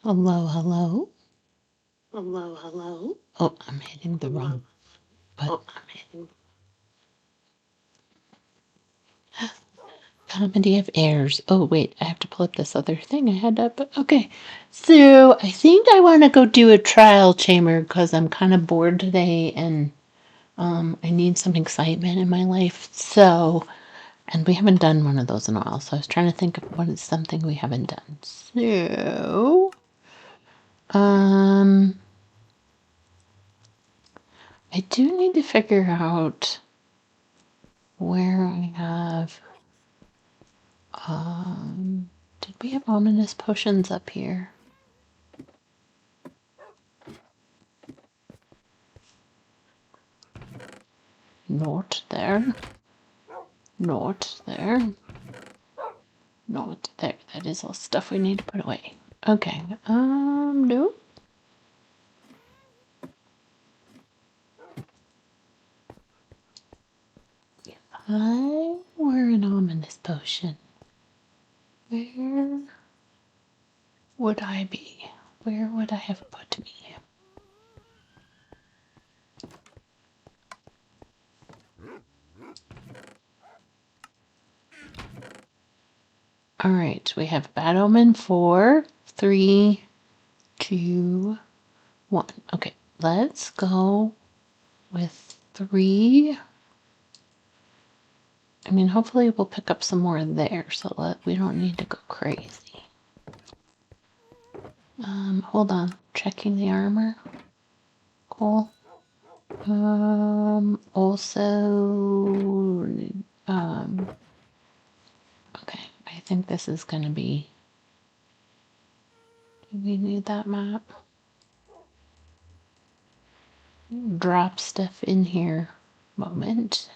Hello, hello. Hello, hello. Oh, I'm hitting the wrong button. I'm hitting. Comedy of Errors. Oh, wait, I have to pull up this other thing I had up. Okay, so I think I want to go do a trial chamber because I'm kind of bored today and I need some excitement in my life. So, and we haven't done one of those in a while. So I was trying to think of what is something we haven't done. So, um, I do need to figure out where I have. Did we have ominous potions up here? Not there. Not there. Not there. That is all stuff we need to put away. Okay. No. I were an ominous potion. Where would I be? Where would I have put me? All right. We have Bad Omen 4, 3, 2, 1. Okay. Let's go with 3. I mean, hopefully we'll pick up some more there so that we don't need to go crazy. Hold on. Checking the armor. Cool. Also, okay. I think this is gonna be. Do we need that map? Drop stuff in here. Moment.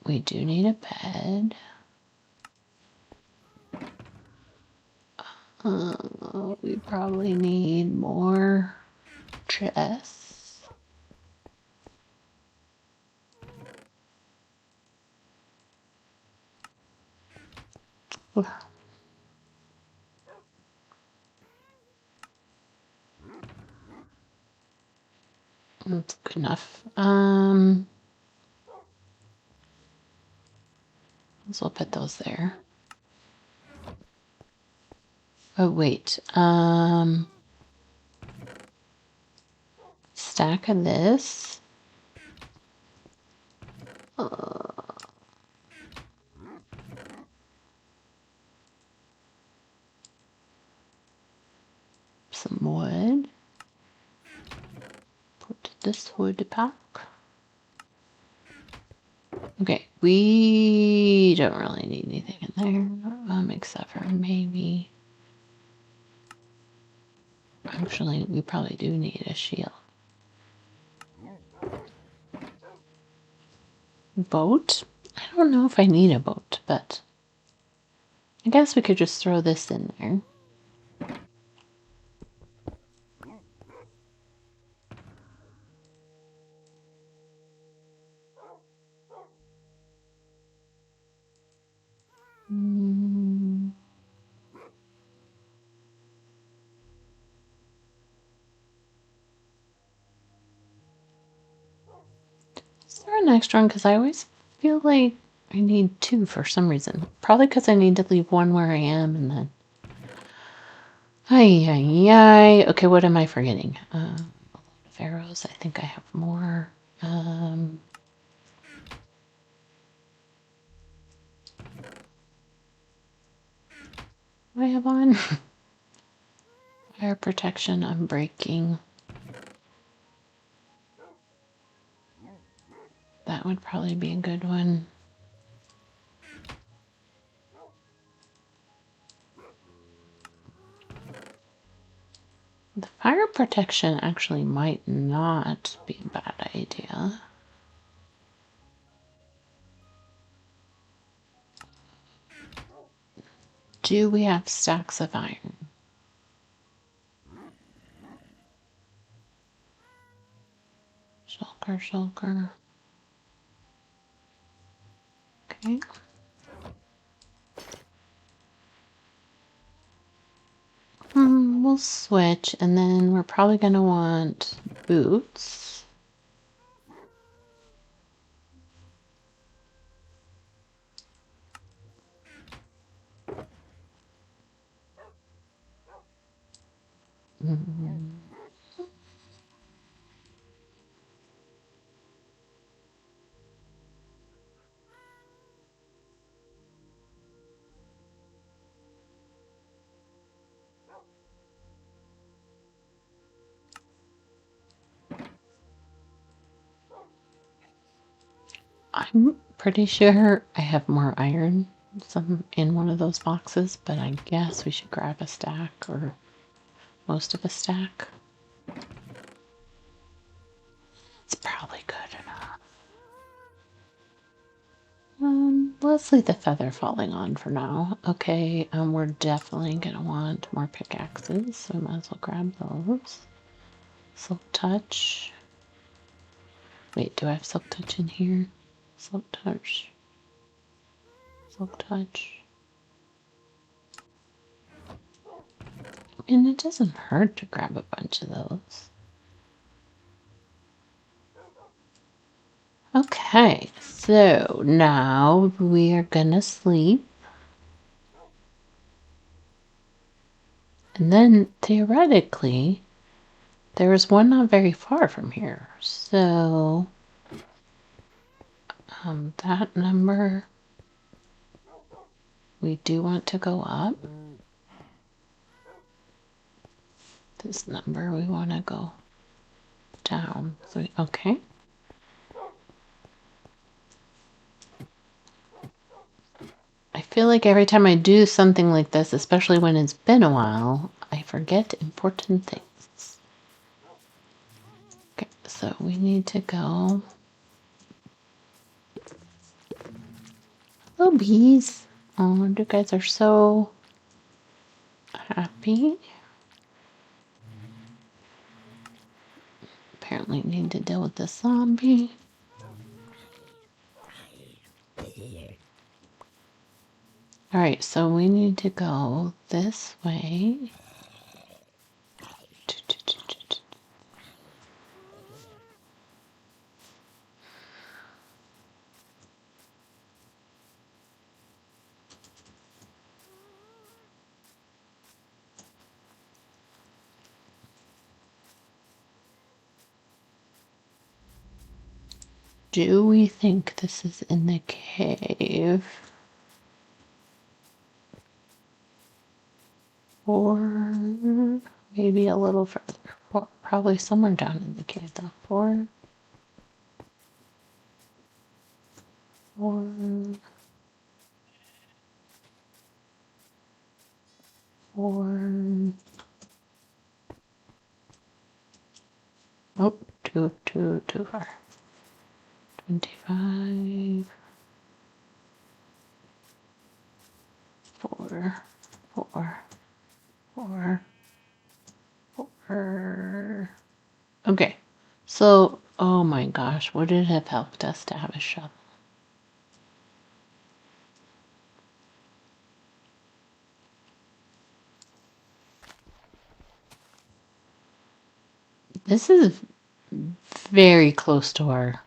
We do need a bed. We probably need more chests. That's good enough. So we'll put those there. Oh wait. Stack of this. Some wood. Put this wood back. Okay, we don't really need anything in there, except for maybe. Actually, we probably do need a shield. Boat? I don't know if I need a boat, but I guess we could just throw this in there. Is there an extra one? Because I always feel like I need 2 for some reason. Probably because I need to leave one where I am and then. Ay, ay, ay. Okay, what am I forgetting? A lot of arrows. I think I have more. What do I have on? Fire protection, unbreaking. That would probably be a good one. The fire protection actually might not be a bad idea. Do we have stacks of iron? Shulker, shulker. Okay. we'll switch, and then we're probably going to want boots. Mm. I'm pretty sure I have more iron some in one of those boxes, but I guess we should grab a stack or most of a stack. It's probably good enough. Let's leave the feather falling on for now. Okay, we're definitely gonna want more pickaxes, so we might as well grab those. Silk touch. Wait, do I have silk touch in here? Silk touch. Silk touch. And it doesn't hurt to grab a bunch of those. Okay, so now we are gonna sleep. And then theoretically, there is one not very far from here. So that number, we do want to go up. This number, we want to go down. So, okay. I feel like every time I do something like this, especially when it's been a while, I forget important things. Okay, so we need to go. Hello, bees. Oh, you guys are so happy. Apparently need to deal with the zombie. Alright, so we need to go this way. Do we think this is in the cave? Or maybe a little further? Probably somewhere down in the cave though. Four. Oh, too far. 25. 4. 4. Okay. So, oh my gosh, would it have helped us to have a shovel? This is very close to our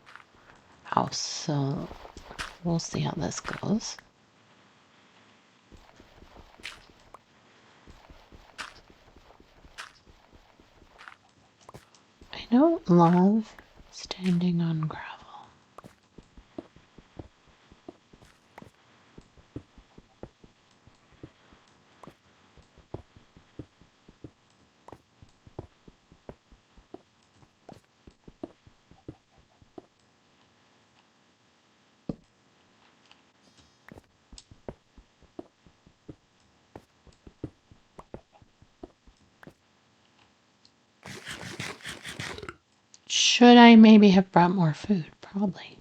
house, so we'll see how this goes. I don't love standing on gravel. Should I maybe have brought more food? Probably.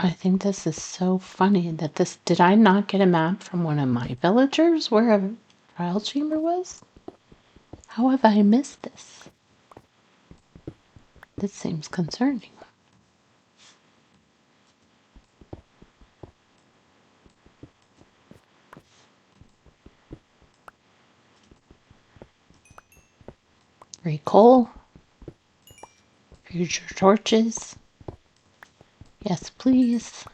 I think this is so funny that this. Did I not get a map from one of my villagers where a trial chamber was? How have I missed this? This seems concerning. Coal. Future torches. Yes, please.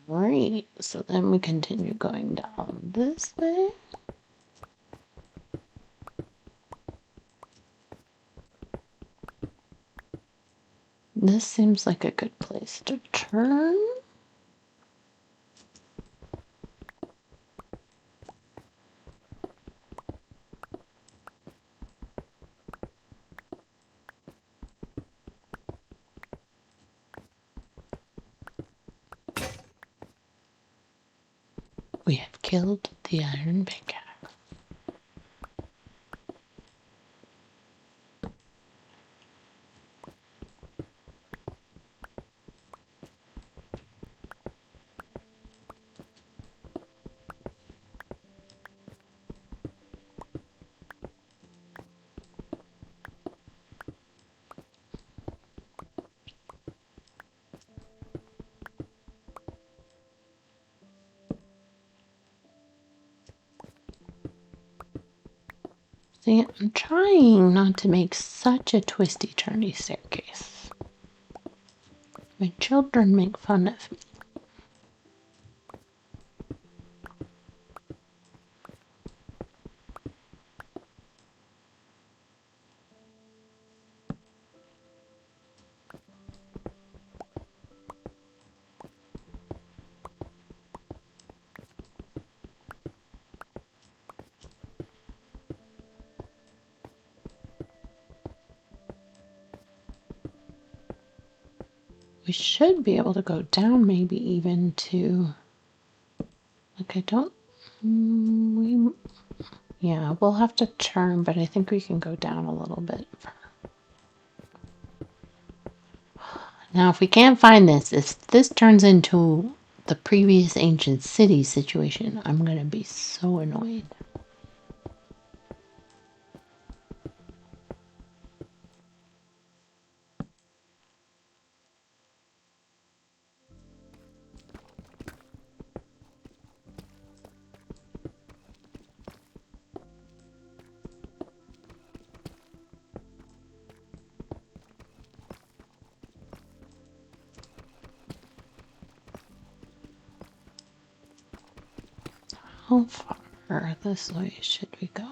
Right, so then we continue going down this way. This seems like a good place to turn. We have killed the iron pickaxe. See, I'm trying not to make such a twisty-turny staircase. My children make fun of me. We should be able to go down maybe even to... Like, I don't... Yeah, we'll have to turn, but I think we can go down a little bit. Now, if we can't find this, if this turns into the previous ancient city situation, I'm going to be so annoyed. How far this way should we go?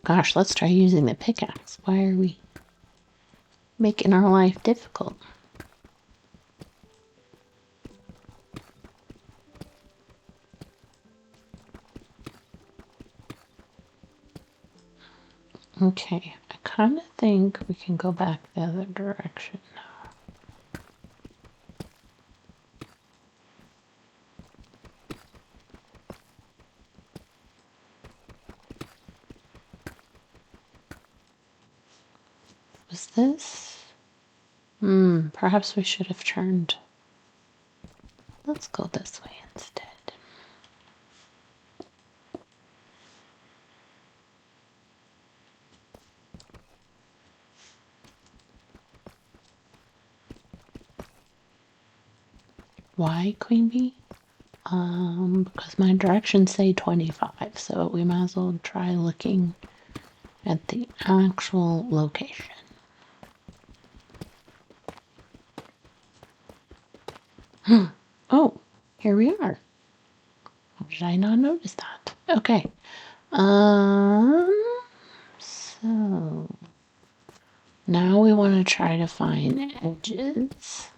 Gosh, let's try using the pickaxe. Why are we making our life difficult? Okay, I kind of think we can go back the other direction now. Was this? Perhaps we should have turned. Let's go this way instead. Why, Queen Bee? Because my directions say 25, so we might as well try looking at the actual location. Oh, here we are. How did I not notice that? Okay. So now we want to try to find edges.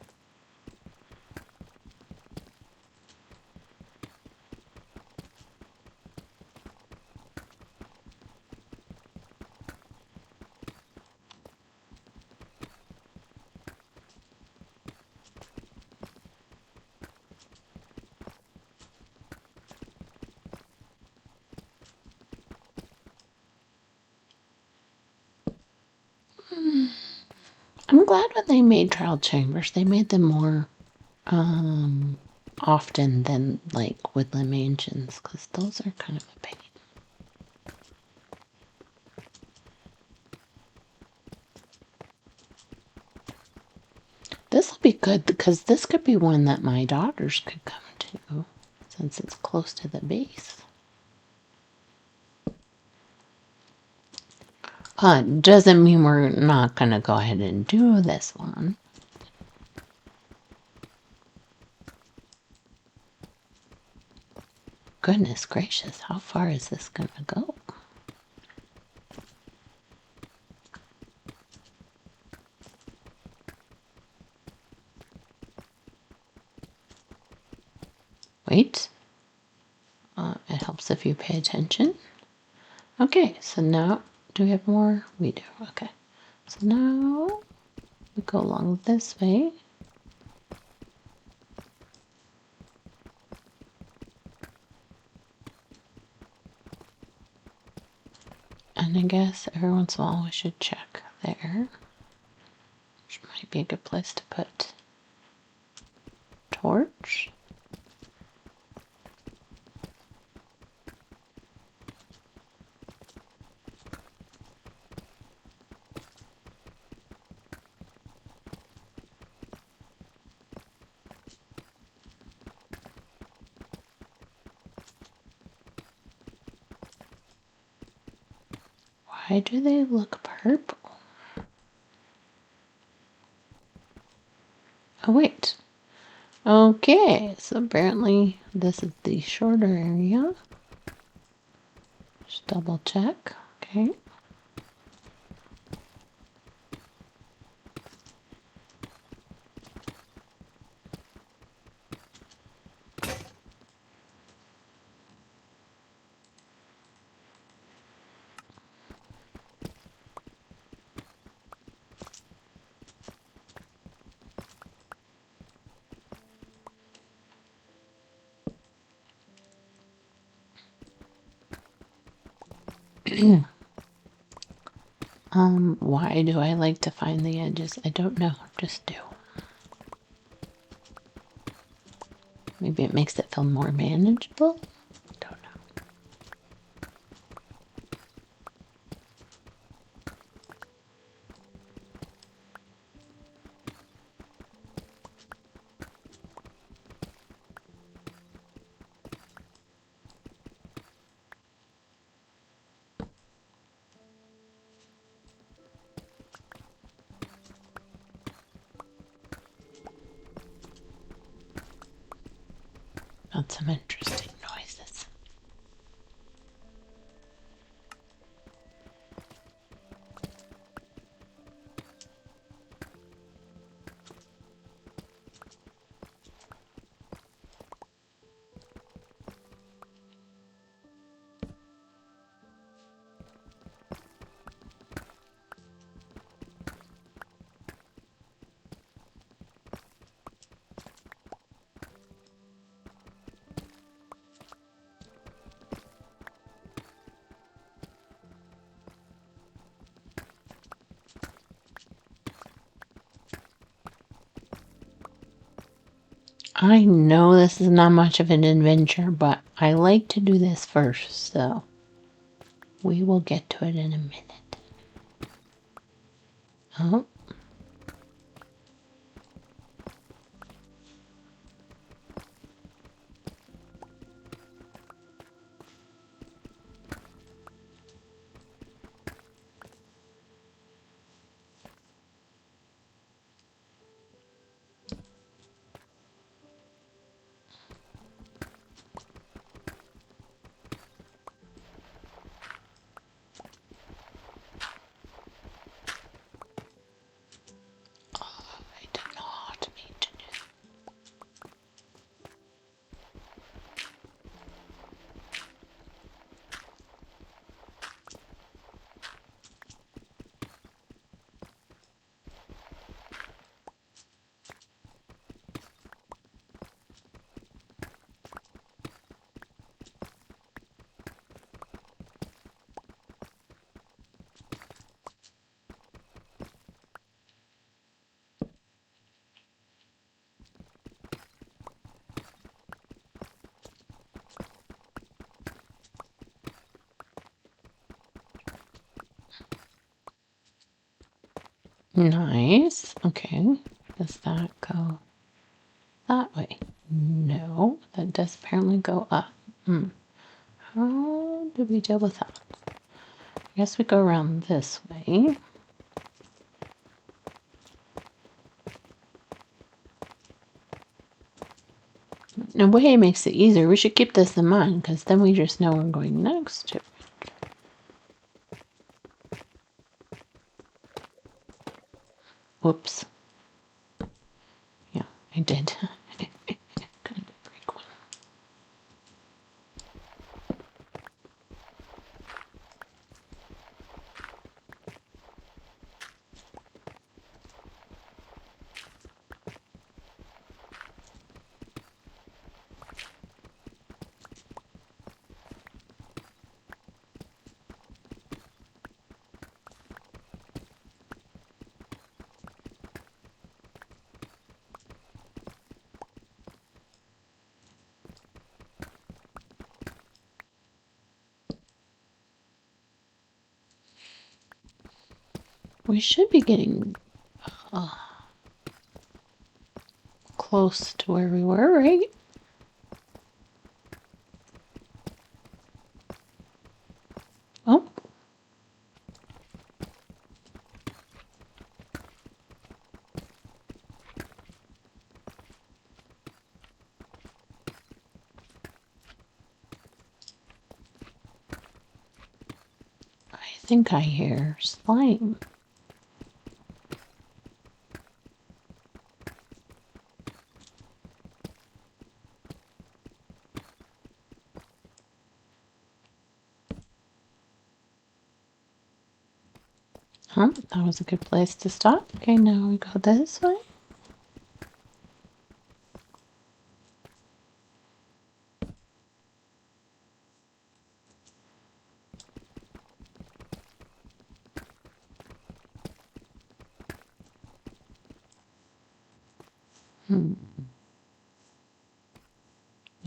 I'm glad when they made trial chambers, they made them more often than like woodland mansions, because those are kind of a pain. This will be good because this could be one that my daughters could come to since it's close to the base. Doesn't mean we're not going to go ahead and do this one. Goodness gracious, how far is this going to go? Wait. It helps if you pay attention. Okay, so now, do we have more? We do, okay. So now, we go along this way. And I guess every once in a while we should check there. Which might be a good place to put torch. Why do they look purple? Oh, wait. Okay, so apparently this is the shorter area. Just double check. Okay. Why do I like to find the edges? I don't know, just do. Maybe it makes it feel more manageable? Don't know. That's some interesting noises. I know this is not much of an adventure, but I like to do this first, so we will get to it in a minute. Oh. Nice. Okay. Does that go that way? No, that does apparently go up. How do we deal with that? I guess we go around this way. In a way, it makes it easier. We should keep this in mind because then we just know we're going next to it. Whoops. Yeah, I did. Kind of break one. We should be getting close to where we were, right? Oh, I think I hear slime. Huh, that was a good place to stop. Okay, now we go this way. We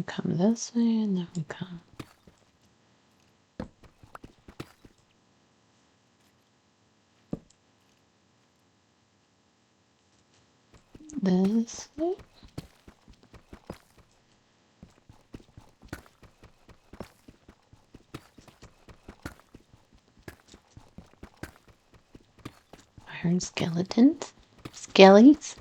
come this way and then we come this way. Iron skeletons. Skellies.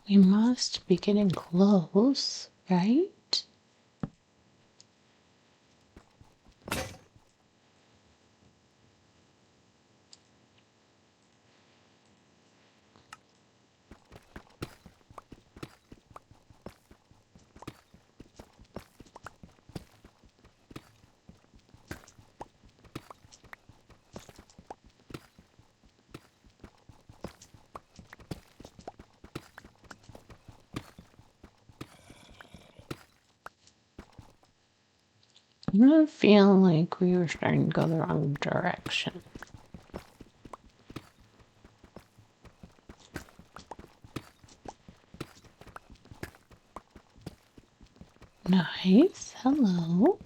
We must be getting close, right? I'm feeling like we were starting to go the wrong direction. Nice. Hello.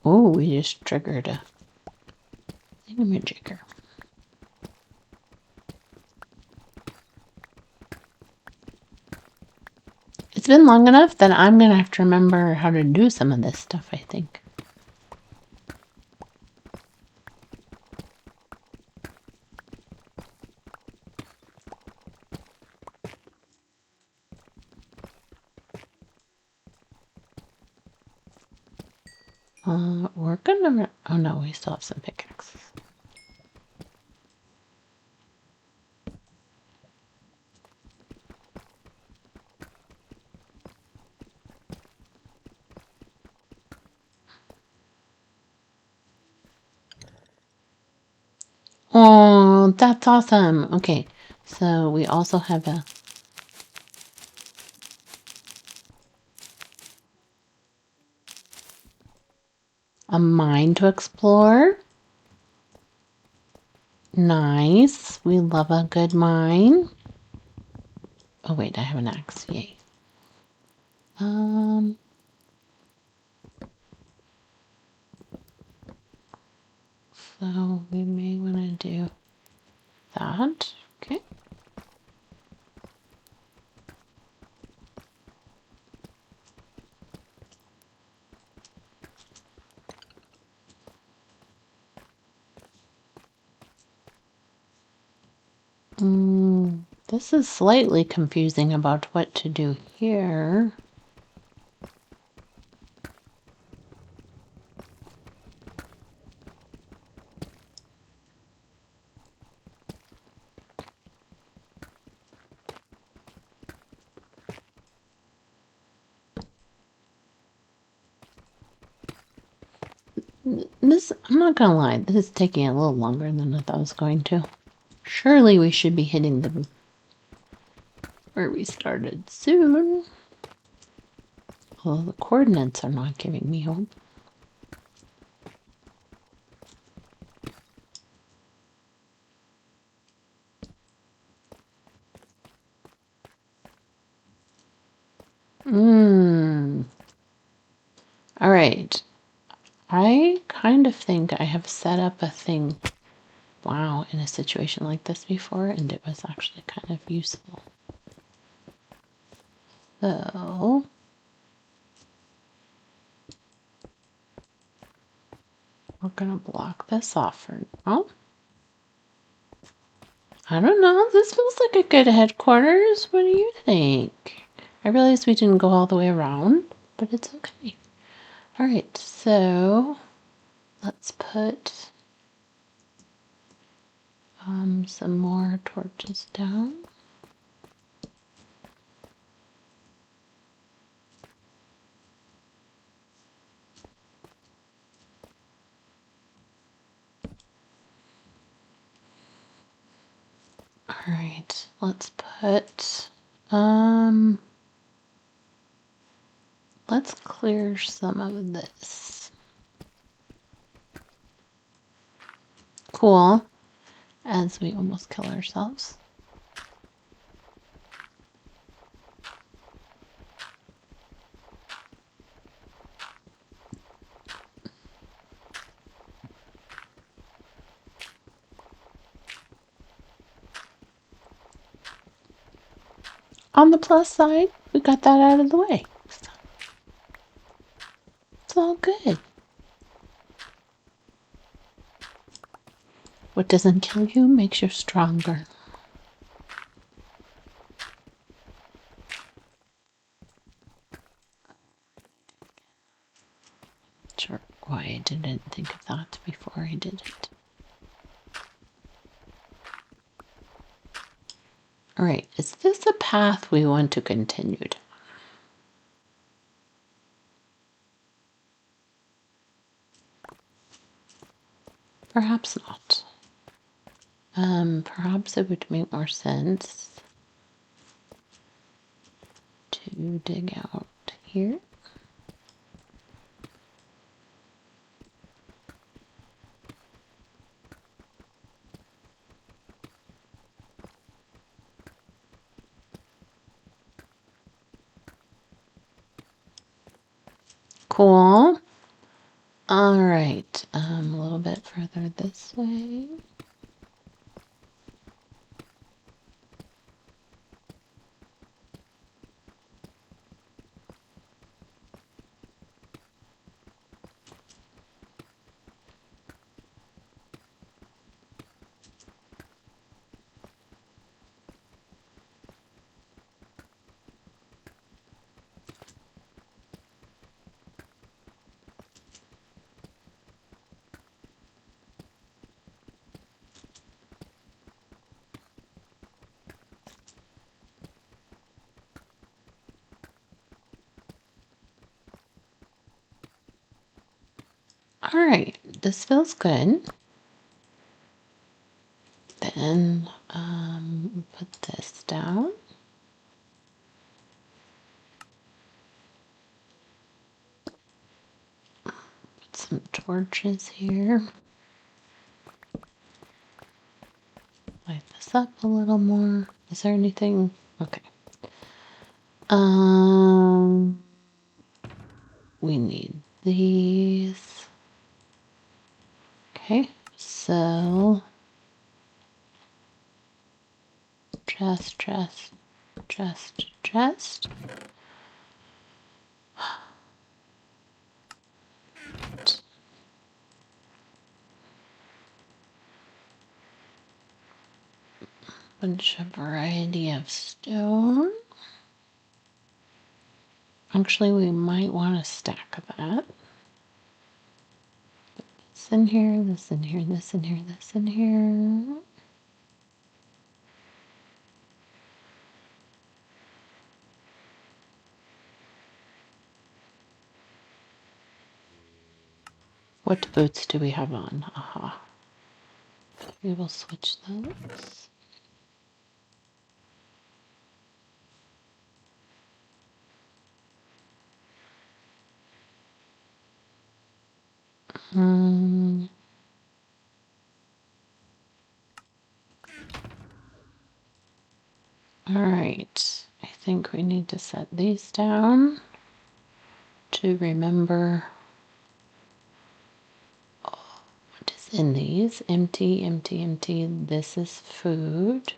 Oh, we just triggered a thingamajigger. It's been long enough that I'm gonna have to remember how to do some of this stuff, I think. We're gonna... Oh no, we still have some pickaxes. Oh, that's awesome. Okay, so we also have a mine to explore. Nice. We love a good mine. Oh wait, I have an axe. Yay. So we may want to do that. Okay. This is slightly confusing about what to do here. This, I'm not gonna lie, this is taking a little longer than I thought it was going to. Surely we should be hitting the where we started soon. Although the coordinates are not giving me hope. All right. I kind of think I have set up a thing, wow, in a situation like this before, and it was actually kind of useful. So, we're gonna block this off for now. I don't know, this feels like a good headquarters. What do you think? I realize we didn't go all the way around, but it's okay. All right, so let's put some more torches down. All right, let's put, let's clear some of this. Cool, as we almost kill ourselves. On the plus side, we got that out of the way. It's all good. What doesn't kill you makes you stronger. Sure, why I didn't think of that before I did it. All right, is this a path we want to continue down? Perhaps not. Perhaps it would make more sense to dig out here. Cool. All right. A little bit further this way. All right. This feels good. Then put this down. Put some torches here. Light this up a little more. Is there anything? Okay. We need these. Okay, so chest, chest, chest, chest. Bunch of variety of stone. Actually, we might want to stack that. This in here, this in here, this in here, this in here. What boots do we have on? Aha. We will switch those. All right. I think we need to set these down to remember what is in these. Empty, empty, empty. This is food.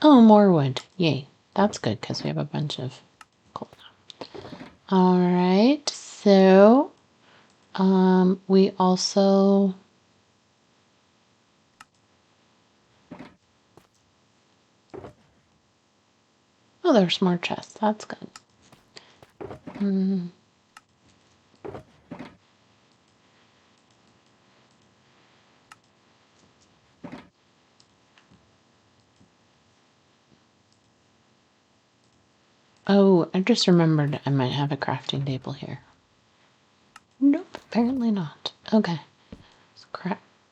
Oh, more wood. Yay. That's good because we have a bunch of coal now. All right. So, we also... Oh, there's more chests. That's good. Oh, I just remembered I might have a crafting table here. Nope, apparently not. Okay.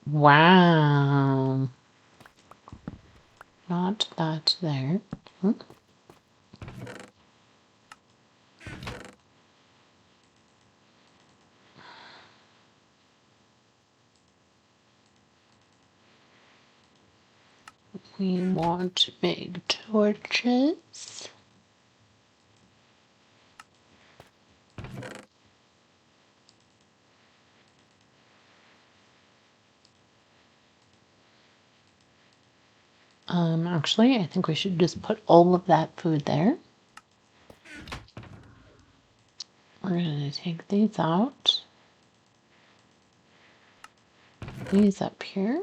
Wow. Not that there. We want big torches. Actually, I think we should just put all of that food there. We're going to take these out. These up here.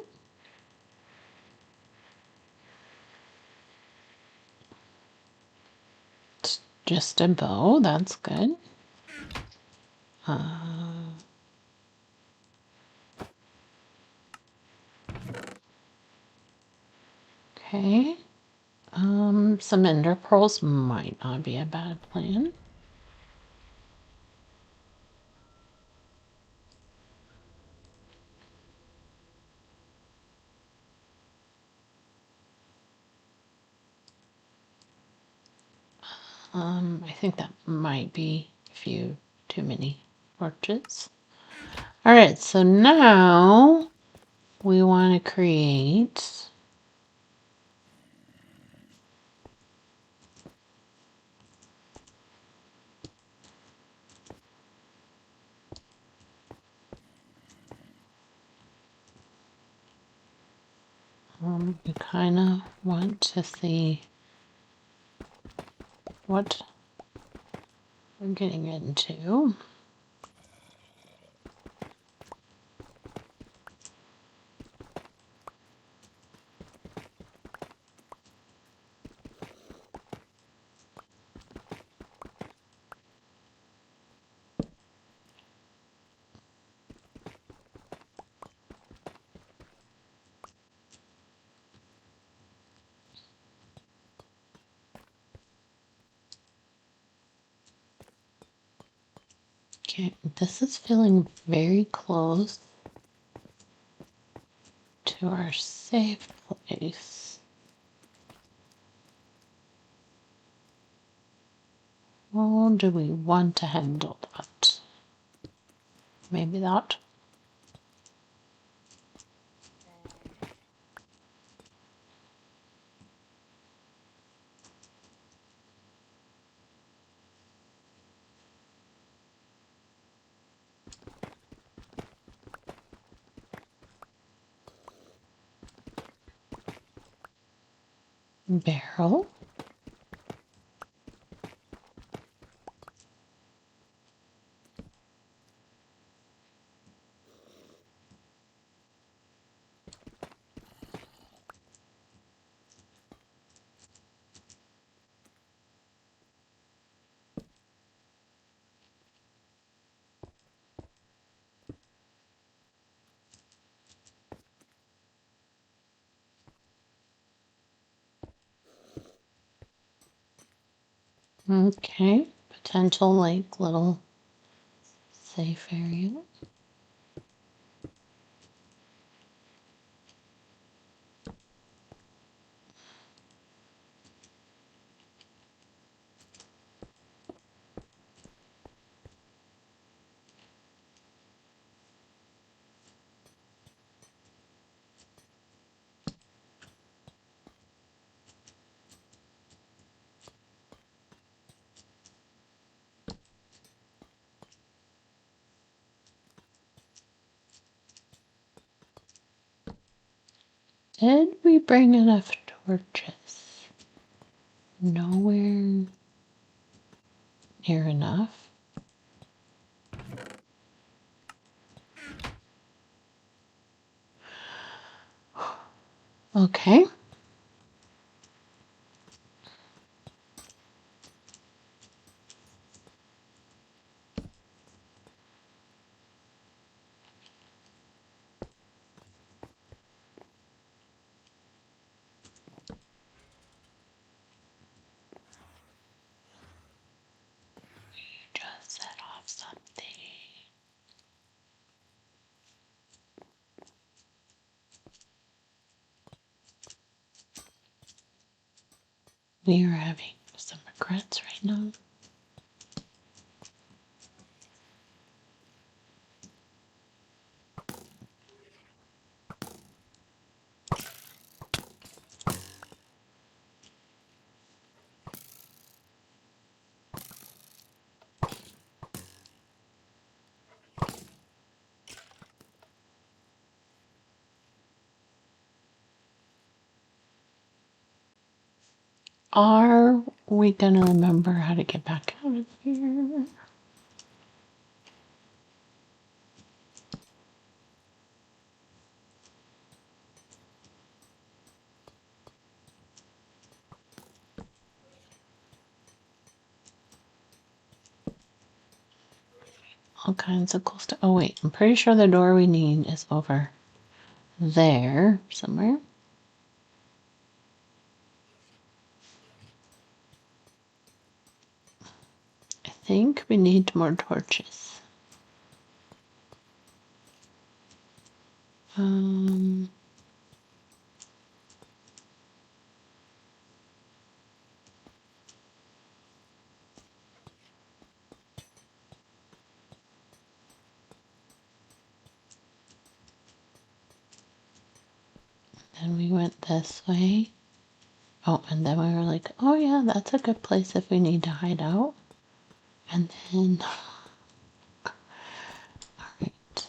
It's just a bow. That's good. Okay. Some ender pearls might not be a bad plan. I think that might be a few too many torches. All right, so now we want to create we kind of want to see what we're getting into. Okay, this is feeling very close to our safe place. How do we want to handle that? Maybe that. Barrel. Okay, potential like little safe area. Did we bring enough torches? Nowhere near enough. Okay. Just set off something. We are having some regrets right now. Are we gonna remember how to get back out of here? All kinds of cool stuff. Oh wait, I'm pretty sure the door we need is over there somewhere. I think we need more torches. Um, then we went this way. Oh, and then we were like, oh yeah, that's a good place if we need to hide out. And then, alright.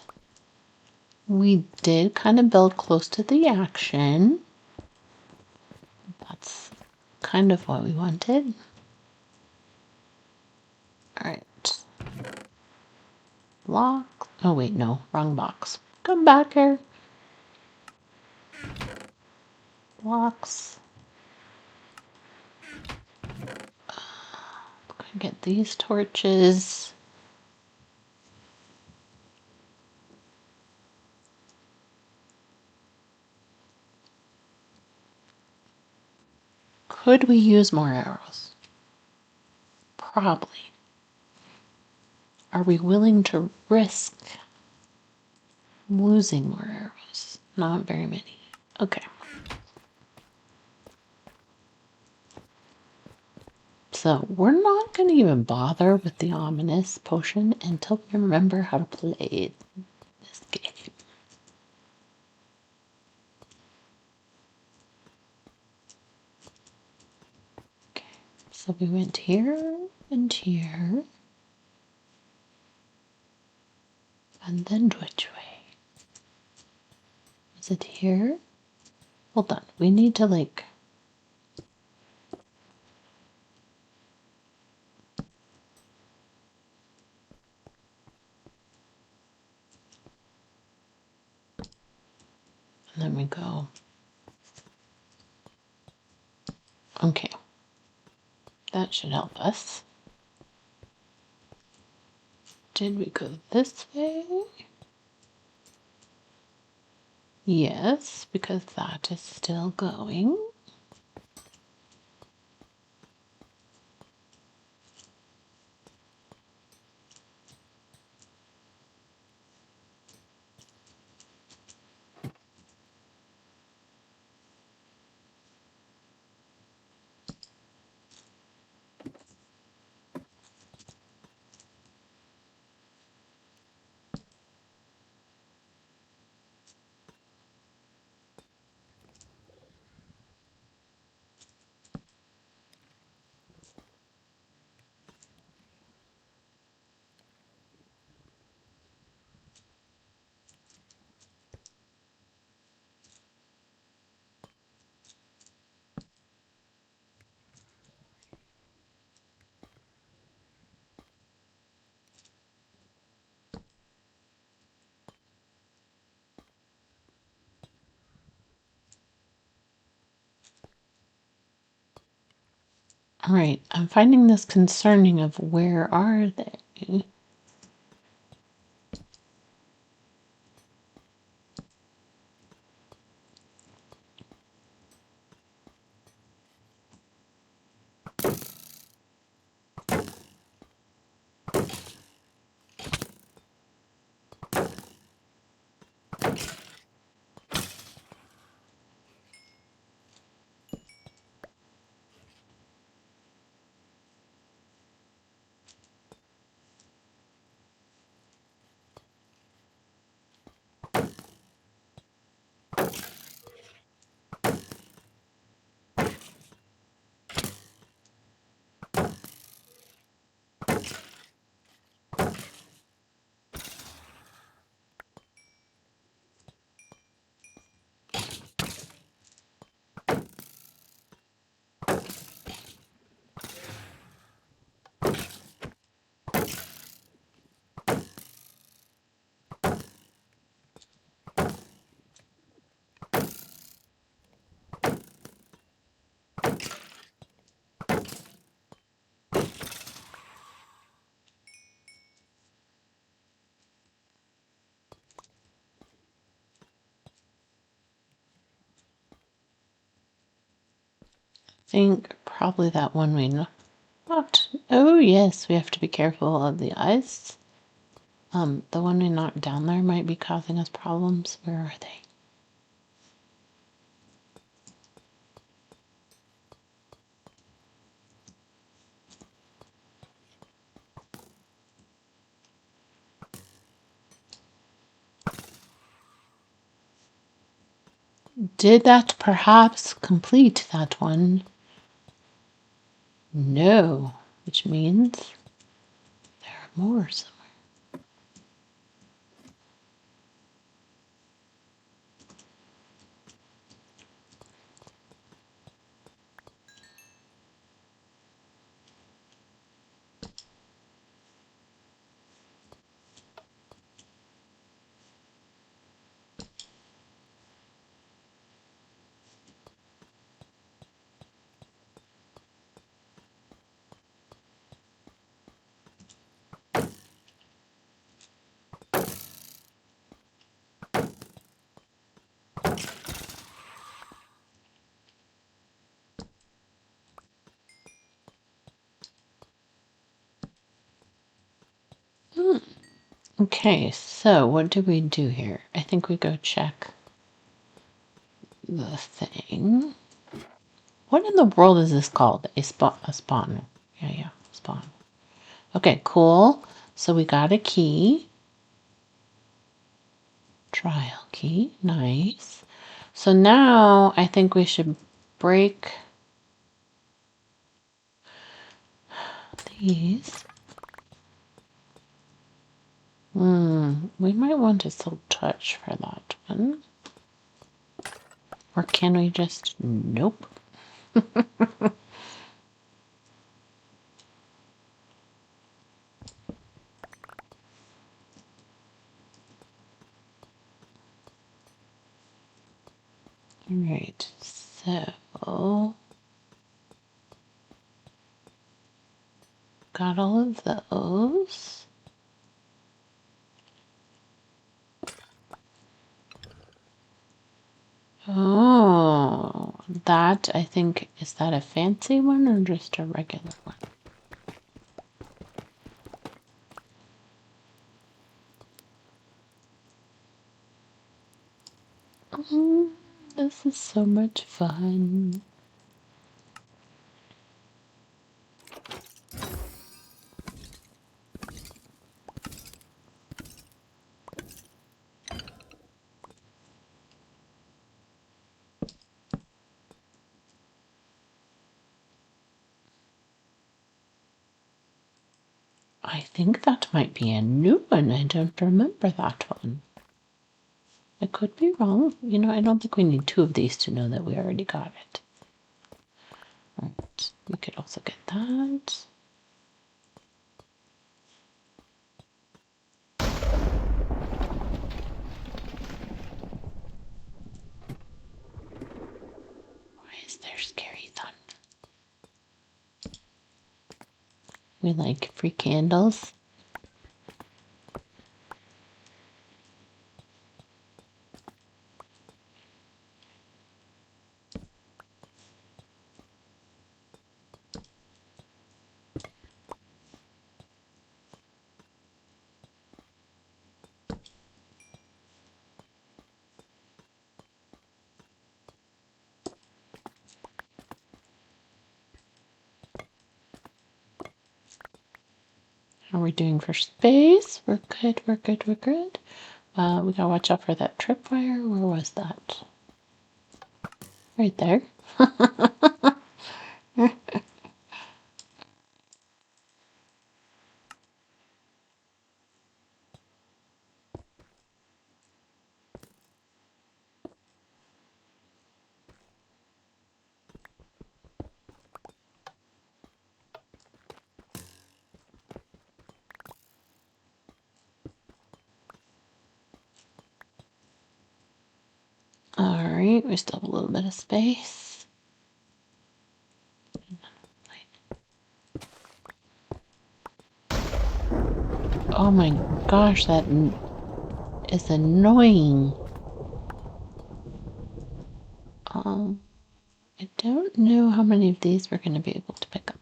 We did kind of build close to the action. That's kind of what we wanted. Alright. Lock. Oh wait, no, wrong box. Come back here. Blocks. Get these torches. Could we use more arrows? Probably. Are we willing to risk losing more arrows? Not very many. Okay. So we're not going to even bother with the ominous potion until we remember how to play this game. Okay. So we went here and here. And then which way? Is it here? Hold on. We need to like... And then we go... Okay. That should help us. Did we go this way? Yes, because that is still going. All right, I'm finding this concerning of where are they? I think probably that one we knocked. Oh yes, we have to be careful of the ice. The one we knocked down there might be causing us problems. Where are they? Did that perhaps complete that one? No, which means there are more somewhere. Okay, so what do we do here? I think we go check the thing. What in the world is this called? A spawn. Yeah, spawn. Okay, cool. So we got a key. Trial key. Nice. So now I think we should break these. We might want to still touch for that one. Or can we just... Nope. Alright, so... Got all of those. Oh, that I think, is that a fancy one or just a regular one? This is so much fun. I think that might be a new one. I don't remember that one. I could be wrong. You know, I don't think we need two of these to know that we already got it. Right. We could also get that. Why is there scary thunder? We like free candles. How are we doing for space? We're good, we're good, we're good. We gotta watch out for that tripwire. Where was that? Right there. Alright, we still have a little bit of space. Oh my gosh, that is annoying. I don't know how many of these we're going to be able to pick up.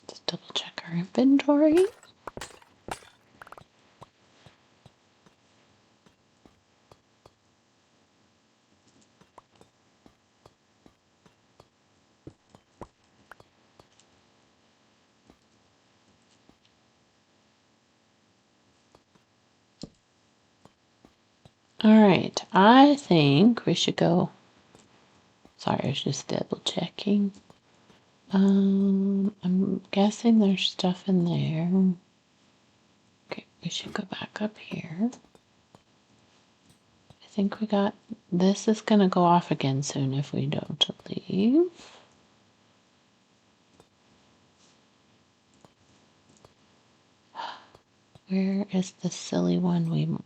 Just double check our inventory. All right, I think we should go. Sorry, I was just double checking. I'm guessing there's stuff in there. Okay, we should go back up here. I think we got, this is gonna go off again soon if we don't leave. Where is the silly one we want?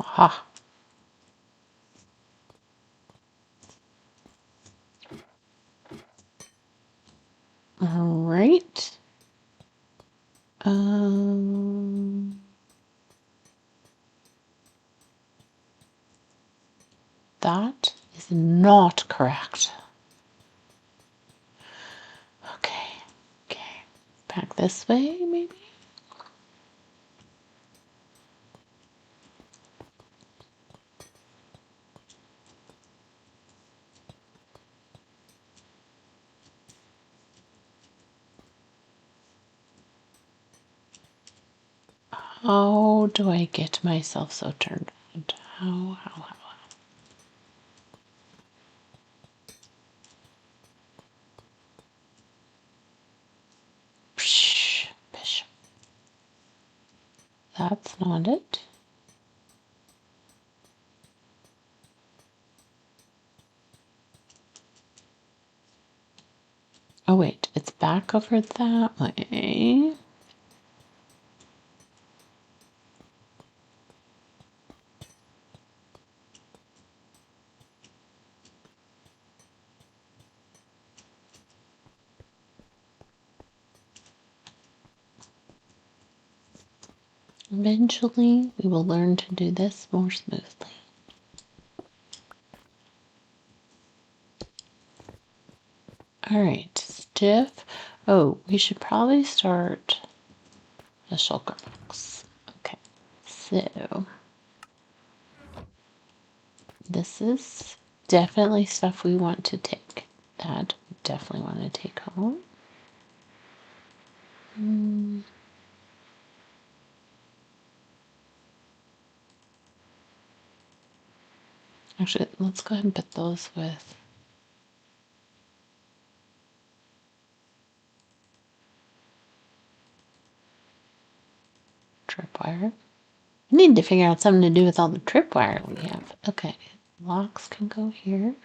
Aha. All right. That is not correct. Okay. Okay. Back this way, maybe? How do I get myself so turned on? How? Psh, bishop. That's not it. Oh wait, it's back over that way. Eventually, we will learn to do this more smoothly. All right, stiff. Oh, we should probably start the shulker box. Okay, so this is definitely stuff we want to take. That we definitely want to take home. Actually, let's go ahead and put those with tripwire. I need to figure out something to do with all the tripwire we have. Okay, locks can go here.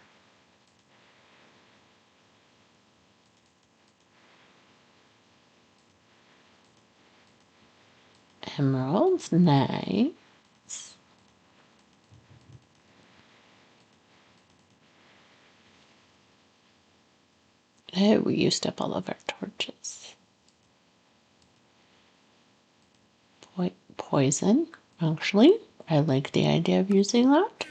Emeralds, nice. Oh, we used up all of our torches. Poison, actually. I like the idea of using that.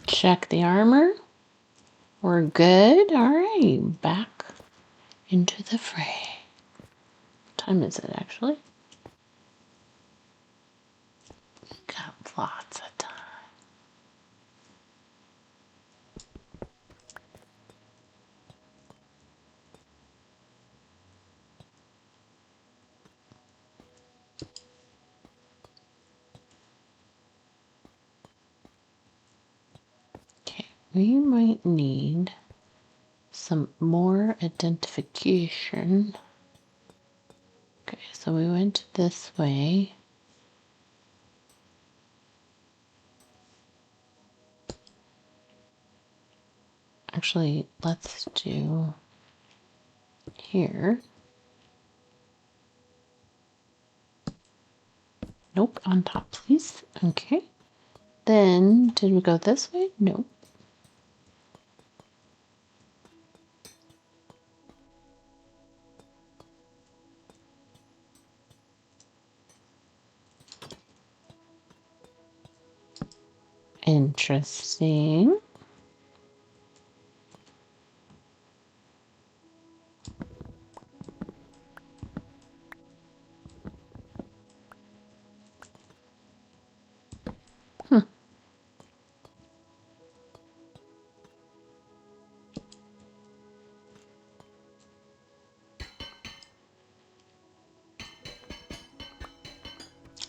Check the armor. We're good. All right, back into the fray. What time is it actually? Got lots of time. Okay, we might need some more identification. Okay, so we went this way. Actually, let's do here. Nope, on top, please. Okay. Then, did we go this way? Nope. Interesting.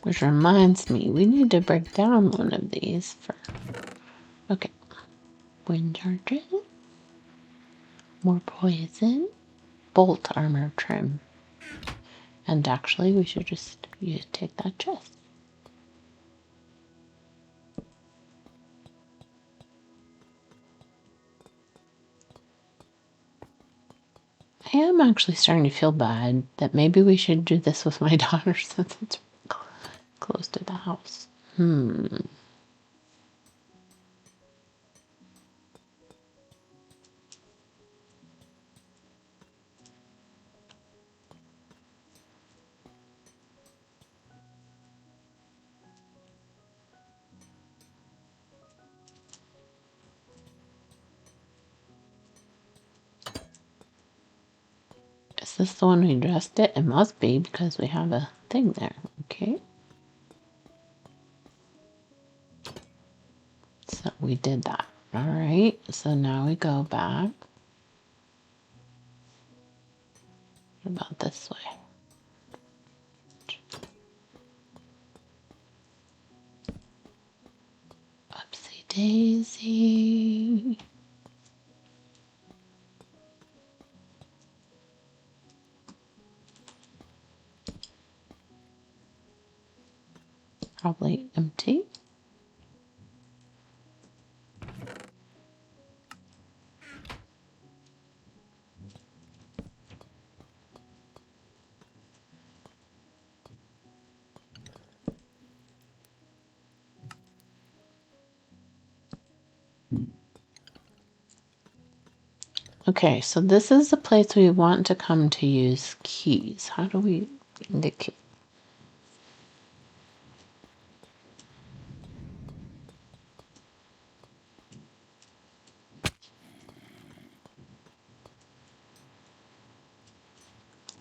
Which reminds me, we need to break down one of these for... Okay. Wind charges. More poison. Bolt armor trim. And actually, we should just take that chest. I am actually starting to feel bad that maybe we should do this with my daughter since it's close to the house. Is this the one we addressed it? It must be because we have a thing there. Okay. So we did that. All right. So now we go back. What about this way? Upsy daisy. Probably empty. Okay, so this is the place we want to come to use keys. How do we indicate?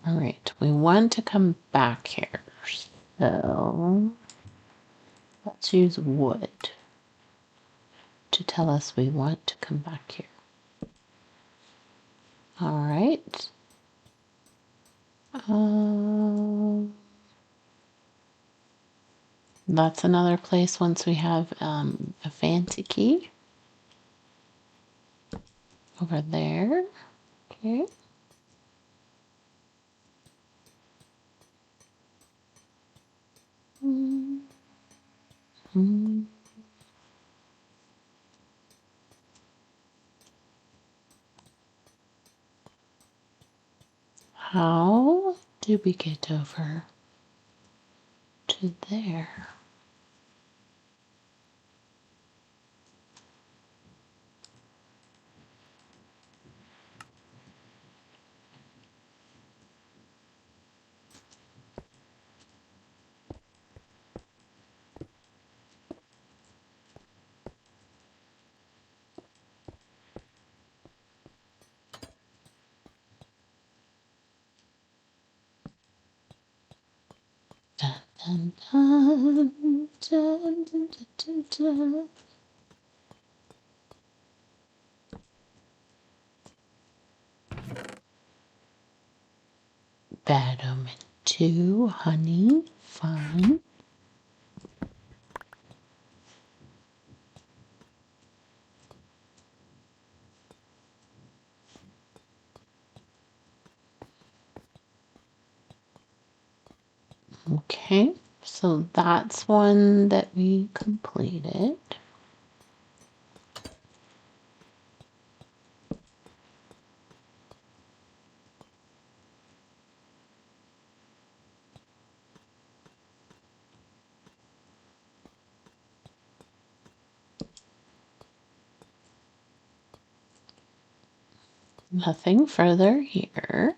All right, we want to come back here. So let's use wood to tell us we want to come back here. All right. That's another place once we have a fancy key. Over there. Okay. How do we get over to there? Dun, dun, dun, dun, dun, dun, dun. Bad omen 2, honey, fine. Okay, so that's one that we completed. Nothing further here.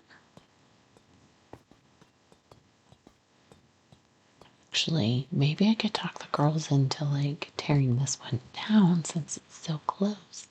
Actually, maybe I could talk the girls into like tearing this one down since it's so close.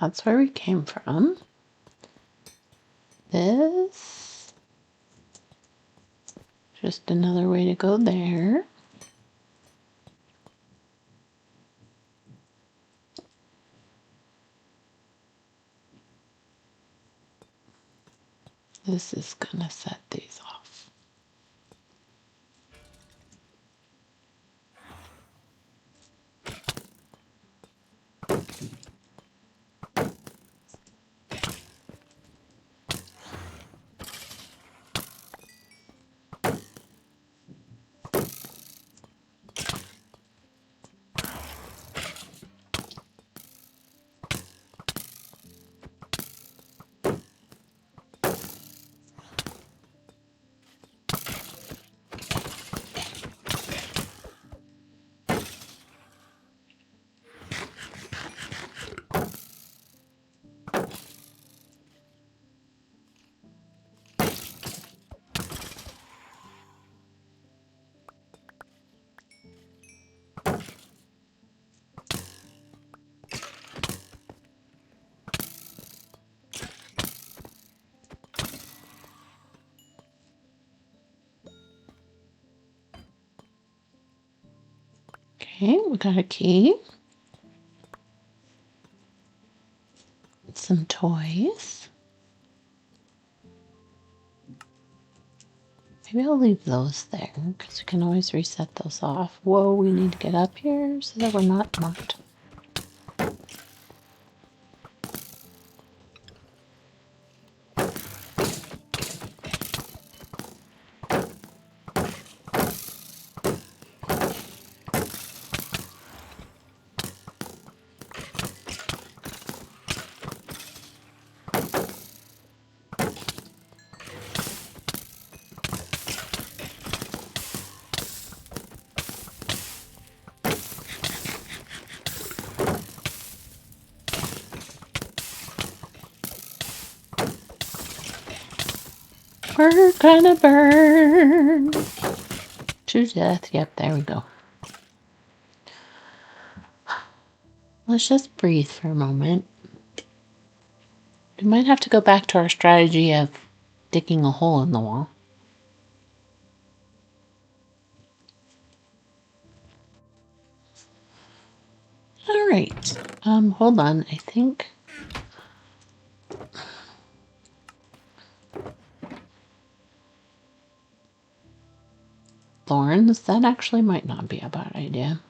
That's where we came from. This. Just another way to go there. This is gonna set these off. Okay, we got a key. Some toys. Maybe I'll leave those there because we can always reset those off. Whoa, we need to get up here so that we're not marked. We're gonna burn to death. Yep, there we go. Let's just breathe for a moment. We might have to go back to our strategy of digging a hole in the wall. All right. Hold on. I think thorns, that actually might not be a bad idea.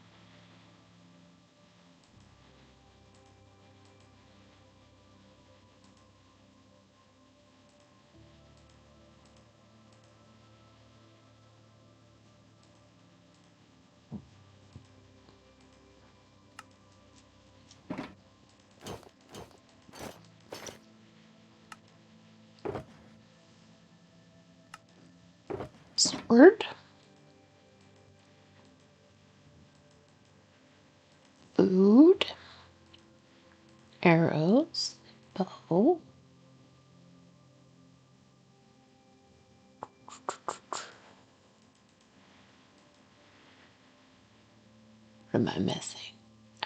Sword. Food. Arrows. Bow. What am I missing?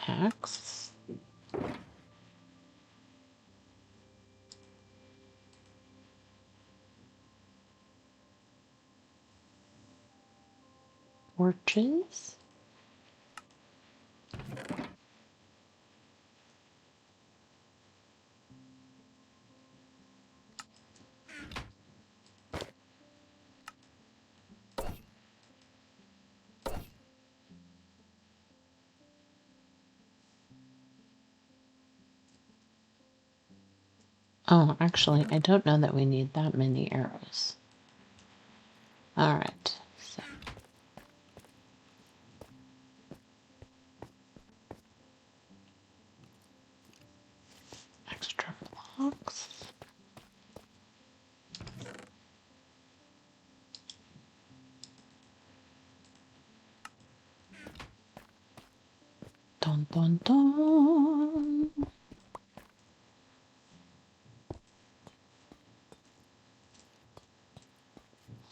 Axe. Torches. Oh, actually, I don't know that we need that many arrows. All right. So. Extra blocks. Dun dun dun.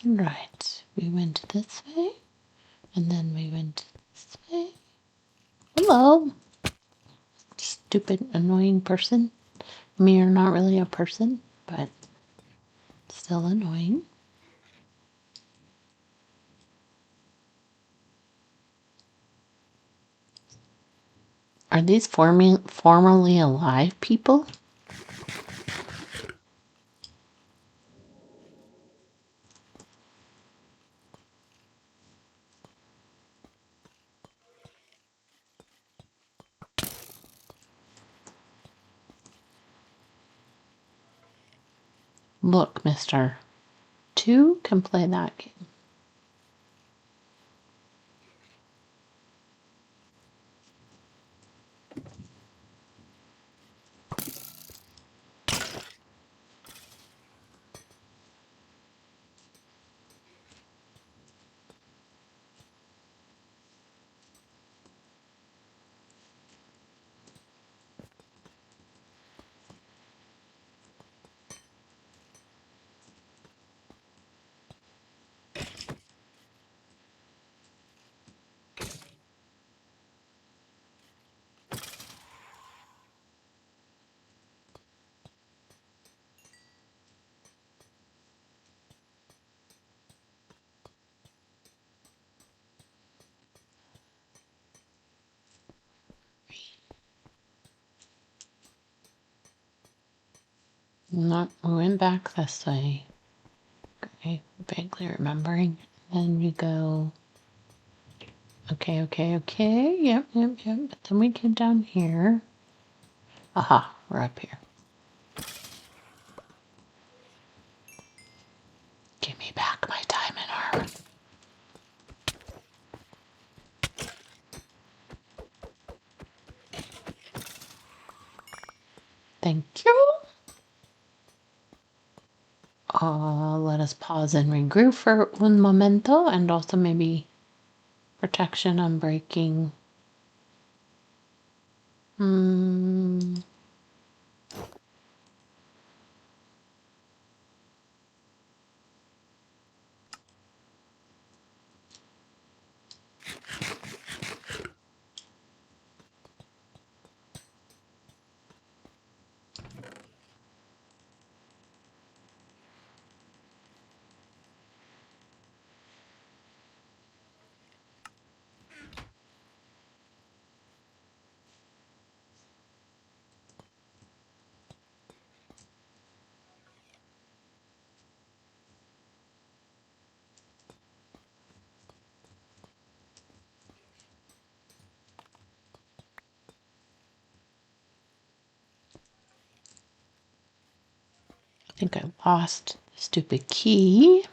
Right. We went this way, and then we went this way. Hello. Stupid, annoying person. I mean, you're not really a person, but still annoying. Are these formerly alive people? Look, mister. Two can play that game. Not, we went back this way. Okay, vaguely remembering. Then we go. Okay. Yep. But then we came down here. Aha, we're up here. Give me back my diamond armor. Thank you. Let us pause and regroup for un momento, and also maybe protection on breaking. I think I lost the stupid key.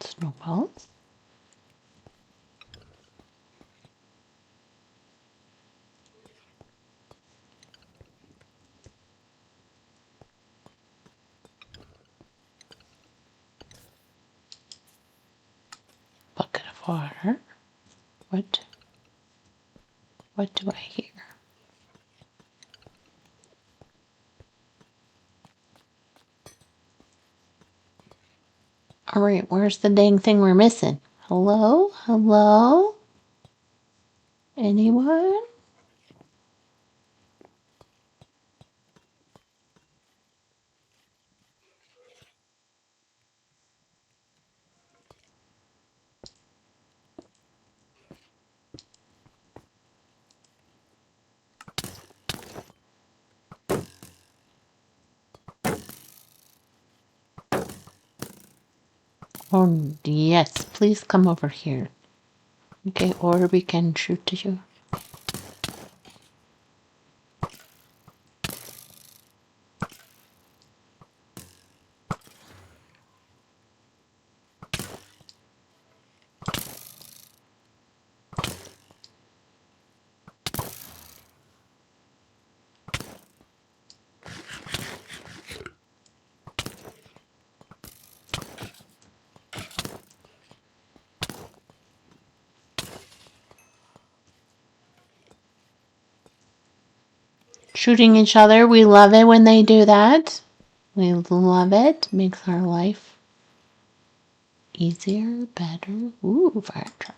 Snowballs. Bucket of water. What do I hear? All right, where's the dang thing we're missing? Hello? Anyone? Oh, yes, please come over here. Okay, or we can shoot you. Shooting each other, we love it when they do that. We love it. Makes our life easier, better. Ooh, fire trucks.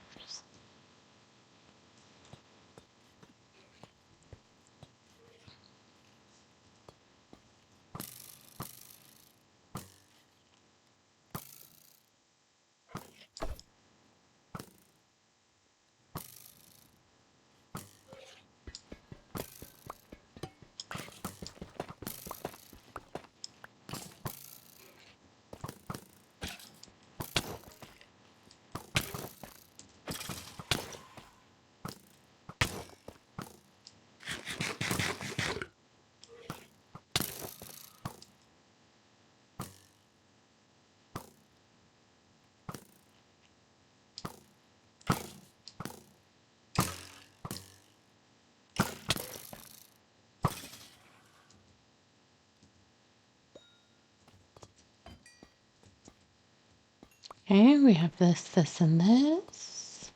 Okay, we have this, and this.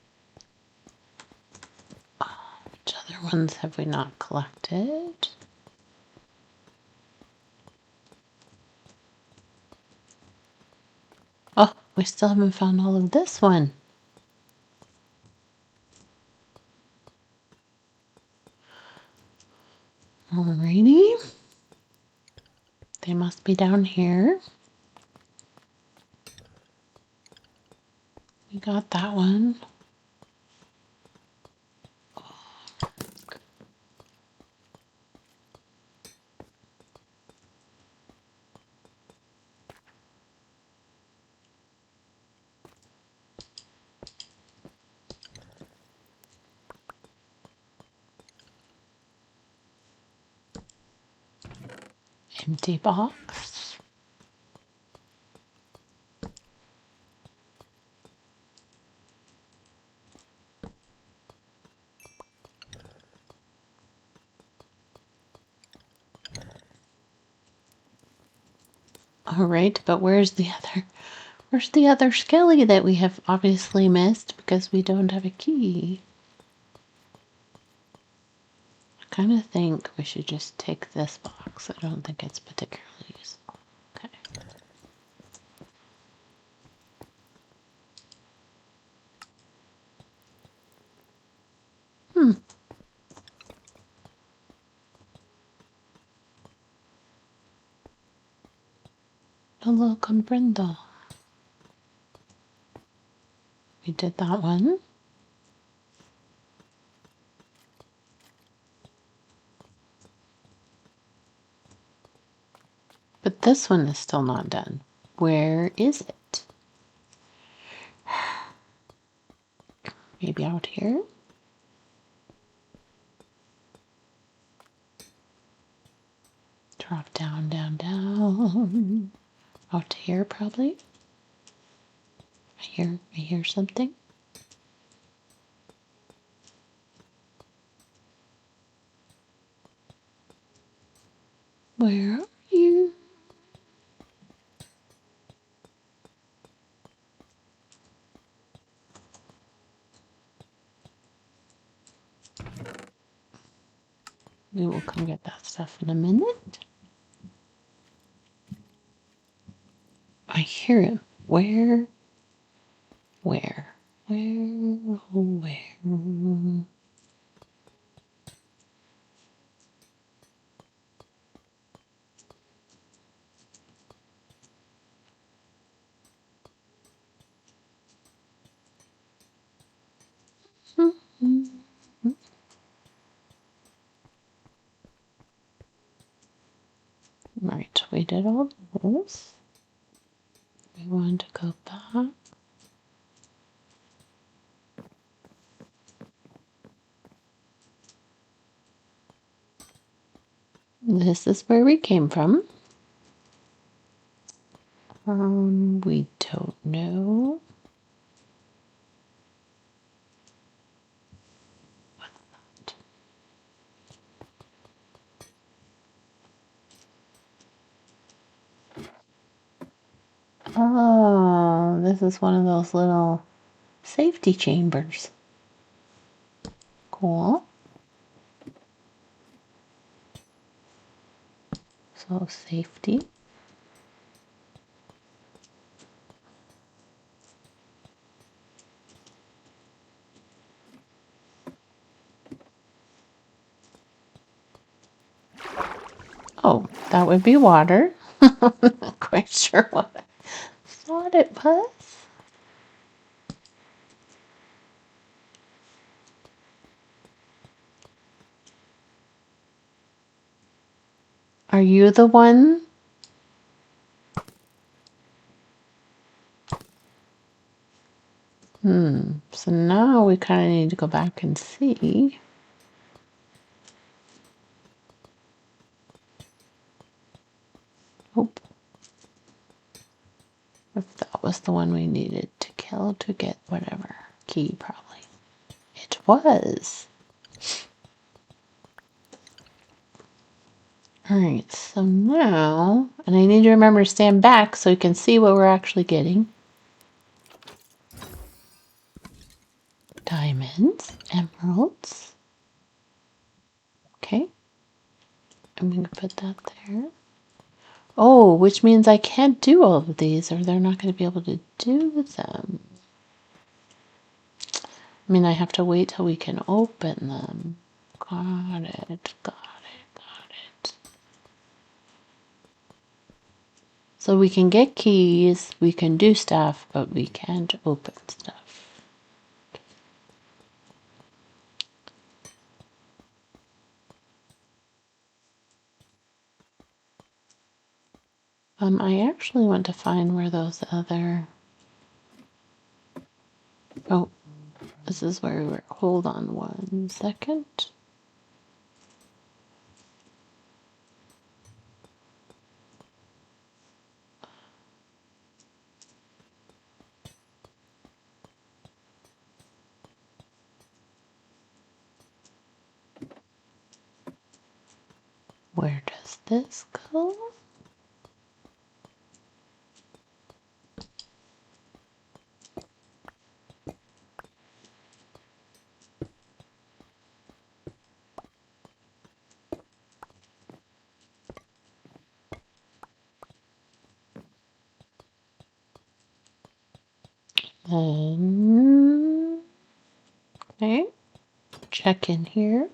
Which other ones have we not collected? Oh, we still haven't found all of this one. Alrighty. They must be down here. We got that one. Empty box. Alright, but where's the other Skelly that we have obviously missed because we don't have a key? I kind of think we should just take this box. I don't think it's particularly useful. Okay. Hello, comprendo. We did that one. But this one is still not done. Where is it? Maybe out here? Drop down, down, down. Out here, probably. I hear something. Where are you? We will come get that stuff in a minute. I hear him. Where? Where? Where? Oh, where? Right, we did all this. We want to go back. This is where we came from. We don't know. Oh, this is one of those little safety chambers. Cool. So safety. Oh, that would be water. Not quite sure what I thought it was. Are you the one? So now we kind of need to go back and see. Oh, if that was the one we needed to kill to get whatever key, probably. It was. Alright, so now, and I need to remember to stand back so you can see what we're actually getting. Diamonds, emeralds. Okay. And we can put that there. Oh, which means I can't do all of these or they're not going to be able to do them. I mean, I have to wait till we can open them. Got it, got it, got it. So we can get keys, we can do stuff, but we can't open stuff. I actually want to find where those other... Oh, this is where we were. Hold on 1 second. Where does this go? Okay, check in here.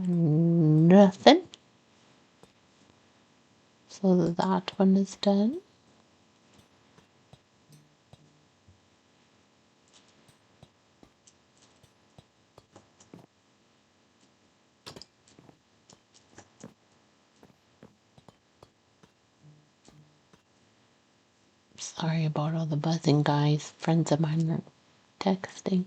Nothing. So that one is done. Sorry about all the buzzing, guys. Friends of mine are texting.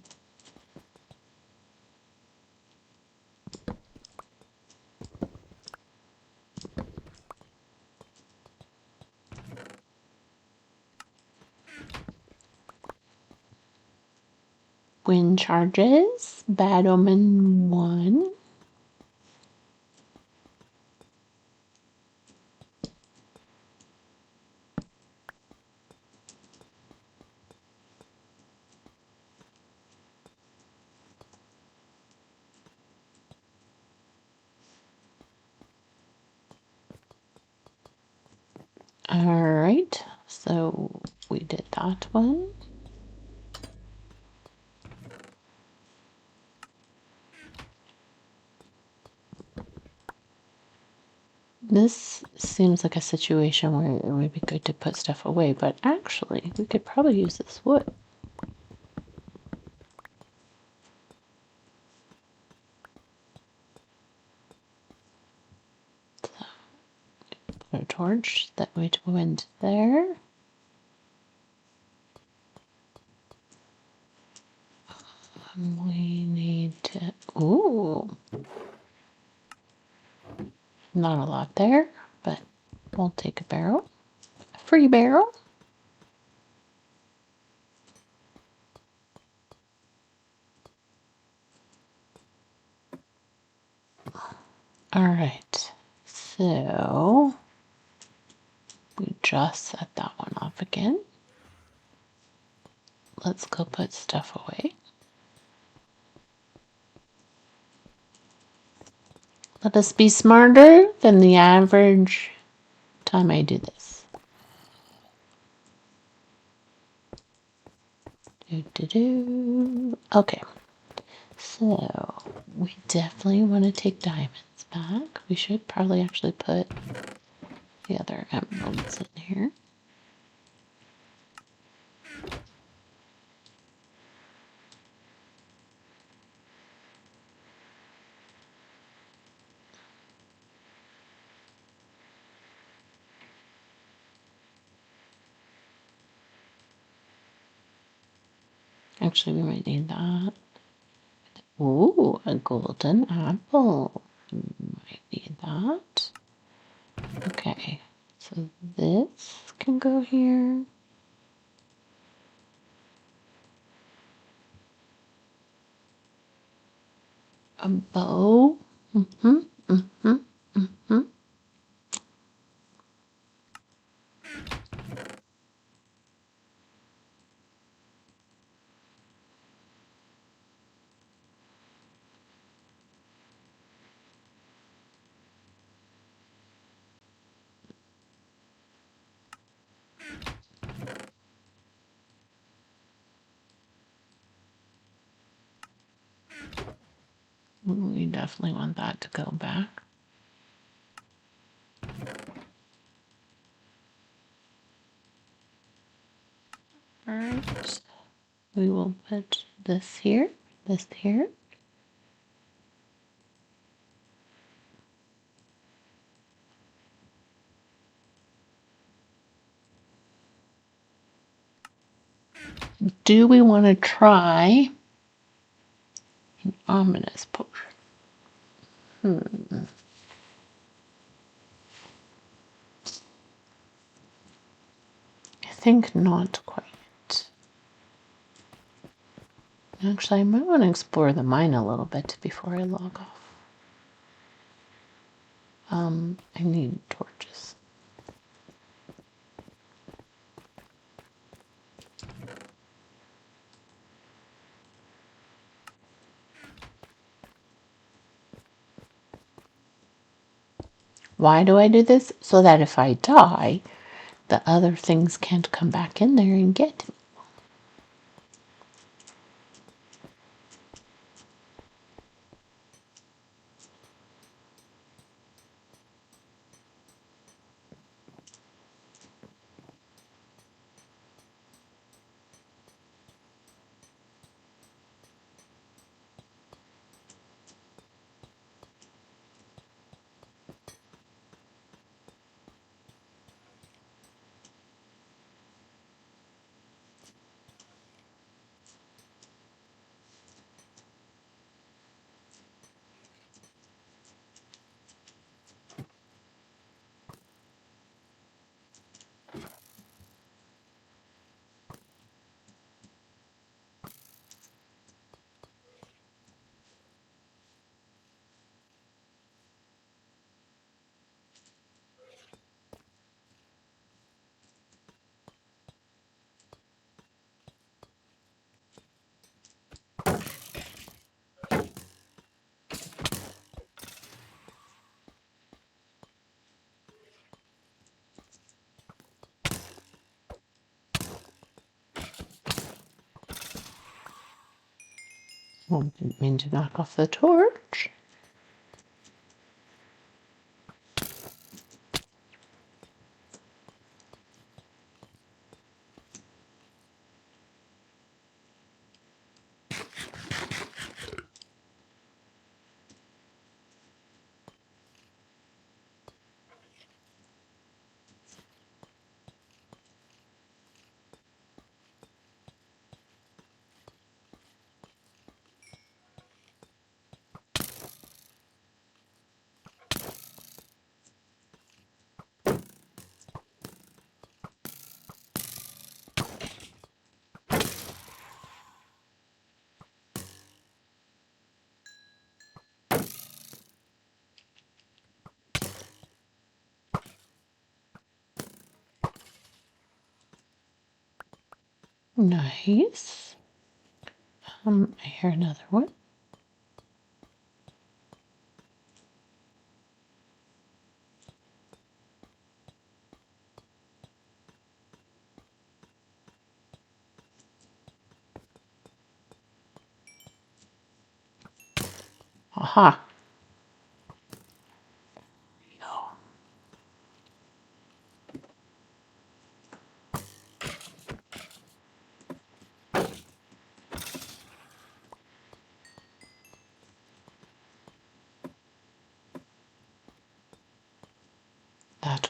Wind charges. Bad Omen 1. Alright, so we did that one. This seems like a situation where it would be good to put stuff away, but actually, we could probably use this wood. So, put a torch that would go into there. We need to... Ooh! Not a lot there, but we'll take a barrel. A free barrel. Alright, so we just set that one off again. Let's go put stuff away. Let us be smarter than the average time I do this. Okay, so we definitely want to take diamonds. back. We should probably actually put the other emeralds in here. Actually, we might need that. Ooh, a golden apple. Might need that. Okay, so this can go here. A bow. Mm-hmm, mm-hmm, mm-hmm. We definitely want that to go back. Alright. We will put this here, this here. Do we want to try an ominous potion? I think not quite. Actually, I might want to explore the mine a little bit before I log off. I need torches. Why do I do this? So that if I die, the other things can't come back in there and get me. Well, didn't mean to knock off the torch. Nice. I hear another one. Aha.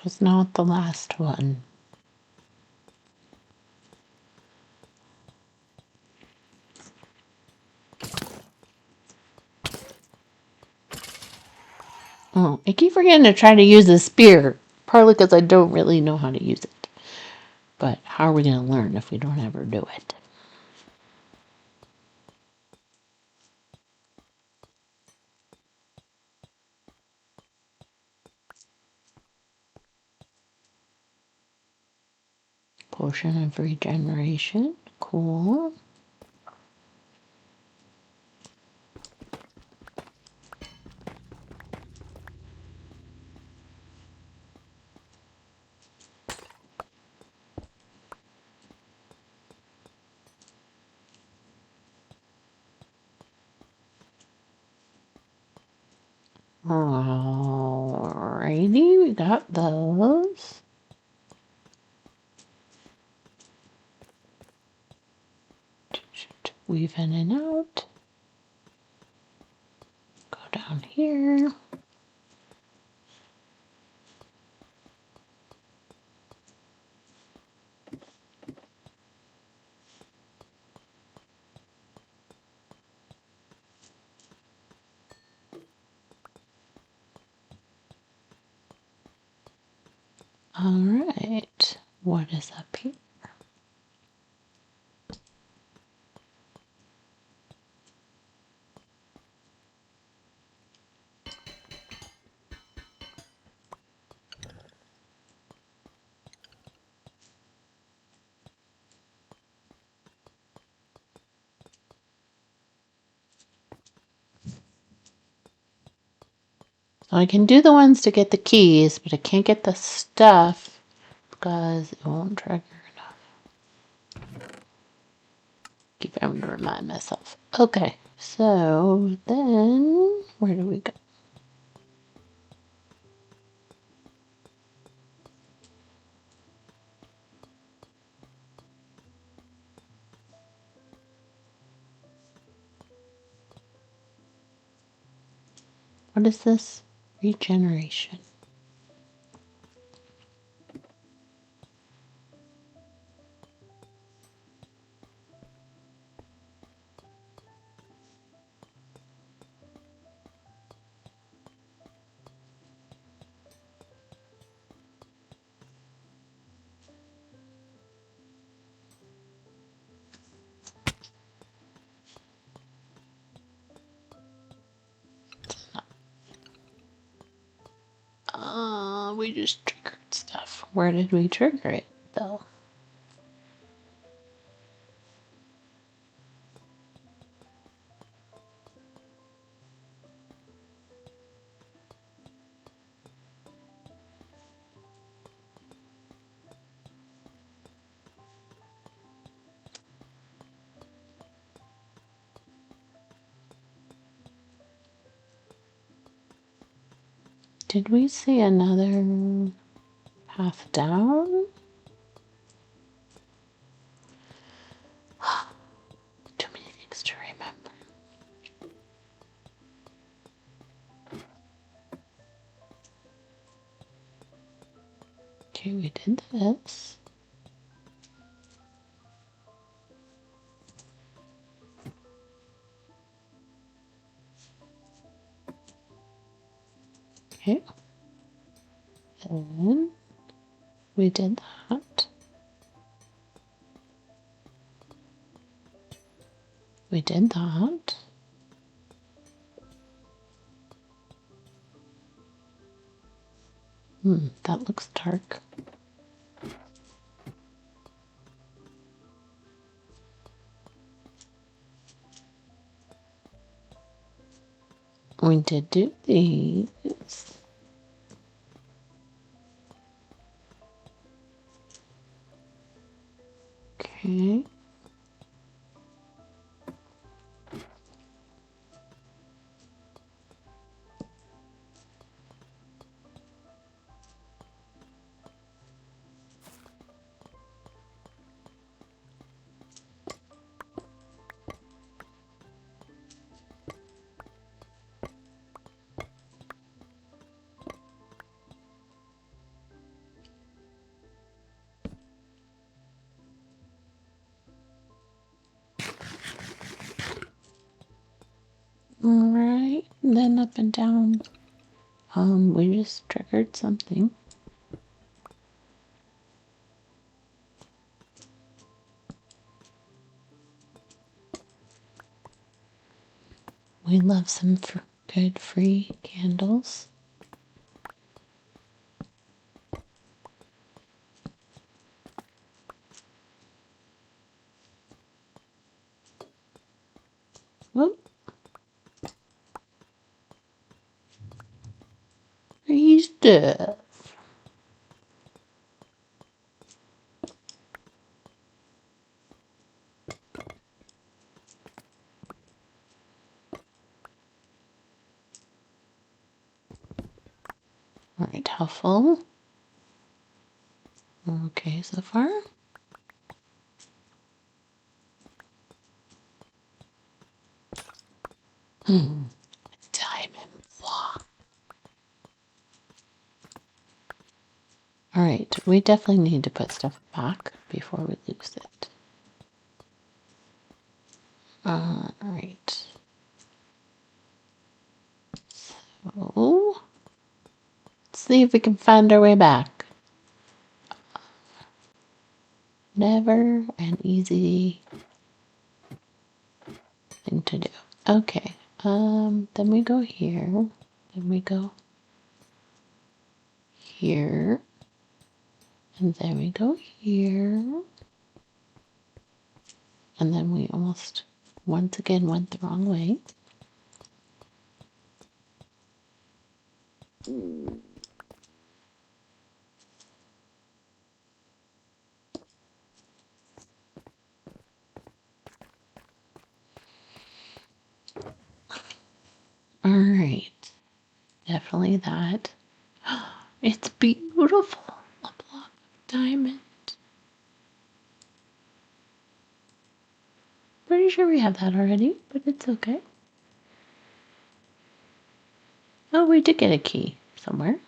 was not the last one. Oh, I keep forgetting to try to use the spear. Partly because I don't really know how to use it. But how are we going to learn if we don't ever do it? Potion of regeneration. Cool. Alrighty, we got those. Weave in and out. Go down here. Alright, what is up here? So I can do the ones to get the keys, but I can't get the stuff because it won't trigger enough. Keep having to remind myself. Okay, so then where do we go? What is this? Regeneration. We just triggered stuff. Where did we trigger it, though? Did we see another path down? Too many things to remember. Okay, we did this. Okay. And we did that. We did that. That looks dark. We did do these. Okay. right, and then up and down. We just triggered something. We love some good free candles. Whoop. Free stuff. Alright, how full? Okay, so far. Diamond block. Alright, we definitely need to put stuff back before we lose it. Alright. So, let's see if we can find our way back. Never an easy thing to do. Okay, then we go here. Then we go here. And then we go here. And then we almost once again went the wrong way. Alright. Definitely that. It's beautiful. A block of diamond. Pretty sure we have that already, but it's okay. Oh, we did get a key somewhere.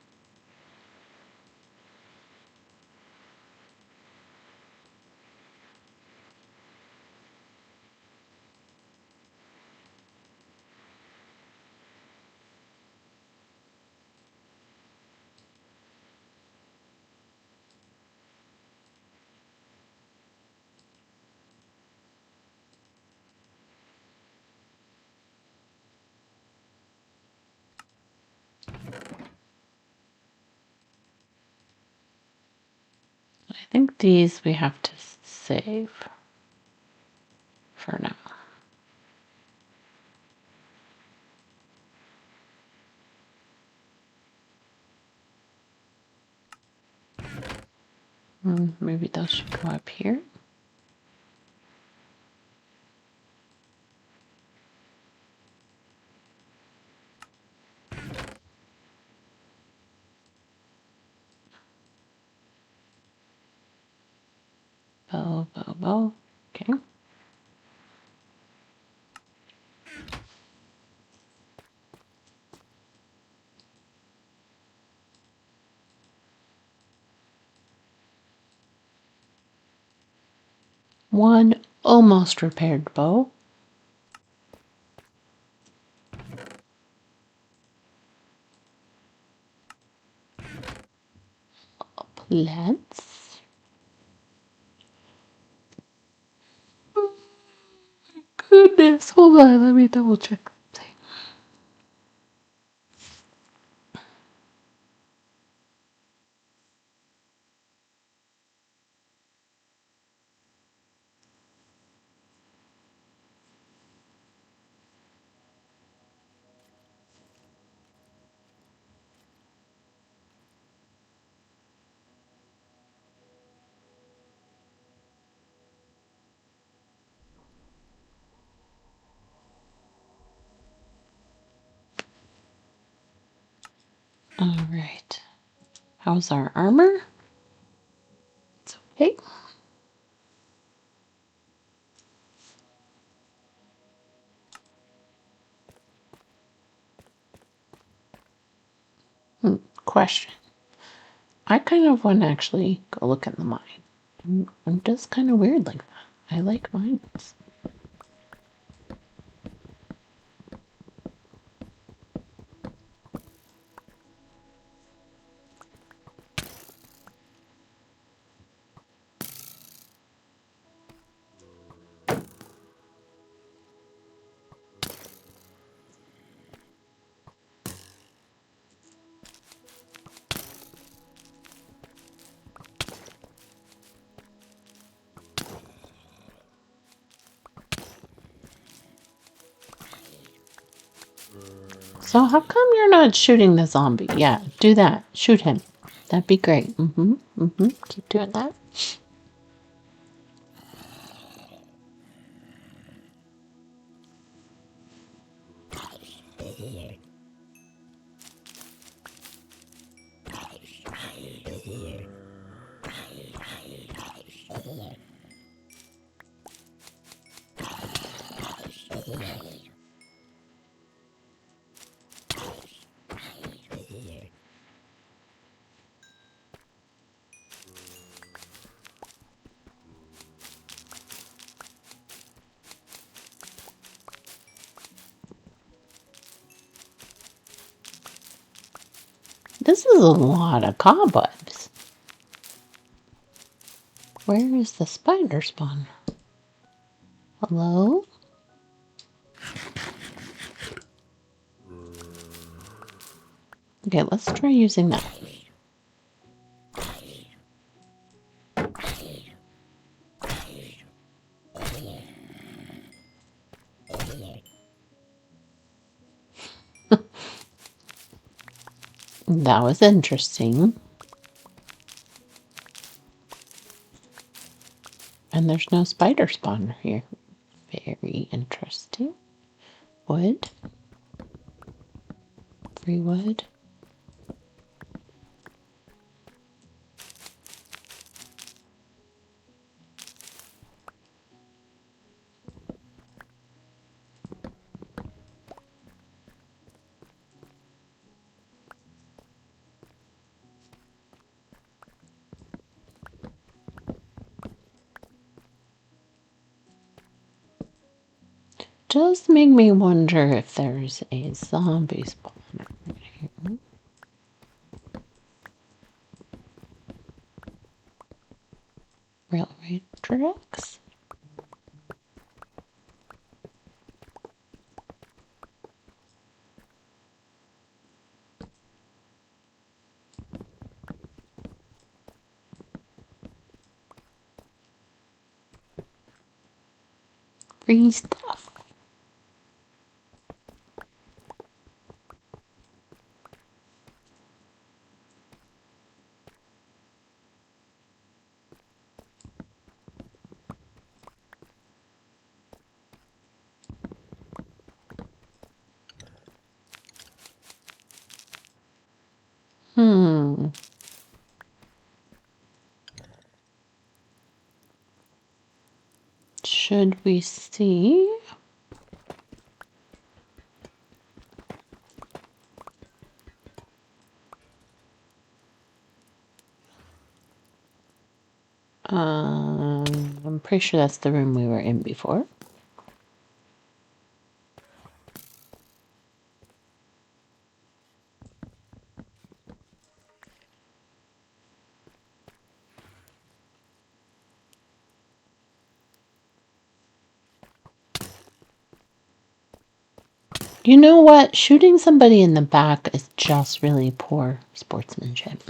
I think these we have to save for now. Maybe those should go up here. Bow, bow, bow. Okay. One almost repaired bow. Let's. Goodness, hold on, let me double check something. Alright. How's our armor? It's okay. Question. I kind of want to actually go look in the mine. I'm just kind of weird like that. I like mines. So how come you're not shooting the zombie? Yeah, do that. Shoot him. That'd be great. Keep doing that. This is a lot of cobwebs. Where is the spider spawn? Hello? Okay, let's try using that. That was interesting. And there's no spider spawner here. Very interesting. Wood. Free wood. Does make me wonder if there's a zombie spawner here. Railway tracks. Free stuff. Hmm. Should we see? I'm pretty sure that's the room we were in before. You know what? Shooting somebody in the back is just really poor sportsmanship.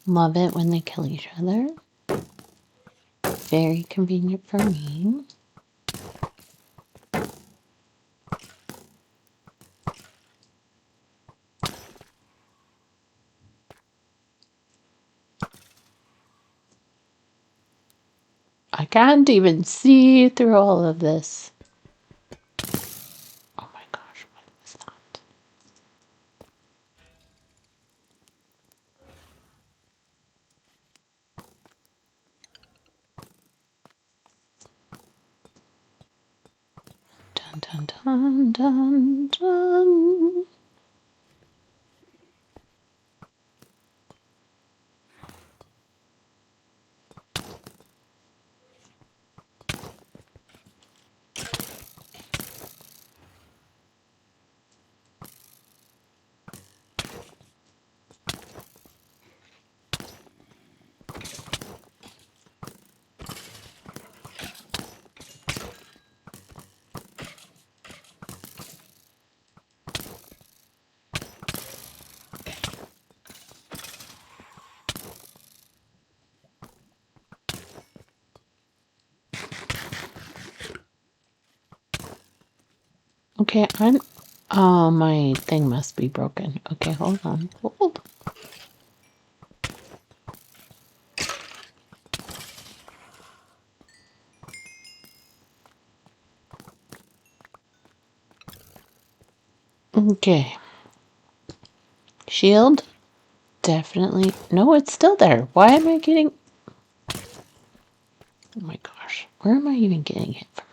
Love it when they kill each other. Very convenient for me. I can't even see through all of this. Oh my gosh, what was that? Dun dun dun dun dun. Okay, I'm. Oh, my thing must be broken. Okay, hold on. Hold. Okay. Shield? Definitely. No, it's still there. Why am I getting. Oh my gosh. Where am I even getting it from?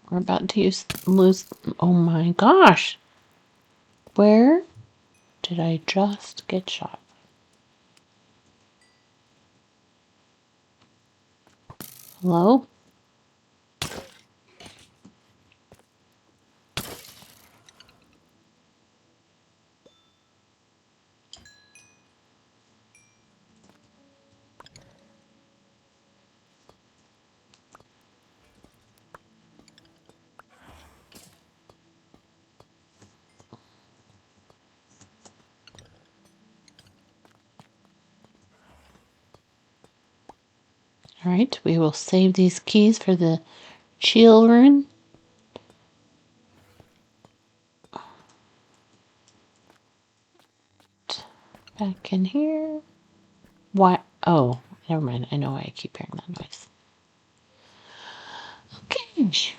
We're about to lose. Oh my gosh. Where did I just get shot? Hello? All right, we will save these keys for the children. Back in here. Why? Oh, never mind. I know why I keep hearing that noise. Okay.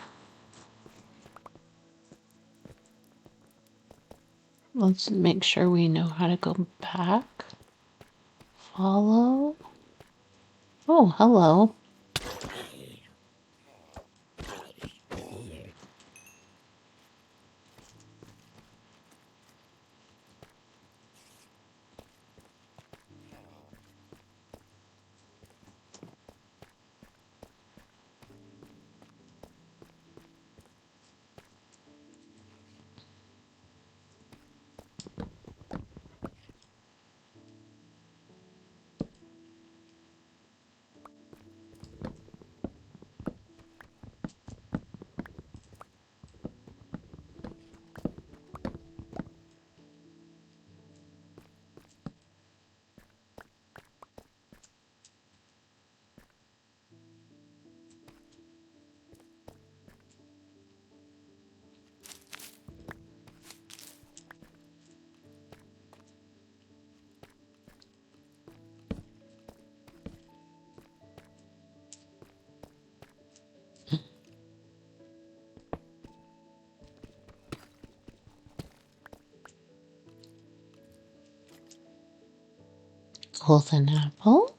Let's make sure we know how to go back. Follow. Oh, hello. Golden apple.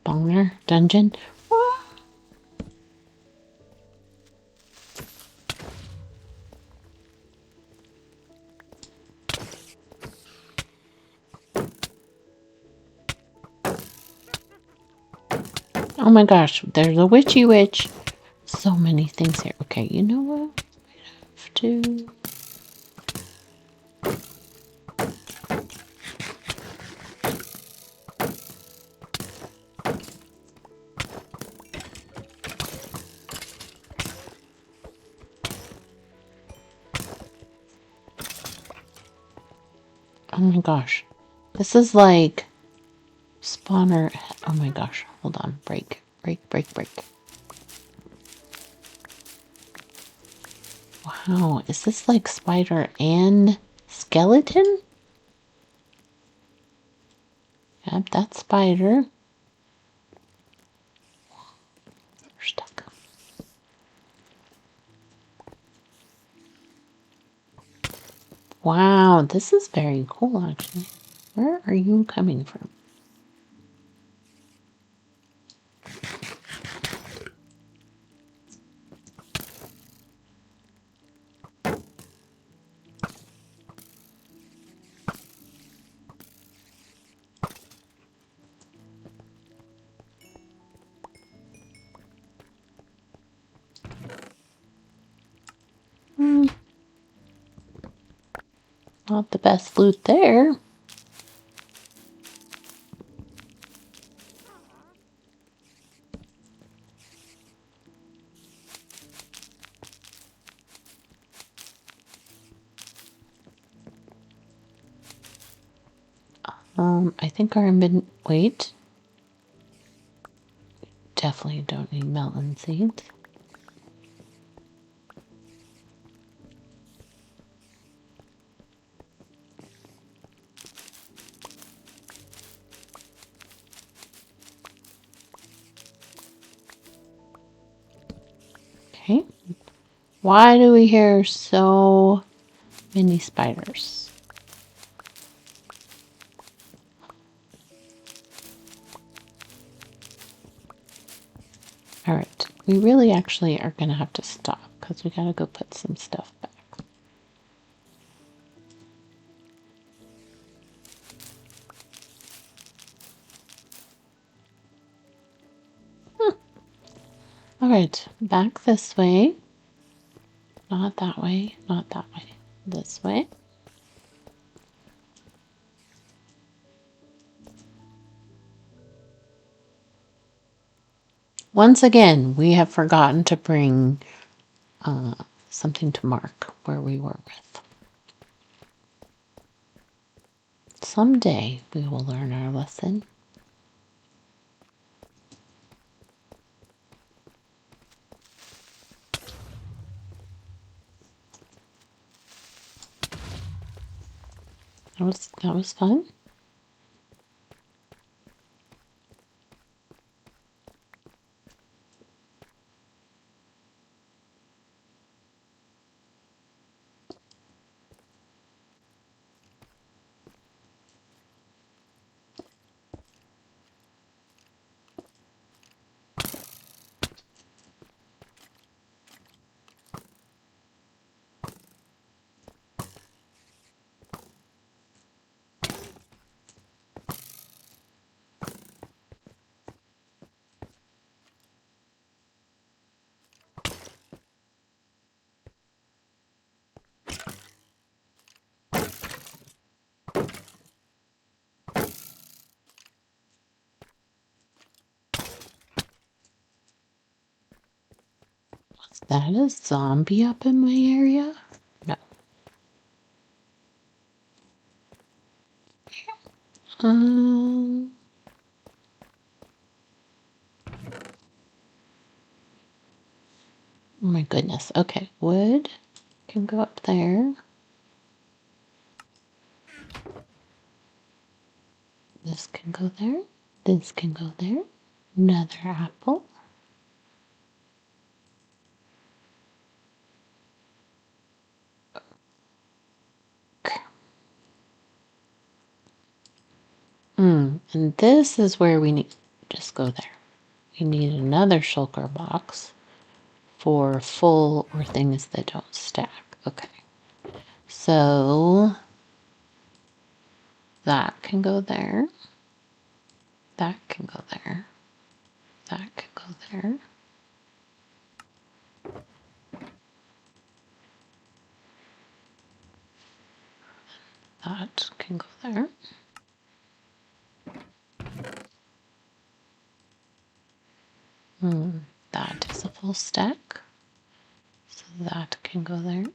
Spawner. Dungeon. Oh my gosh, there's a witchy witch. So many things here. Okay, you know what? I have to. Oh my gosh. This is like spawner. Oh my gosh. Hold on. Break. Break, break, break. Wow. Is this like spider and skeleton? Yep, that's spider. We're stuck. Wow, this is very cool actually. Where are you coming from? Not the best loot there. I think our wait. Definitely don't need melon seeds. Okay. Why do we hear so many spiders? Alright, we really actually are going to have to stop because we got to go put some stuff back. Alright, back this way. Not that way, not that way. This way. Once again, we have forgotten to bring something to mark where we were with. Someday we will learn our lesson. That was fun. Was that a zombie up in my area? No. Um. Oh my goodness. Okay, wood can go up there. This can go there. This can go there. Another apple. And this is where we need, just go there. We need another shulker box for full or things that don't stack. Okay. So that can go there. That can go there. That can go there. That can go there. That is a full stack. So that can go there.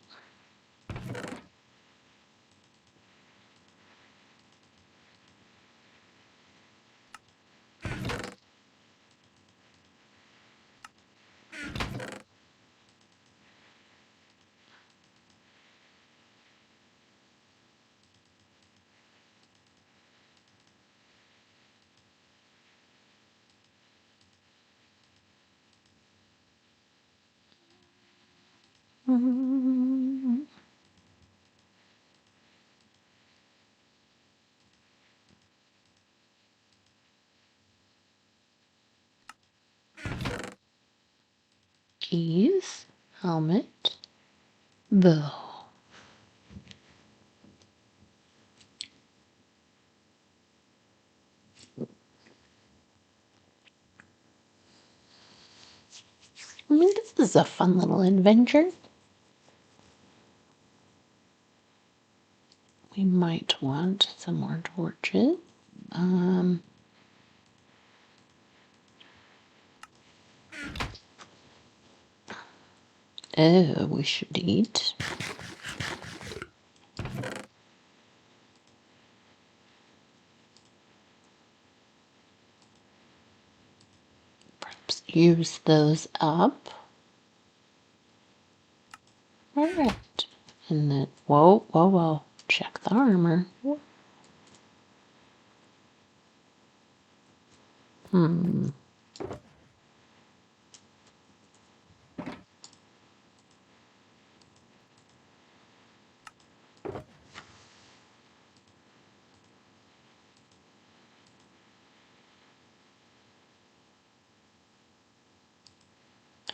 Keys, helmet, bow. I mean, this is a fun little adventure. We might want some more torches. Oh, we should eat. Perhaps use those up. Alright. And then, whoa, whoa, whoa. Check the armor.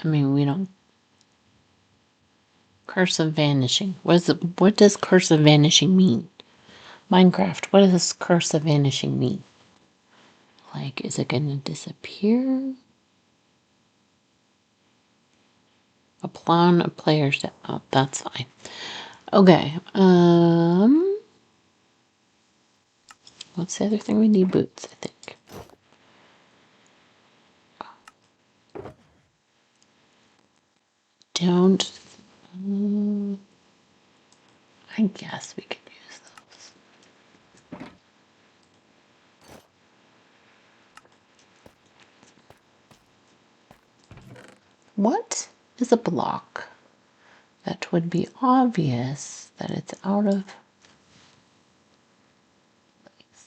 I mean, we don't. Curse of Vanishing. What does Curse of Vanishing mean? Minecraft, what does Curse of Vanishing mean? Like, is it gonna disappear? A plan of players. Oh, that's fine. Okay. What's the other thing we need? Boots, I think. Don't. I guess we could use those. What is a block? That would be obvious that it's out of place.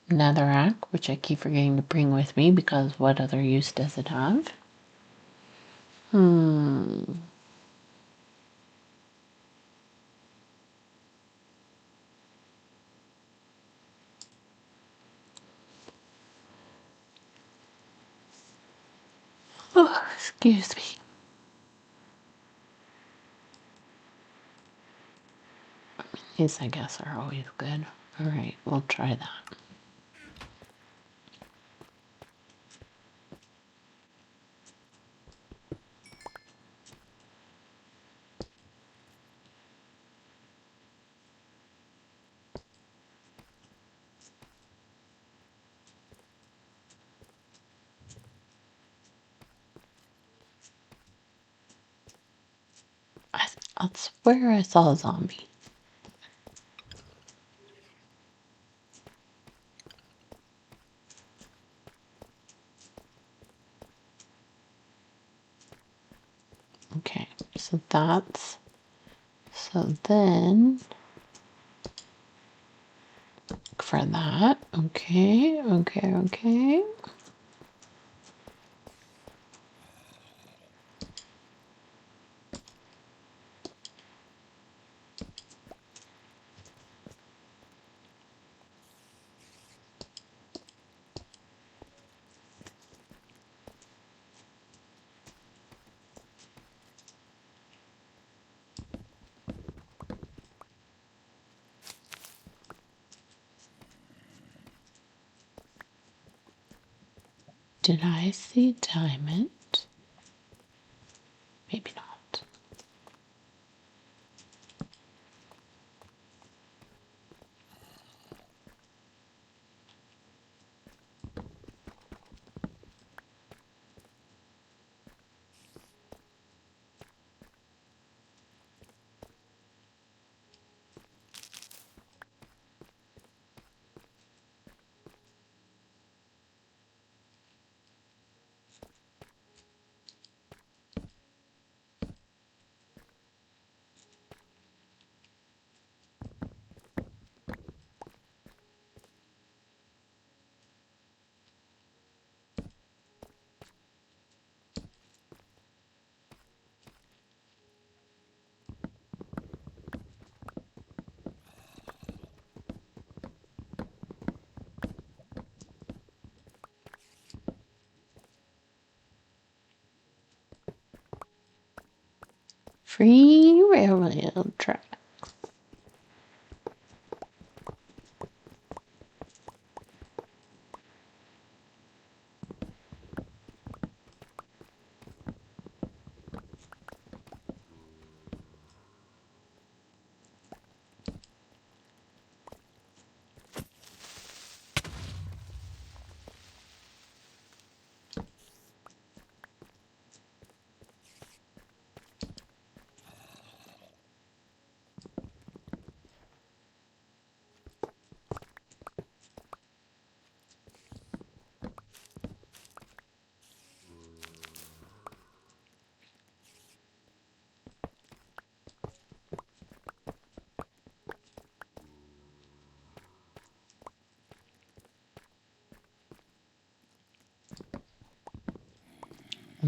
Netherrack, which I keep forgetting to bring with me because what other use does it have? Oh, excuse me. These, I guess, are always good. Alright, we'll try that. I swear I saw a zombie. Okay, so that's... So then... For that, okay. Did I see diamond? Maybe not. Free railroad track.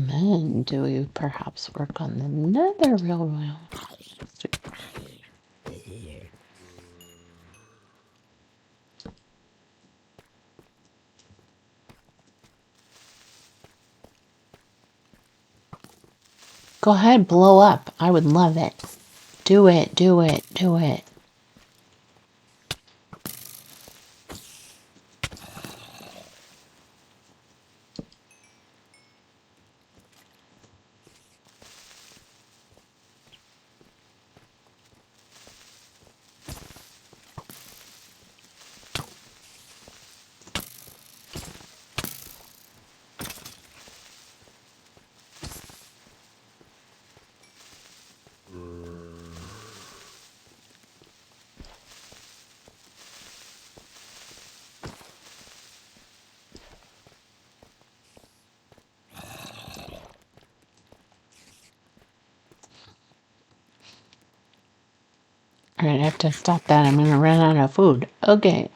And then do we perhaps work on the nether railway? Go ahead, blow up. I would love it. Do it, do it, do it. Alright, I have to stop that. I'm gonna run out of food. Okay,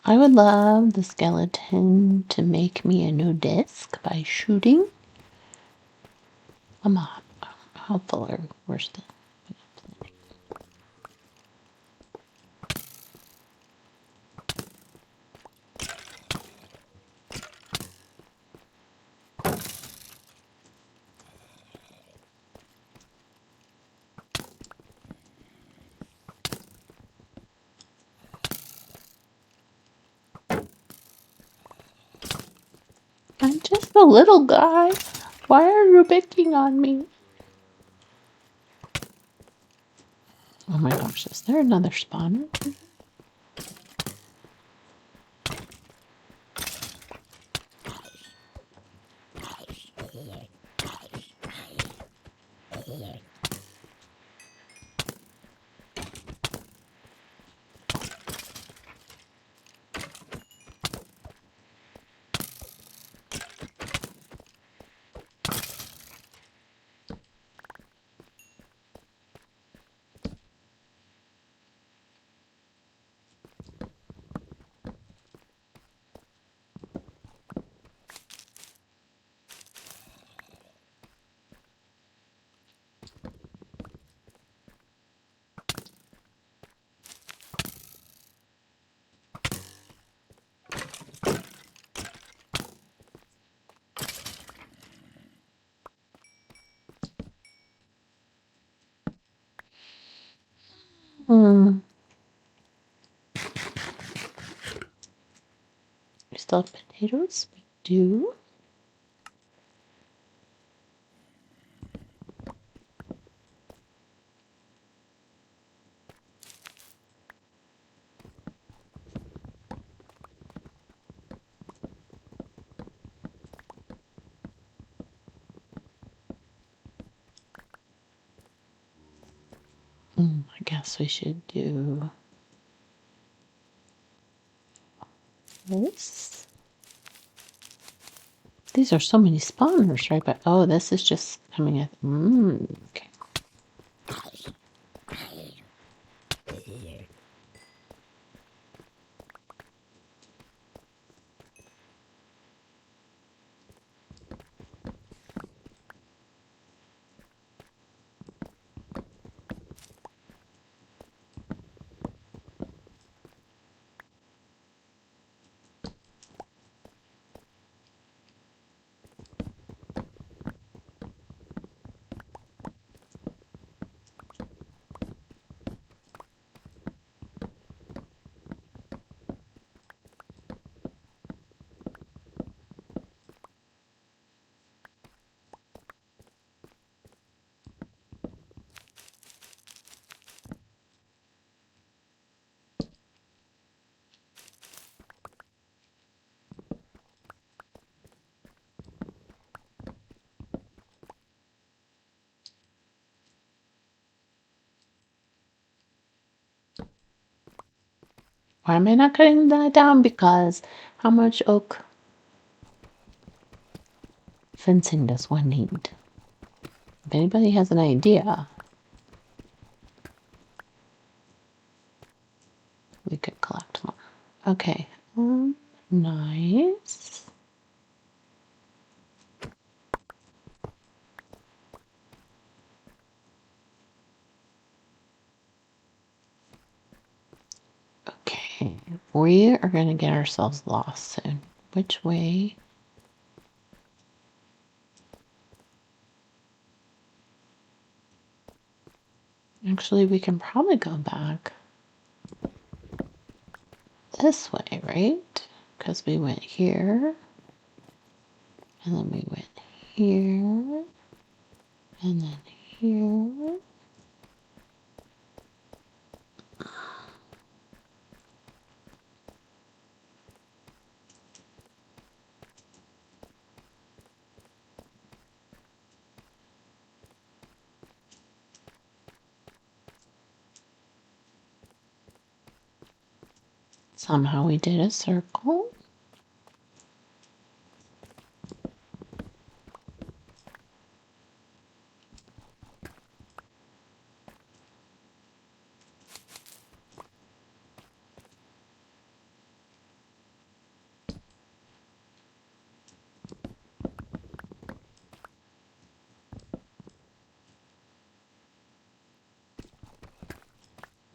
I would love the skeleton to make me a new disc by shooting a mob. How full are we still? I'm just a little guy. Why are you picking on me? Oh my gosh, is there another spawner? Hmm. We still have potatoes? We do. I guess we should do this. These are so many spawners, right? But oh, this is just coming at. Okay. Why am I not cutting that down? Because how much oak fencing does one need? If anybody has an idea, we could collect more. Okay. Nice. Okay. We are going to get ourselves lost soon. Which way? Actually, we can probably go back this way, right? Because we went here, and then we went here, and then here. Somehow we did a circle.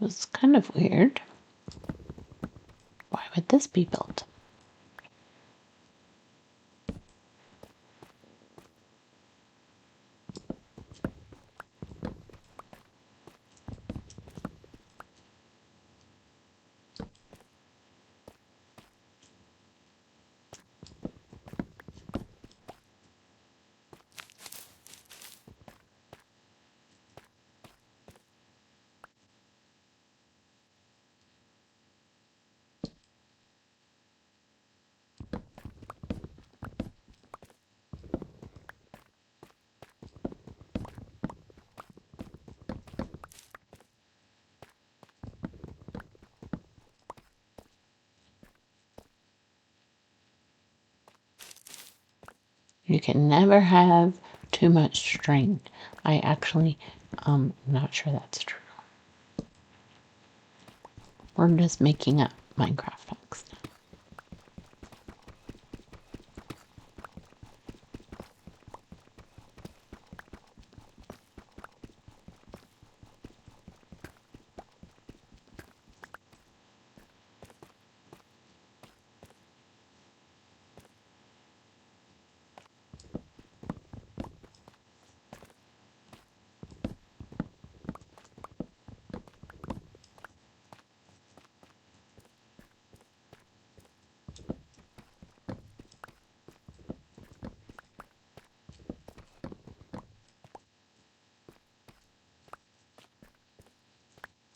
It was kind of weird. Why would this be built? You can never have too much string. I actually, not sure that's true. We're just making up Minecraft facts now.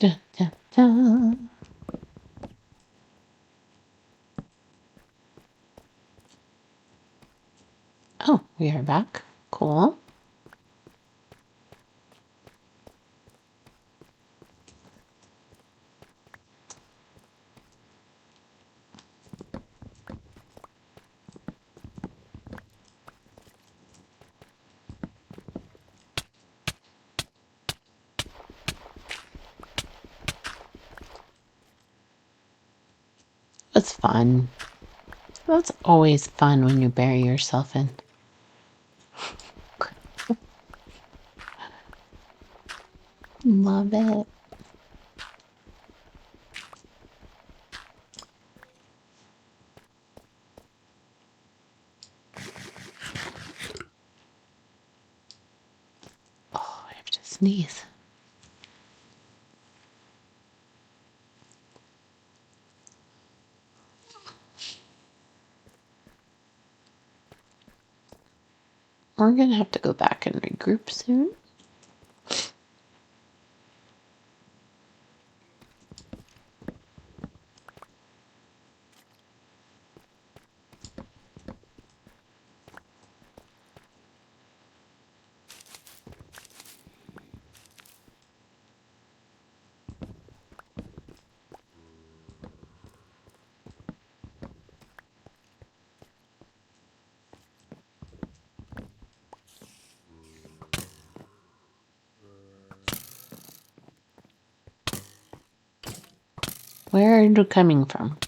Dun, dun, dun. Oh, we are back. Cool. It's fun. That's always fun when you bury yourself in. Love it. Oh, I have to sneeze. We're gonna have to go back and regroup soon. Where are you coming from?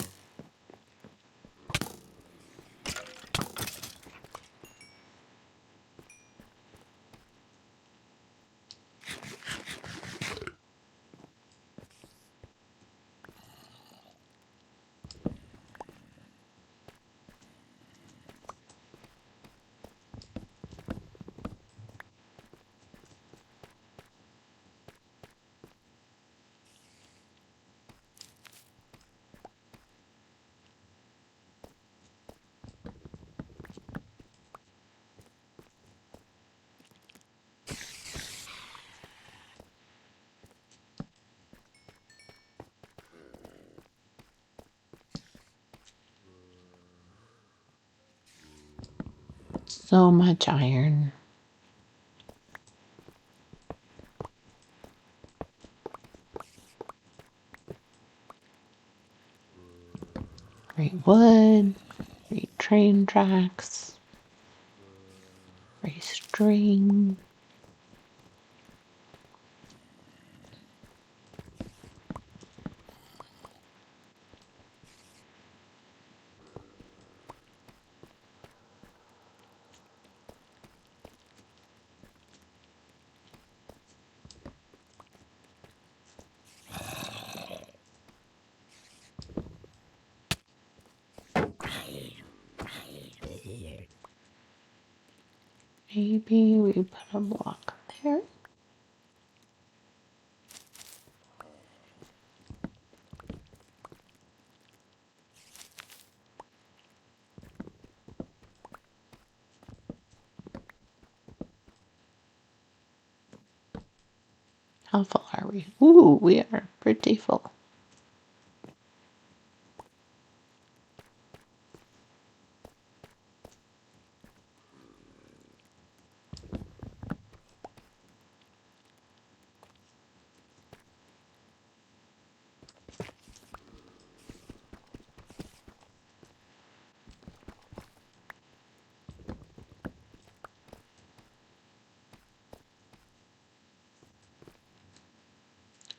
So much iron. Great wood. Great train tracks. Great string. Maybe we put a block there. How full are we? Ooh, we are pretty full.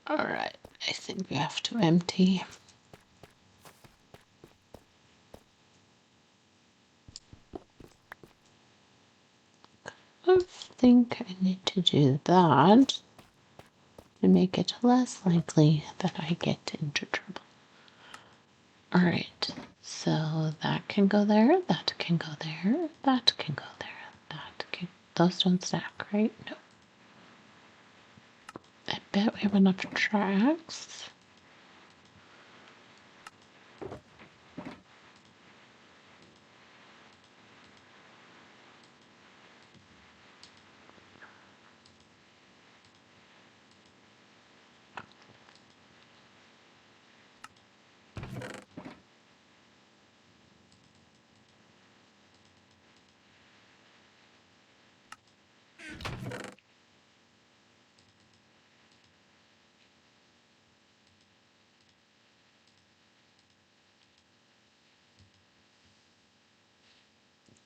Alright, I think we have to empty. I think I need to do that to make it less likely that I get into trouble. Alright, so that can go there, that can go there, that can go there, that can... Those don't stack, right? No. I bet we have enough tracks.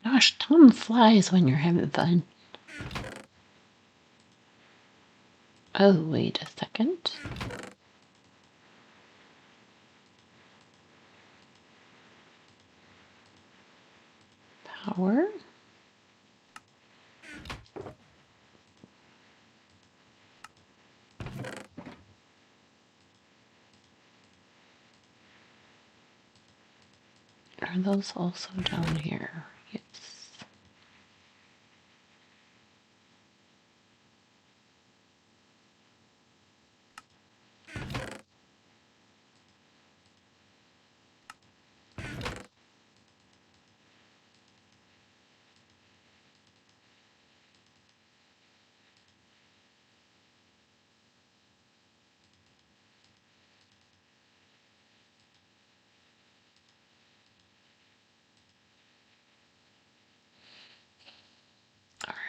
Gosh, time flies when you're having fun. Oh, wait a second. Power. Are those also down here? Yes.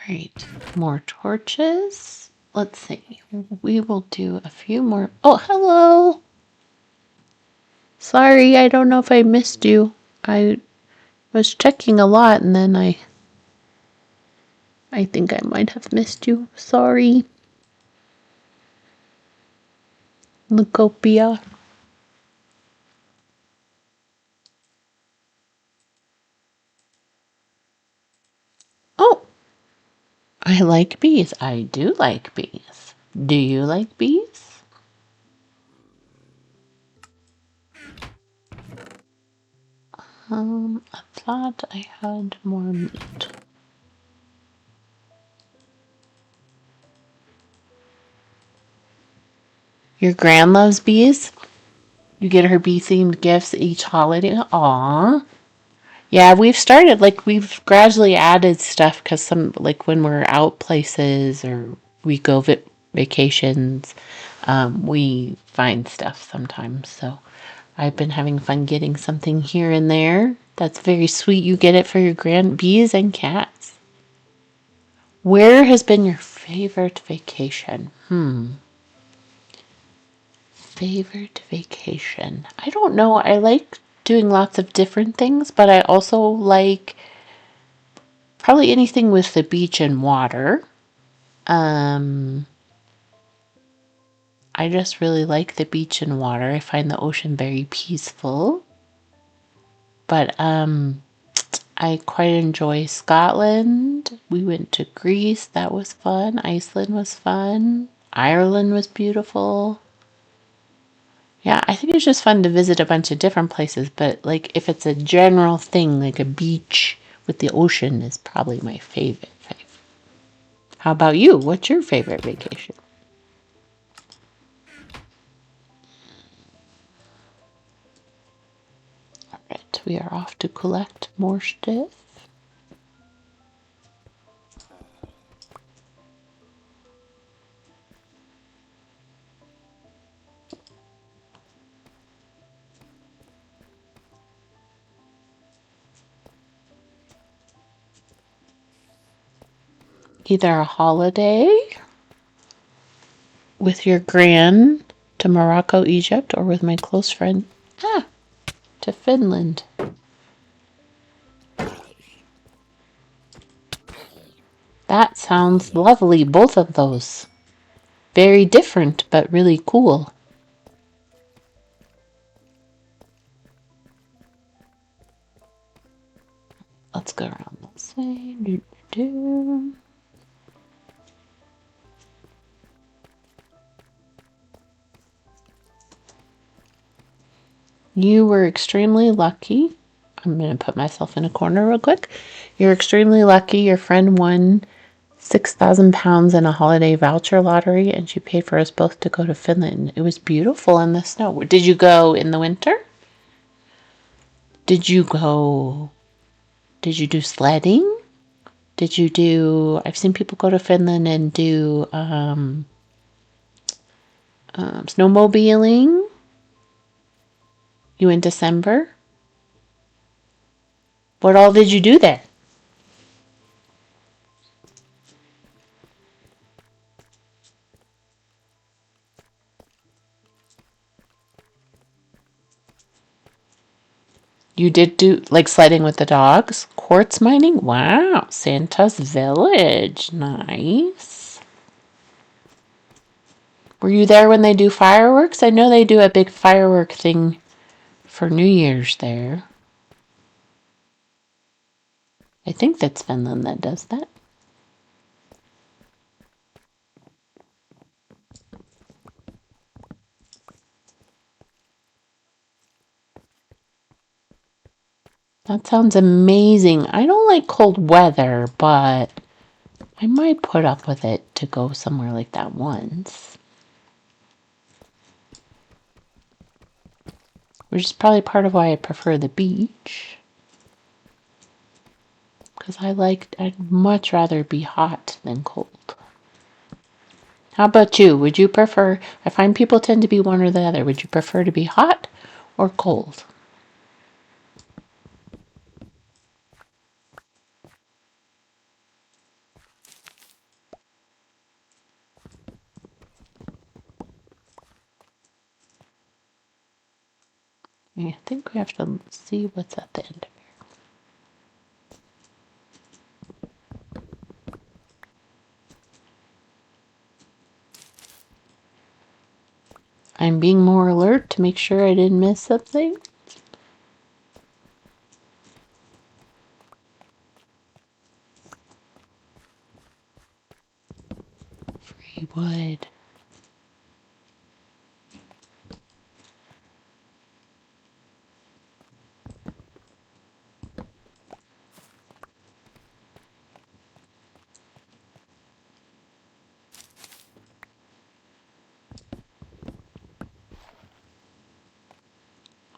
Alright, more torches. Let's see. We will do a few more. Oh, hello! Sorry, I don't know if I missed you. I was checking a lot and then I think I might have missed you. Sorry. Lucopia. I like bees. I do like bees. Do you like bees? I thought I had more meat. Your gran loves bees? You get her bee-themed gifts each holiday? Aw. Yeah, we've gradually added stuff because like when we're out places or we go vacations, we find stuff sometimes. So I've been having fun getting something here and there. That's very sweet. You get it for your grand bees and cats. Where has been your favorite vacation? Favorite vacation. I don't know. I like doing lots of different things, but I also like probably anything with the beach and water. Um, I just really like the beach and water. I find the ocean very peaceful. But I quite enjoy Scotland. We went to Greece. That was fun. Iceland was fun. Ireland was beautiful. Yeah, I think it's just fun to visit a bunch of different places, but like if it's a general thing, like a beach with the ocean is probably my favorite. How about you? What's your favorite vacation? All right, we are off to collect more stuff. Either a holiday with your gran to Morocco, Egypt, or with my close friend to Finland. That sounds lovely, both of those. Very different, but really cool. Let's go around this way. You were extremely lucky. I'm going to put myself in a corner real quick. You're extremely lucky. Your friend won £6,000 in a holiday voucher lottery, and she paid for us both to go to Finland. It was beautiful in the snow. Did you go in the winter? Did you go? Did you do sledding? Did you do? I've seen people go to Finland and do snowmobiling. You in December? What all did you do there? You did do like sledding with the dogs? Quartz mining? Wow. Santa's Village. Nice. Were you there when they do fireworks? I know they do a big firework thing for New Year's there. I think that's Finland that does that. That sounds amazing. I don't like cold weather, but I might put up with it to go somewhere like that once. Which is probably part of why I prefer the beach. Because I'd much rather be hot than cold. How about you? Would you prefer, I find people tend to be one or the other. Would you prefer to be hot or cold? I think we have to see what's at the end. I'm being more alert to make sure I didn't miss something. would.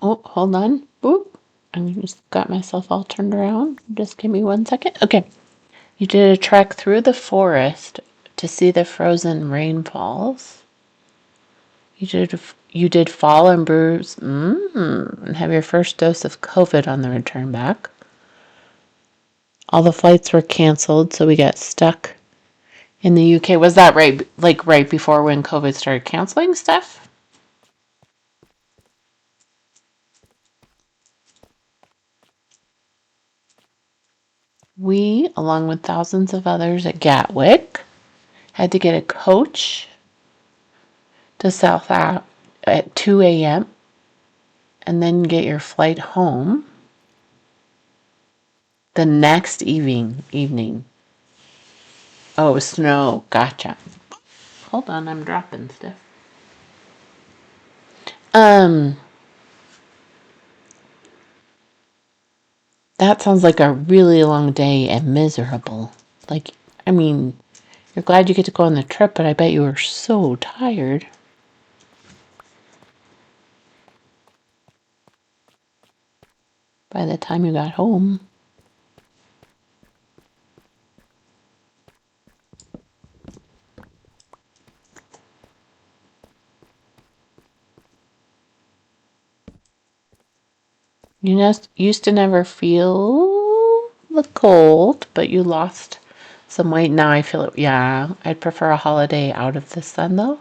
Oh, hold on. Boop. I just got myself all turned around. Just give me 1 second. Okay. You did a trek through the forest to see the frozen rainfalls. You did fall and bruise and have your first dose of COVID on the return back. All the flights were canceled, so we got stuck in the UK. Was that right before when COVID started canceling stuff? We, along with thousands of others at Gatwick, had to get a coach to South at 2 a.m. and then get your flight home the next evening. Oh, it was snow. Gotcha. Hold on, I'm dropping stuff. That sounds like a really long day and miserable. Like, I mean, you're glad you get to go on the trip, but I bet you were so tired by the time you got home. You used to never feel the cold, but you lost some weight. Now I feel it. Yeah, I'd prefer a holiday out of the sun, though.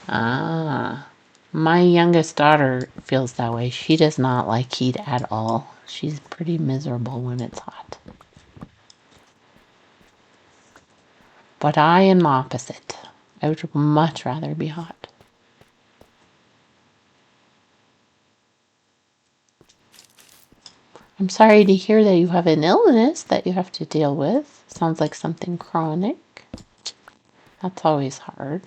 Ah, my youngest daughter feels that way. She does not like heat at all. She's pretty miserable when it's hot. But I am opposite. I would much rather be hot. I'm sorry to hear that you have an illness that you have to deal with. Sounds like something chronic. That's always hard.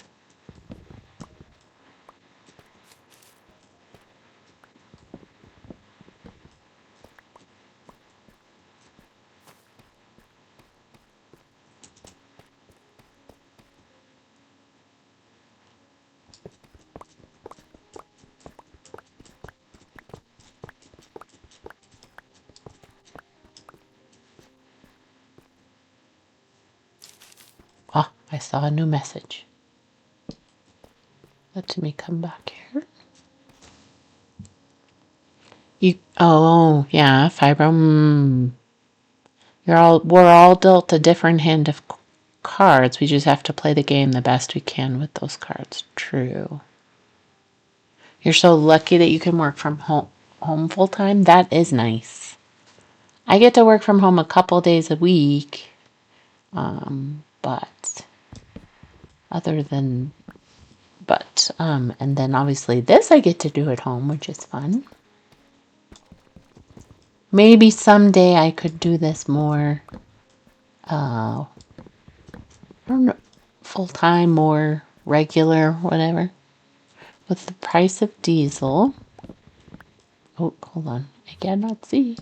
Ah, I saw a new message. Let me come back here. Oh yeah, fibro. We're all dealt a different hand of cards. We just have to play the game the best we can with those cards. True. You're so lucky that you can work from home full time. That is nice. I get to work from home a couple days a week. But and then obviously this I get to do at home, which is fun. Maybe someday I could do this more, I don't know, full time, more regular, whatever. With the price of diesel, oh, hold on, I cannot see.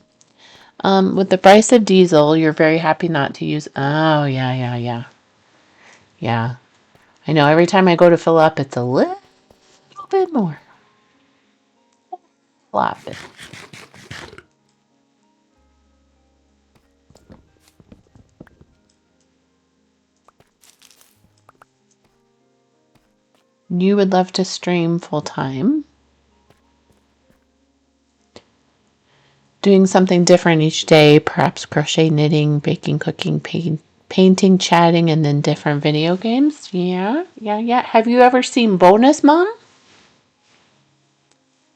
With the price of diesel, you're very happy not to use. Oh, yeah. I know. Every time I go to fill up, it's a little bit more. A lot bit. You would love to stream full time. Doing something different each day, perhaps crochet, knitting, baking, cooking, painting, chatting, and then different video games. Yeah. Have you ever seen Bonus Mom?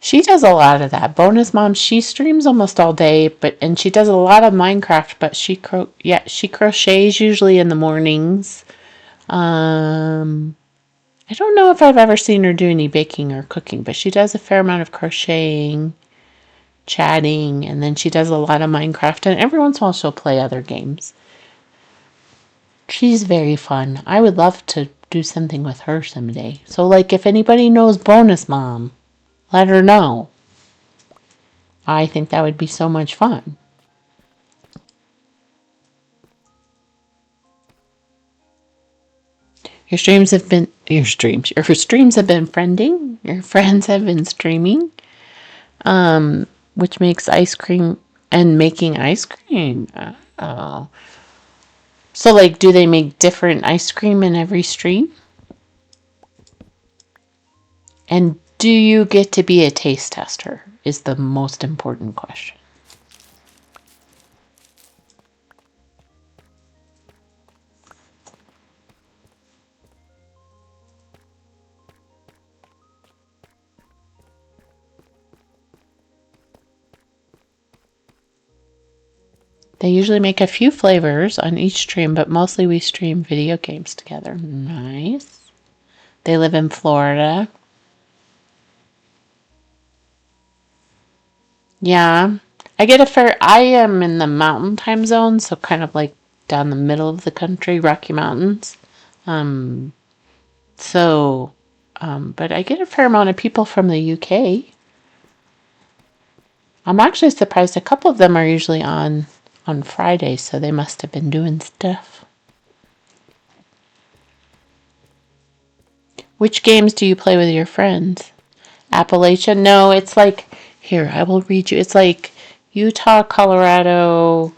She does a lot of that. Bonus Mom, she streams almost all day, and she does a lot of Minecraft, but she crochets usually in the mornings. I don't know if I've ever seen her do any baking or cooking, but she does a fair amount of crocheting, chatting, and then she does a lot of Minecraft, and every once in a while she'll play other games. She's very fun. I would love to do something with her someday. So, like, if anybody knows Bonus Mom, let her know. I think that would be so much fun. Your streams have been your streams. Your streams have been friending. Your friends have been streaming. Which makes ice cream and making ice cream. Oh. So, like, do they make different ice cream in every stream? And do you get to be a taste tester? Is the most important question. They usually make a few flavors on each stream, but mostly we stream video games together. Nice. They live in Florida. Yeah. I am in the mountain time zone, so kind of like down the middle of the country, Rocky Mountains. Um, so, but I get a fair amount of people from the UK. I'm actually surprised a couple of them are usually on Fridays, so they must have been doing stuff. Which games do you play with your friends? Appalachia? No, it's like, here, I will read you. It's like Utah, Colorado,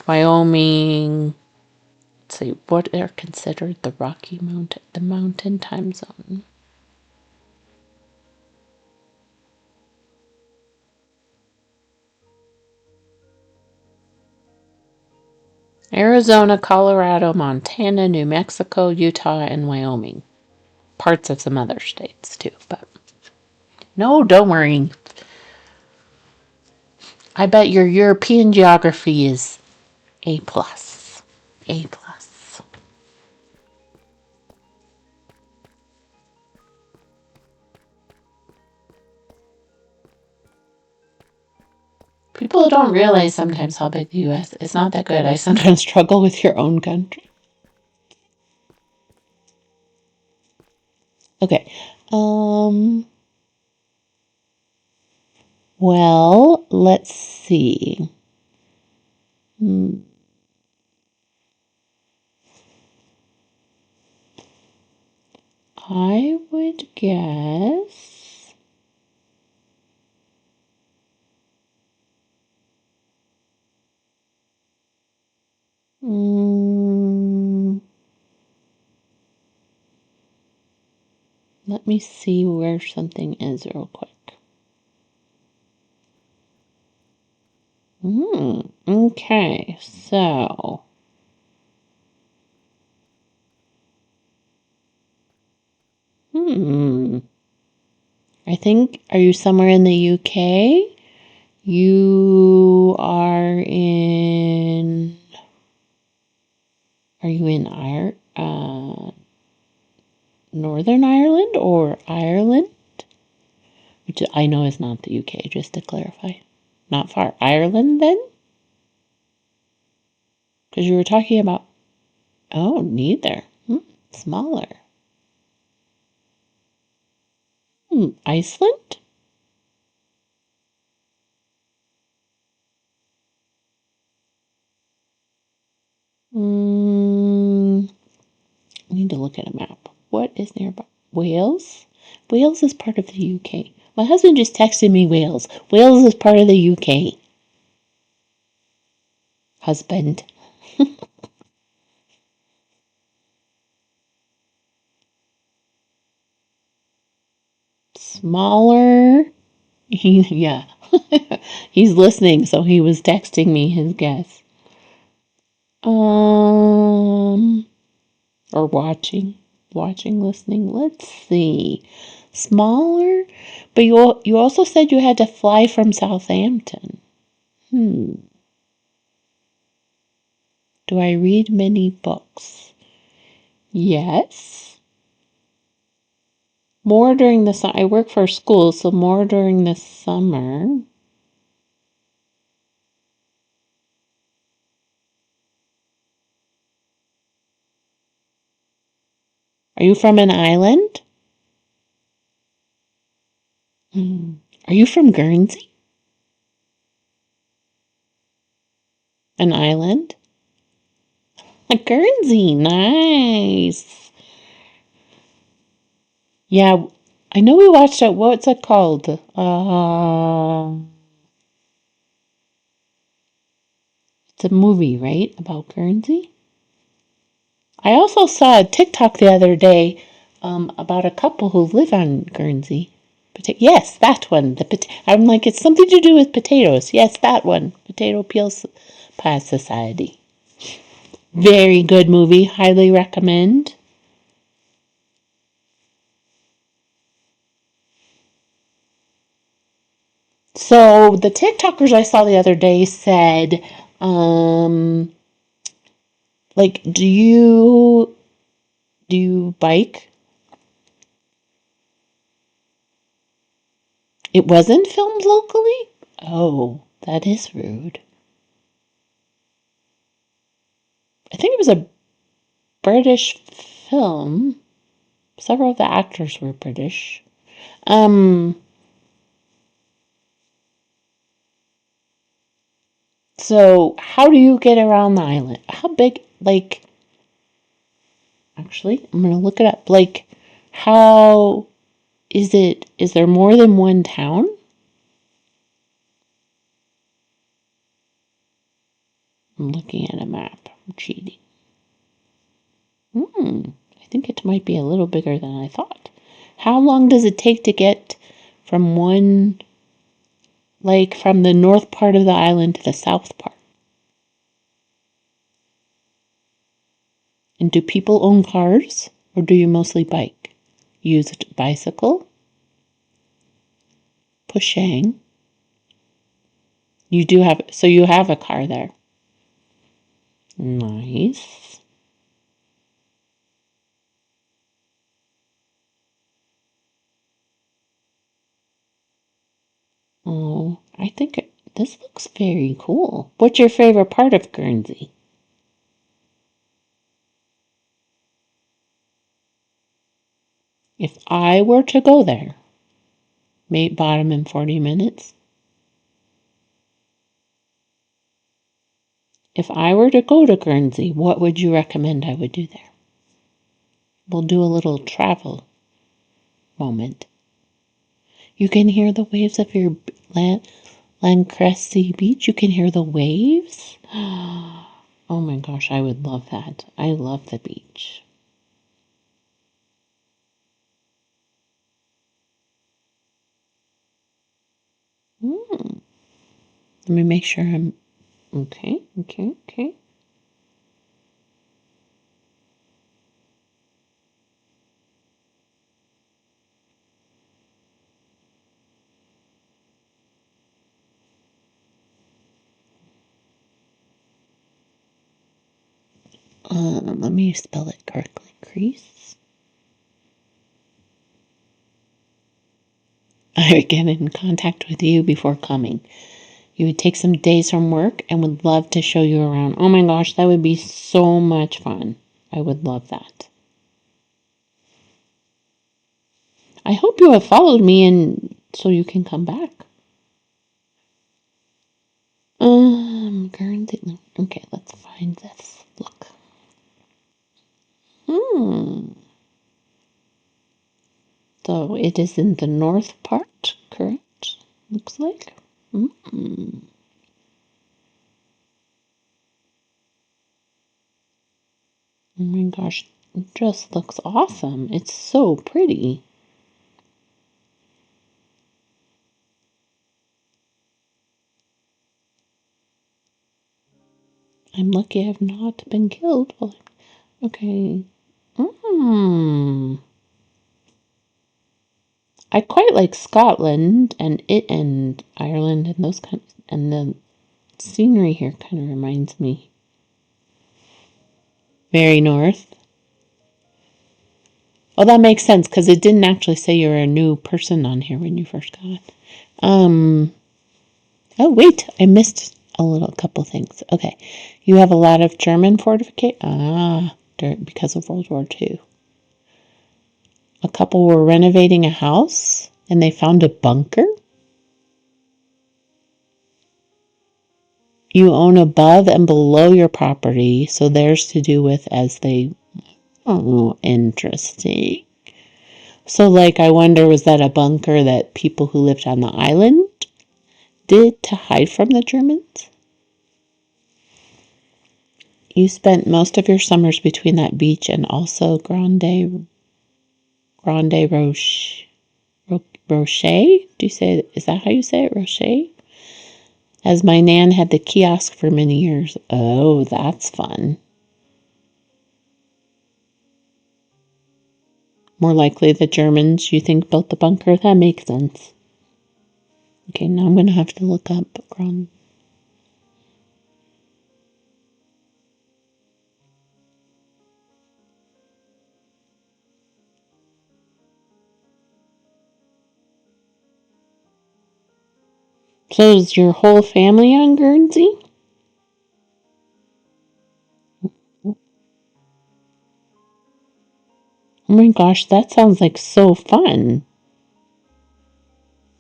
Wyoming. Let's see, what are considered the mountain time zone? Arizona, Colorado, Montana, New Mexico, Utah, and Wyoming. Parts of some other states too, but no, don't worry. I bet your European geography is A plus. A plus. People don't realize sometimes how big the U.S. is. It's not that good. I sometimes struggle with your own country. Okay. Well, let's see. I would guess. Let me see where something is real quick. Okay, so. I think, are you somewhere in the UK? You are in. Are you in Northern Ireland or Ireland? Which I know is not the UK, just to clarify. Not far. Ireland, then? Because you were talking about. Oh, neither. Smaller. Iceland? I need to look at a map. What is nearby? Wales? Wales is part of the UK. My husband just texted me Wales. Wales is part of the UK. Husband. Smaller. Yeah. He's listening, so he was texting me his guess. Or watching, listening. Let's see. Smaller, but you also said you had to fly from Southampton. Do I read many books? Yes. More during the summer. I work for a school, so more during the summer. Are you from an island? Are you from Guernsey? An island? A Guernsey, nice. Yeah, I know we watched it. What's it called? It's a movie, right? About Guernsey? I also saw a TikTok the other day about a couple who live on Guernsey. Yes, that one. I'm like, it's something to do with potatoes. Yes, that one. Potato Peel Pie Society. Very good movie. Highly recommend. So the TikTokers I saw the other day said, like, do you bike? It wasn't filmed locally? Oh, that is rude. I think it was a British film. Several of the actors were British. So how do you get around the island? How big, like, actually, I'm gonna look it up. Like, how is there more than one town? I'm looking at a map. I'm cheating. I think it might be a little bigger than I thought. How long does it take to get from one, like, from the north part of the island to the south part? And do people own cars, or do you mostly bike? Used bicycle? Pushing. So you have a car there. Nice. Oh, I think this looks very cool. What's your favorite part of Guernsey? If I were to go there, bottom in 40 minutes. If I were to go to Guernsey, what would you recommend I would do there? We'll do a little travel moment. You can hear the waves of your Lancressy Beach. You can hear the waves. Oh my gosh, I would love that. I love the beach. Let me make sure I'm okay. Let me spell it correctly. Crease. I would get in contact with you before coming. You would take some days from work and would love to show you around. Oh my gosh, that would be so much fun. I would love that. I hope you have followed me and so you can come back. Guernsey. Okay, let's find this. Look. So it is in the north part, correct? Looks like. Oh my gosh, it just looks awesome. It's so pretty. I'm lucky I've not been killed. Okay. I quite like Scotland and Ireland and those kinds, and the scenery here kind of reminds me. Very north. Well, that makes sense because it didn't actually say you were a new person on here when you first got it. Oh wait, I missed a couple things. Okay, you have a lot of German fortification. Because of World War II. A couple were renovating a house and they found a bunker. You own above and below your property, so there's to do with as they. Oh, interesting. So, like, I wonder, was that a bunker that people who lived on the island did to hide from the Germans? You spent most of your summers between that beach and also Grande Rocher? Is that how you say it? Rocher? As my nan had the kiosk for many years. Oh, that's fun. More likely the Germans, you think, built the bunker? That makes sense. Okay, now I'm going to have to look up Grand. So is your whole family on Guernsey? Oh my gosh, that sounds like so fun.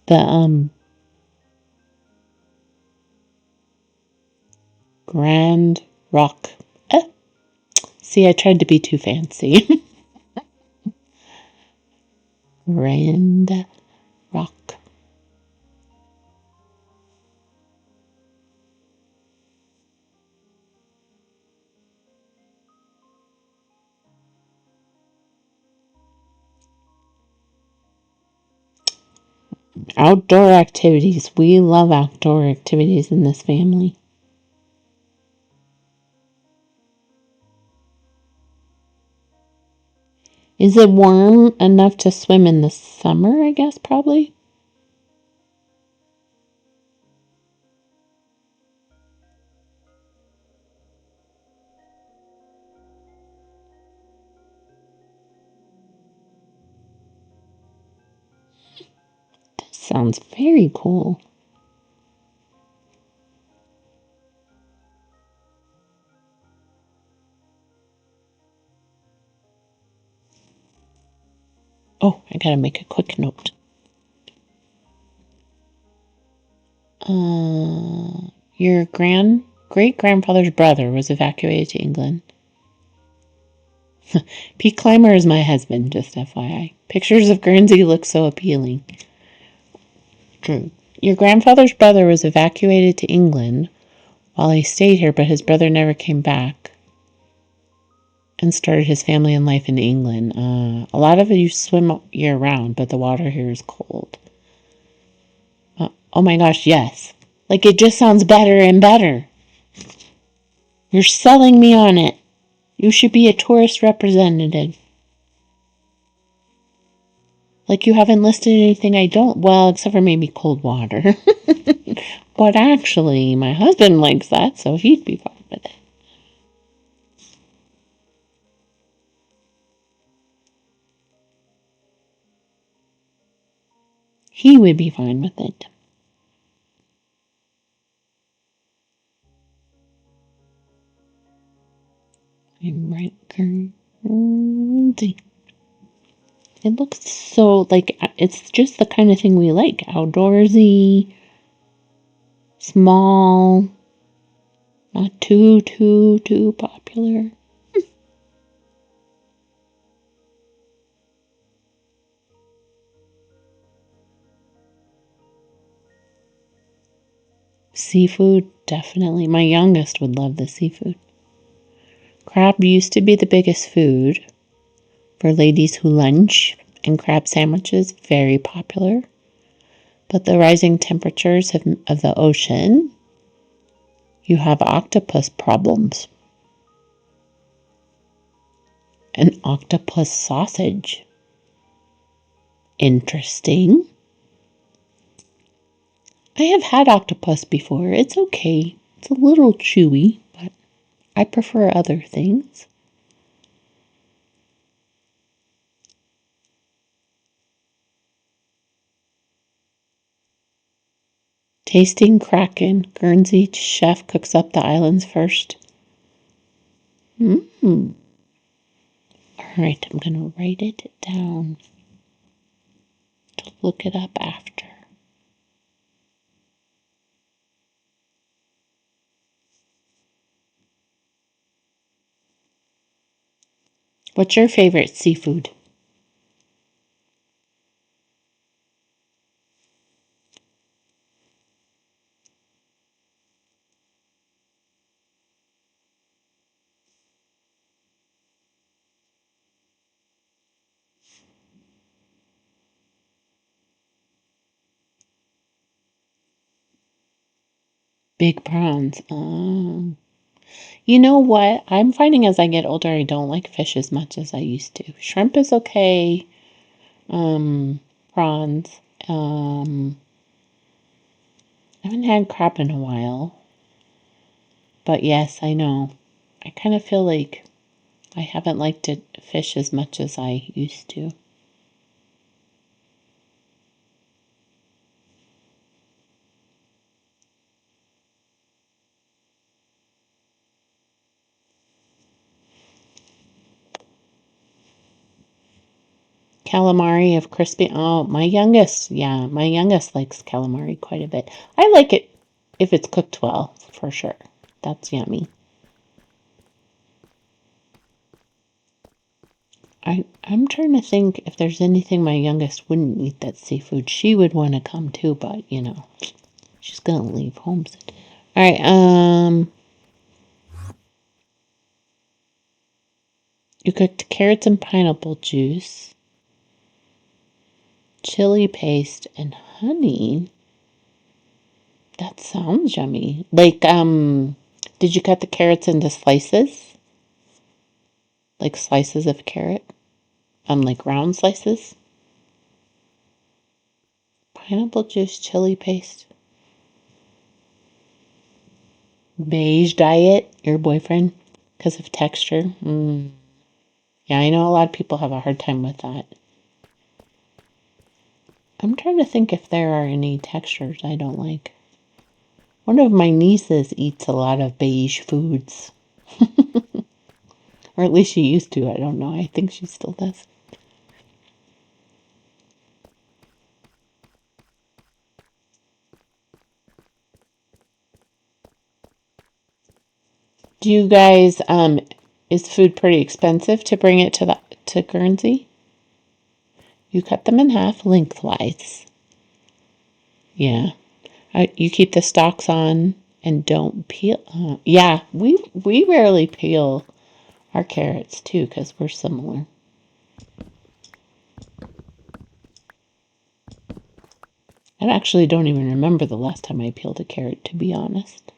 The Grand Rock. See, I tried to be too fancy. Grand Rock. Outdoor activities. We love outdoor activities in this family. Is it warm enough to swim in the summer, I guess, probably? This sounds very cool. Oh, I gotta make a quick note. Your great-grandfather's brother was evacuated to England. Pete Clymer is my husband, just FYI. Pictures of Guernsey look so appealing. True. Your grandfather's brother was evacuated to England while he stayed here, but his brother never came back and started his family and life in England. A lot of you swim year-round, but the water here is cold. Oh my gosh, yes. Like, it just sounds better and better. You're selling me on it. You should be a tourist representative. Like, you haven't listed anything I don't. Well, except for maybe cold water. But actually, my husband likes that, so he'd be fine with it. He would be fine with it. I'm right, Guernsey. It looks so, like, it's just the kind of thing we like. Outdoorsy, small, not too popular. Seafood, definitely. My youngest would love the seafood. Crab used to be the biggest food for ladies who lunch, and crab sandwiches, very popular. But the rising temperatures of the ocean, you have octopus problems. An octopus sausage. Interesting. I have had octopus before. It's okay. It's a little chewy, but I prefer other things. Tasting Kraken. Guernsey chef cooks up the islands first. Alright, I'm gonna write it down to look it up after. What's your favorite seafood? Big prawns. You know what? I'm finding as I get older, I don't like fish as much as I used to. Shrimp is okay. Prawns. I haven't had crab in a while. But yes, I know. I kind of feel like I haven't liked fish as much as I used to. Calamari of crispy. Oh, my youngest likes calamari quite a bit. I like it if it's cooked well, for sure. That's yummy. I'm trying to think if there's anything my youngest wouldn't eat that's seafood. She would want to come too, but she's gonna leave Homestead. All right, you cooked carrots and pineapple juice, chili paste, and honey. That sounds yummy. Like, did you cut the carrots into slices? Like slices of carrot? Like round slices? Pineapple juice, chili paste. Beige diet, your boyfriend? Because of texture? Yeah, I know a lot of people have a hard time with that. I'm trying to think if there are any textures I don't like. One of my nieces eats a lot of beige foods. Or at least she used to. I don't know. I think she still does. Do you guys, is food pretty expensive to bring it to Guernsey? You cut them in half lengthwise. Yeah. You keep the stalks on and don't peel. Yeah, we rarely peel our carrots too because we're similar. I actually don't even remember the last time I peeled a carrot, to be honest.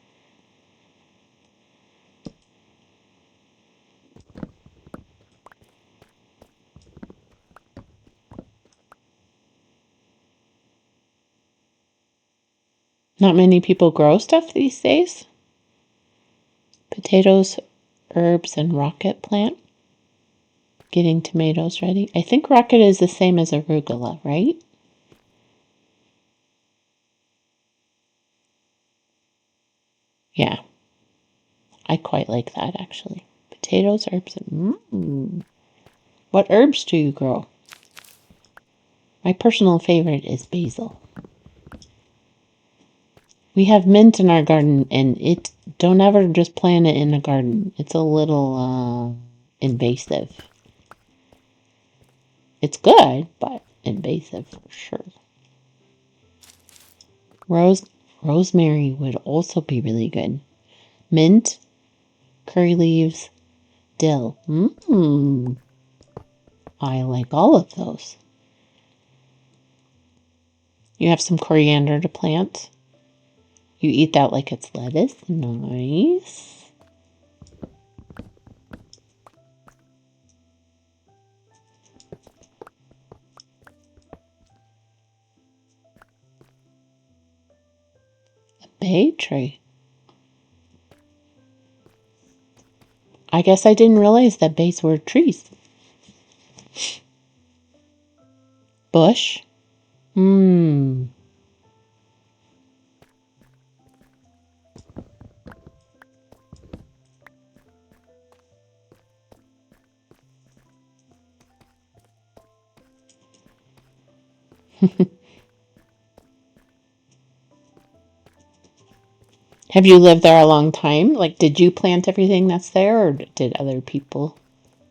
Not many people grow stuff these days. Potatoes, herbs, and rocket plant. Getting tomatoes ready. I think rocket is the same as arugula, right? Yeah, I quite like that actually. Potatoes, herbs, and what herbs do you grow? My personal favorite is basil. We have mint in our garden, and don't ever just plant it in a garden. It's a little invasive. It's good, but invasive for sure. Rosemary would also be really good. Mint, curry leaves, dill. I like all of those. You have some coriander to plant. You eat that like it's lettuce. Nice. A bay tree. I guess I didn't realize that bays were trees. Bush. Have you lived there a long time? Like, did you plant everything that's there, or did other people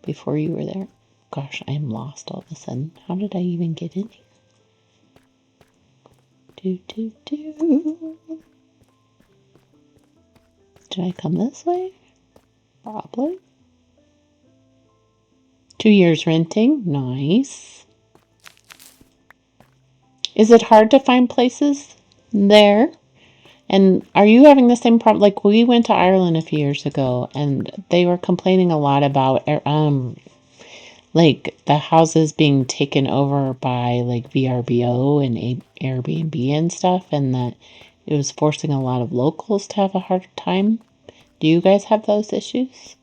before you were there? Gosh, I am lost all of a sudden. How did I even get in here? Do. Did I come this way? Probably. 2 years renting. Nice. Is it hard to find places there? And are you having the same problem? Like, we went to Ireland a few years ago, and they were complaining a lot about like the houses being taken over by like VRBO and Airbnb and stuff, and that it was forcing a lot of locals to have a harder time. Do you guys have those issues?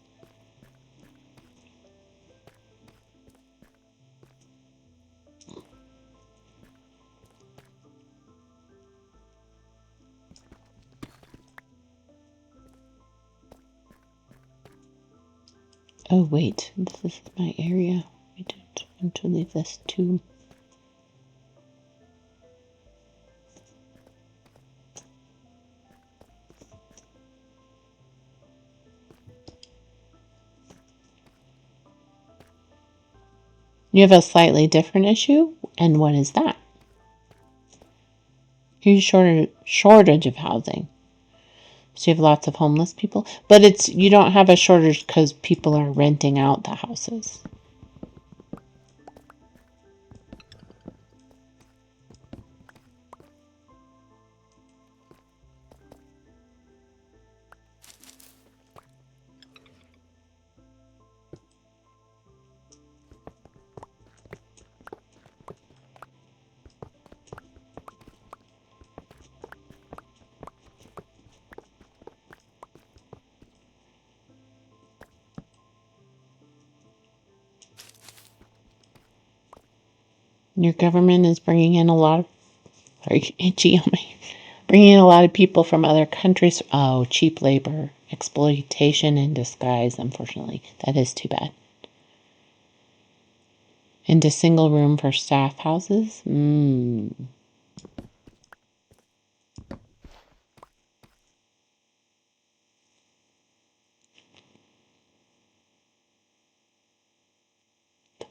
Oh, wait, this is my area. I don't want to leave this too. You have a slightly different issue, and what is that? Huge shortage of housing. So you have lots of homeless people, but you don't have a shortage because people are renting out the houses. Your government is bringing in a lot of, sorry, itchy on my, bringing in a lot of people from other countries. Oh, cheap labor, exploitation in disguise, unfortunately. That is too bad. Into single room for staff houses?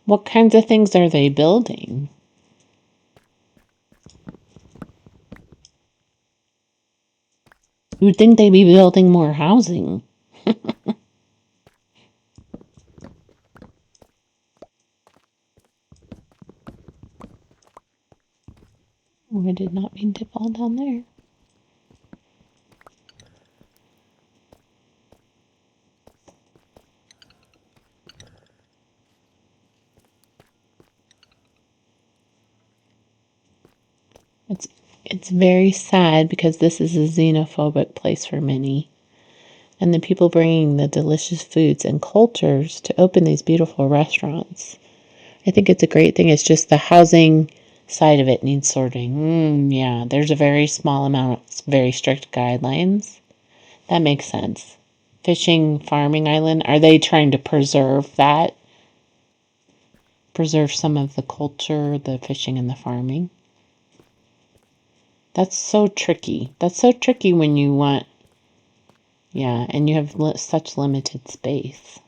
What kinds of things are they building? You'd think they'd be building more housing. I did not mean to fall down there. It's very sad because this is a xenophobic place for many. And the people bringing the delicious foods and cultures to open these beautiful restaurants. I think it's a great thing. It's just the housing side of it needs sorting. Yeah, there's a very small amount, very strict guidelines. That makes sense. Fishing, farming island, are they trying to preserve that? Preserve some of the culture, the fishing and the farming? That's so tricky. That's so tricky when you want, yeah, and you have such limited space.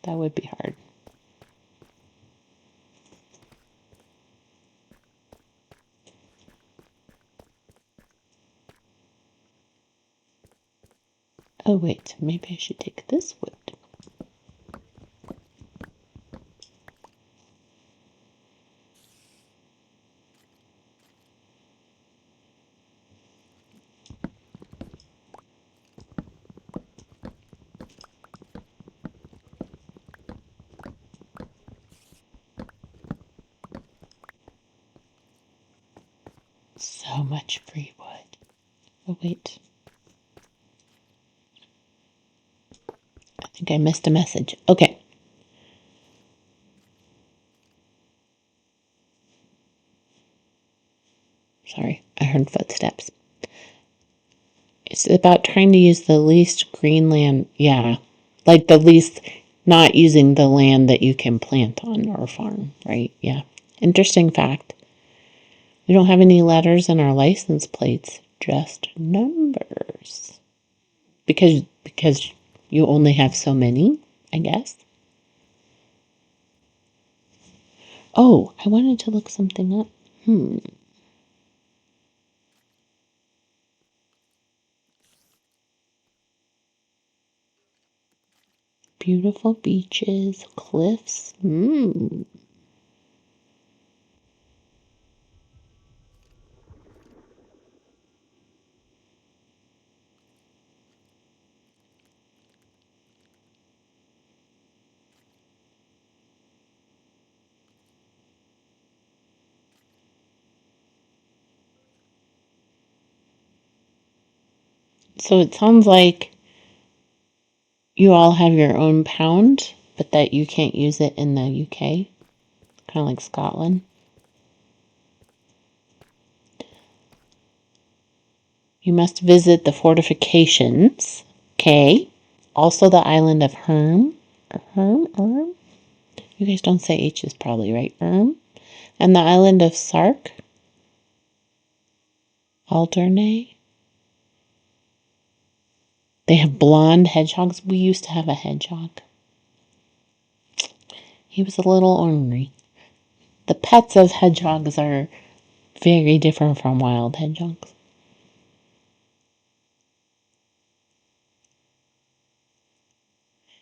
That would be hard. Oh, wait, maybe I should take this wood. So much free wood. Oh, wait. I think I missed a message. Okay. Sorry, I heard footsteps. It's about trying to use the least green land. Yeah. Like the least, not using the land that you can plant on or farm, right? Yeah. Interesting fact. We don't have any letters in our license plates, just numbers. Because you only have so many, I guess. Oh, I wanted to look something up. Beautiful beaches, cliffs. So it sounds like you all have your own pound, but that you can't use it in the UK, kind of like Scotland. You must visit the fortifications. Okay. Also the island of Herm? You guys don't say H's probably, right? And the island of Sark. Alderney. They have blonde hedgehogs. We used to have a hedgehog. He was a little ornery. The pets of hedgehogs are very different from wild hedgehogs.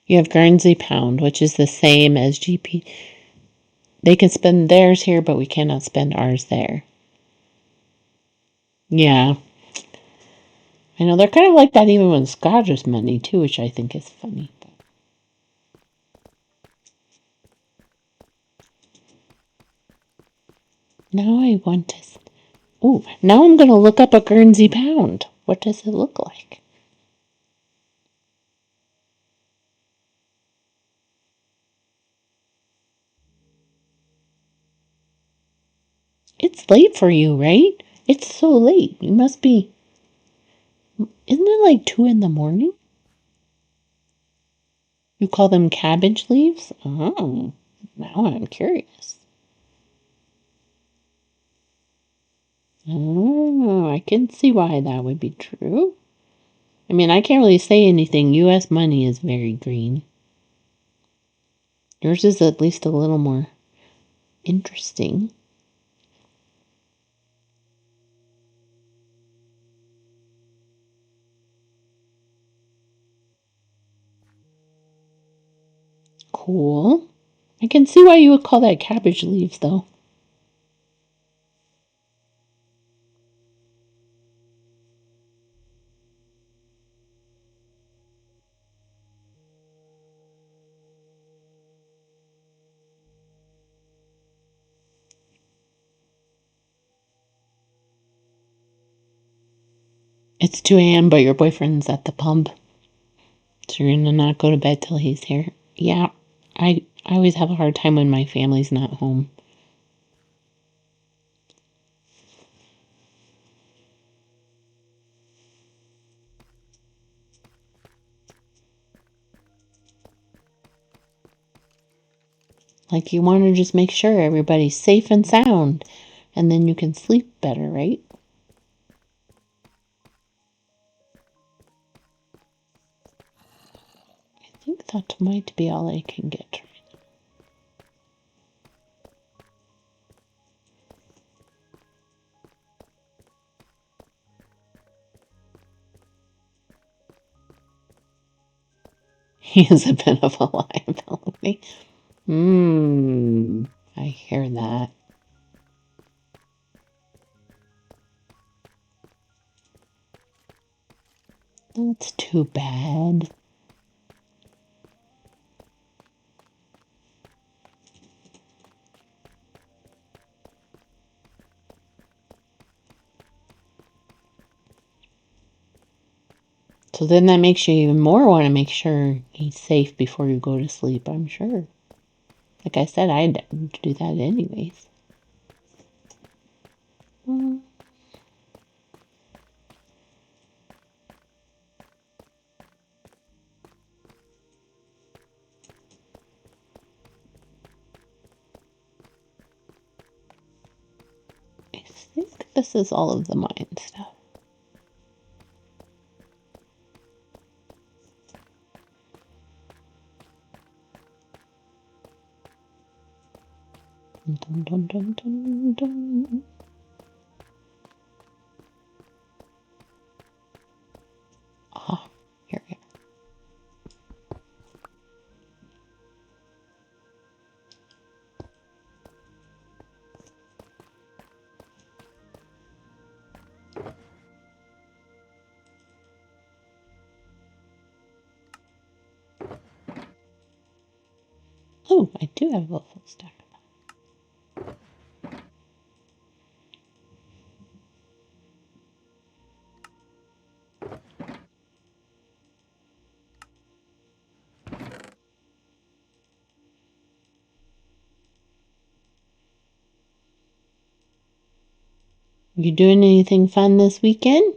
You have Guernsey Pound, which is the same as GP. They can spend theirs here, but we cannot spend ours there. Yeah. I know, they're kind of like that even with Scottish money, too, which I think is funny. Now I want to... Ooh, now I'm going to look up a Guernsey Pound. What does it look like? It's late for you, right? It's so late. You must be... Isn't it like 2 in the morning? You call them cabbage leaves? Oh, now I'm curious. Oh, I can see why that would be true. I mean, I can't really say anything. U.S. money is very green. Yours is at least a little more interesting. Cool. I can see why you would call that cabbage leaves, though. It's 2 a.m., but your boyfriend's at the pub. So you're gonna not go to bed till he's here. Yeah, I always have a hard time when my family's not home. Like, you want to just make sure everybody's safe and sound, and then you can sleep better, right? I think that might be all I can get. He is a bit of a liability. I hear that. That's too bad. So then that makes you even more want to make sure he's safe before you go to sleep, I'm sure. Like I said, I'd do that anyways. I think this is all of the mine stuff. Dun, dun, dun, dun, dun. Ah, here we are. Oh, I do have a full stack of that. You doing anything fun this weekend?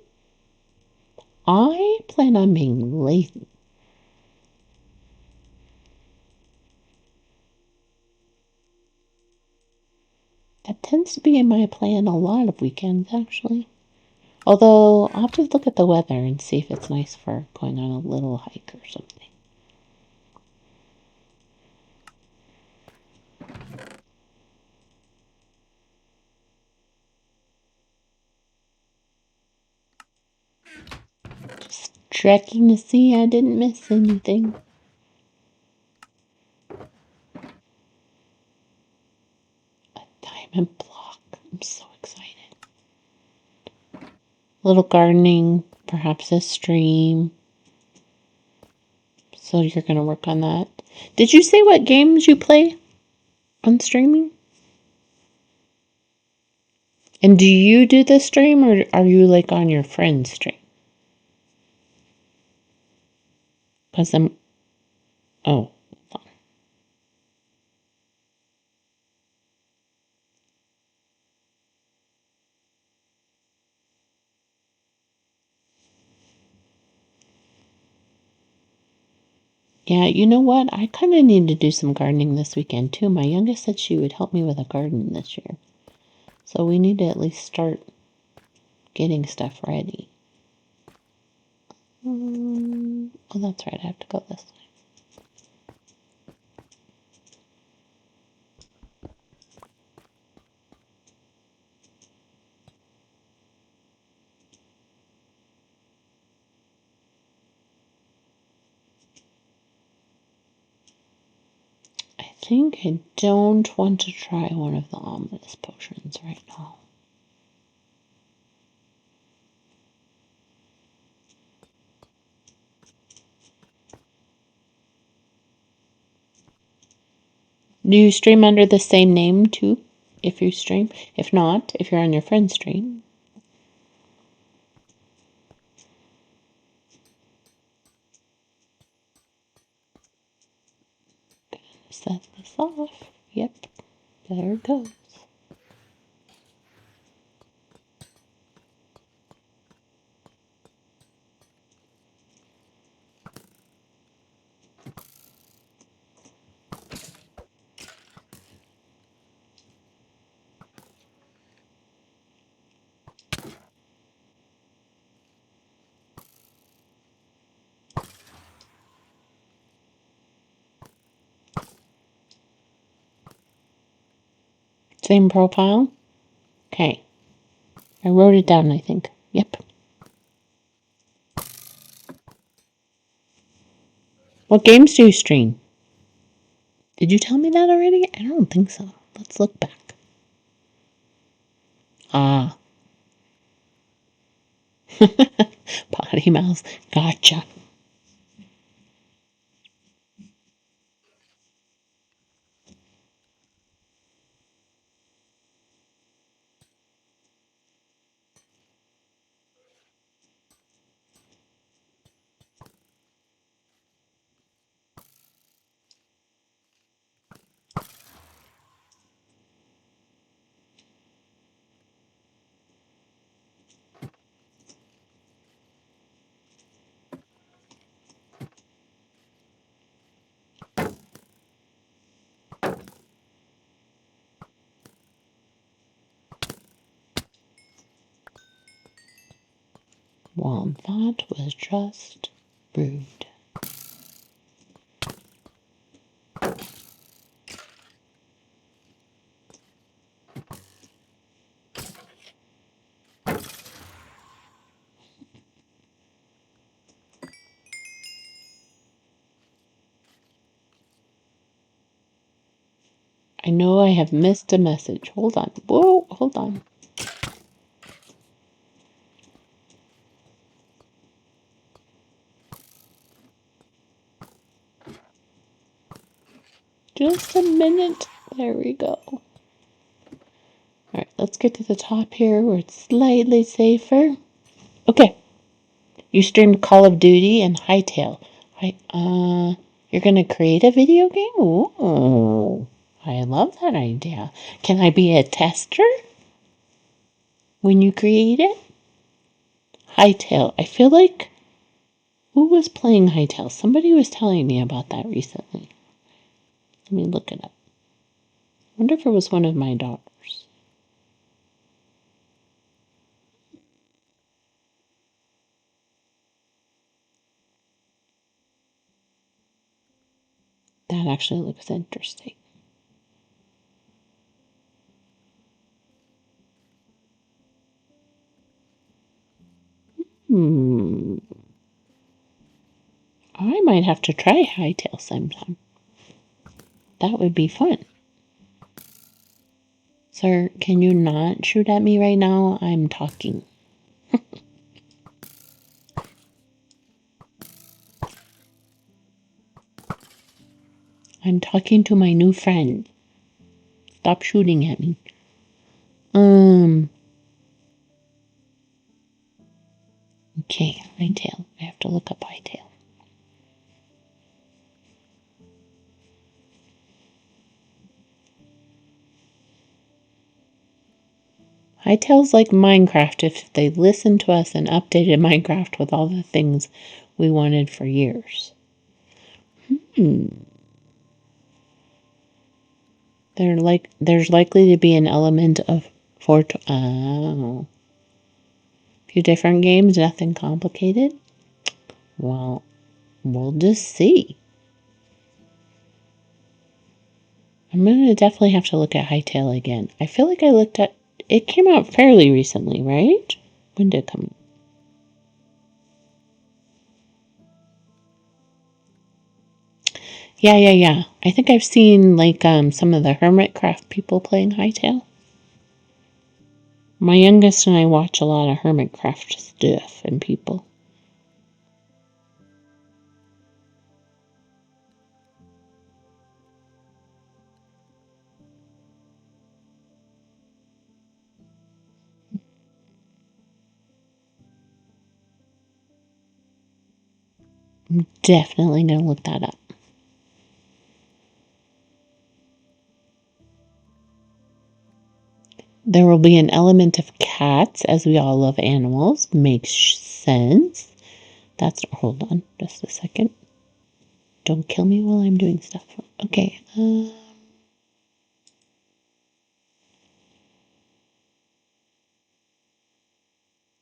I plan on being lazy. That tends to be my plan a lot of weekends, actually. Although, I'll have to look at the weather and see if it's nice for going on a little hike or something. Just checking to see I didn't miss anything. A diamond block. I'm so excited. Little gardening, perhaps a stream. So you're going to work on that. Did you say what games you play on streaming? And do you do the stream or are you like on your friend's stream? Because I'm. Oh. Yeah, you know what? I kind of need to do some gardening this weekend too. My youngest said she would help me with a garden this year. So we need to at least start getting stuff ready. Oh, that's right. I have to go this way. I think I don't want to try one of the ominous potions right now. Do you stream under the same name too? If you stream? If not, if you're on your friend's stream. Set this off. Yep. There it goes. Same profile? Okay. I wrote it down, I think. Yep. What games do you stream? Did you tell me that already? I don't think so. Let's look back. Ah. Potty Mouse. Gotcha. Well, that was just rude. I know I have missed a message. Hold on. Whoa, hold on. Just a minute. There we go. Alright, let's get to the top here where it's slightly safer. Okay. You streamed Call of Duty and Hytale. You're gonna create a video game? Ooh, I love that idea. Can I be a tester when you create it? Hytale. I feel like, who was playing Hytale? Somebody was telling me about that recently. Let me look it up. I wonder if it was one of my daughters. That actually looks interesting. I might have to try Hytale sometime. That would be fun. Sir, can you not shoot at me right now? I'm talking. I'm talking to my new friend. Stop shooting at me. Okay, Hytale. I have to look up Hytale. Hytale's like Minecraft if they listened to us and updated Minecraft with all the things we wanted for years. There's likely to be an element of a few different games, nothing complicated. Well, we'll just see. I'm gonna definitely have to look at Hytale again. I feel like I looked at it. Came out fairly recently, right? When did it come? Yeah. I think I've seen like some of the Hermitcraft people playing Hytale. My youngest and I watch a lot of Hermitcraft stuff and people. I'm definitely gonna look that up. There will be an element of cats, as we all love animals. Makes sense. Hold on just a second. Don't kill me while I'm doing stuff. Okay.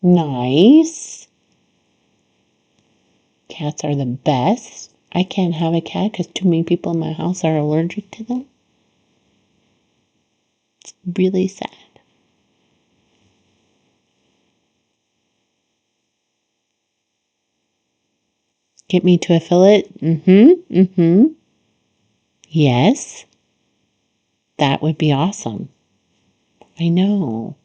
Nice. Cats are the best. I can't have a cat because too many people in my house are allergic to them. It's really sad. Get me to affiliate? Yes. That would be awesome. I know.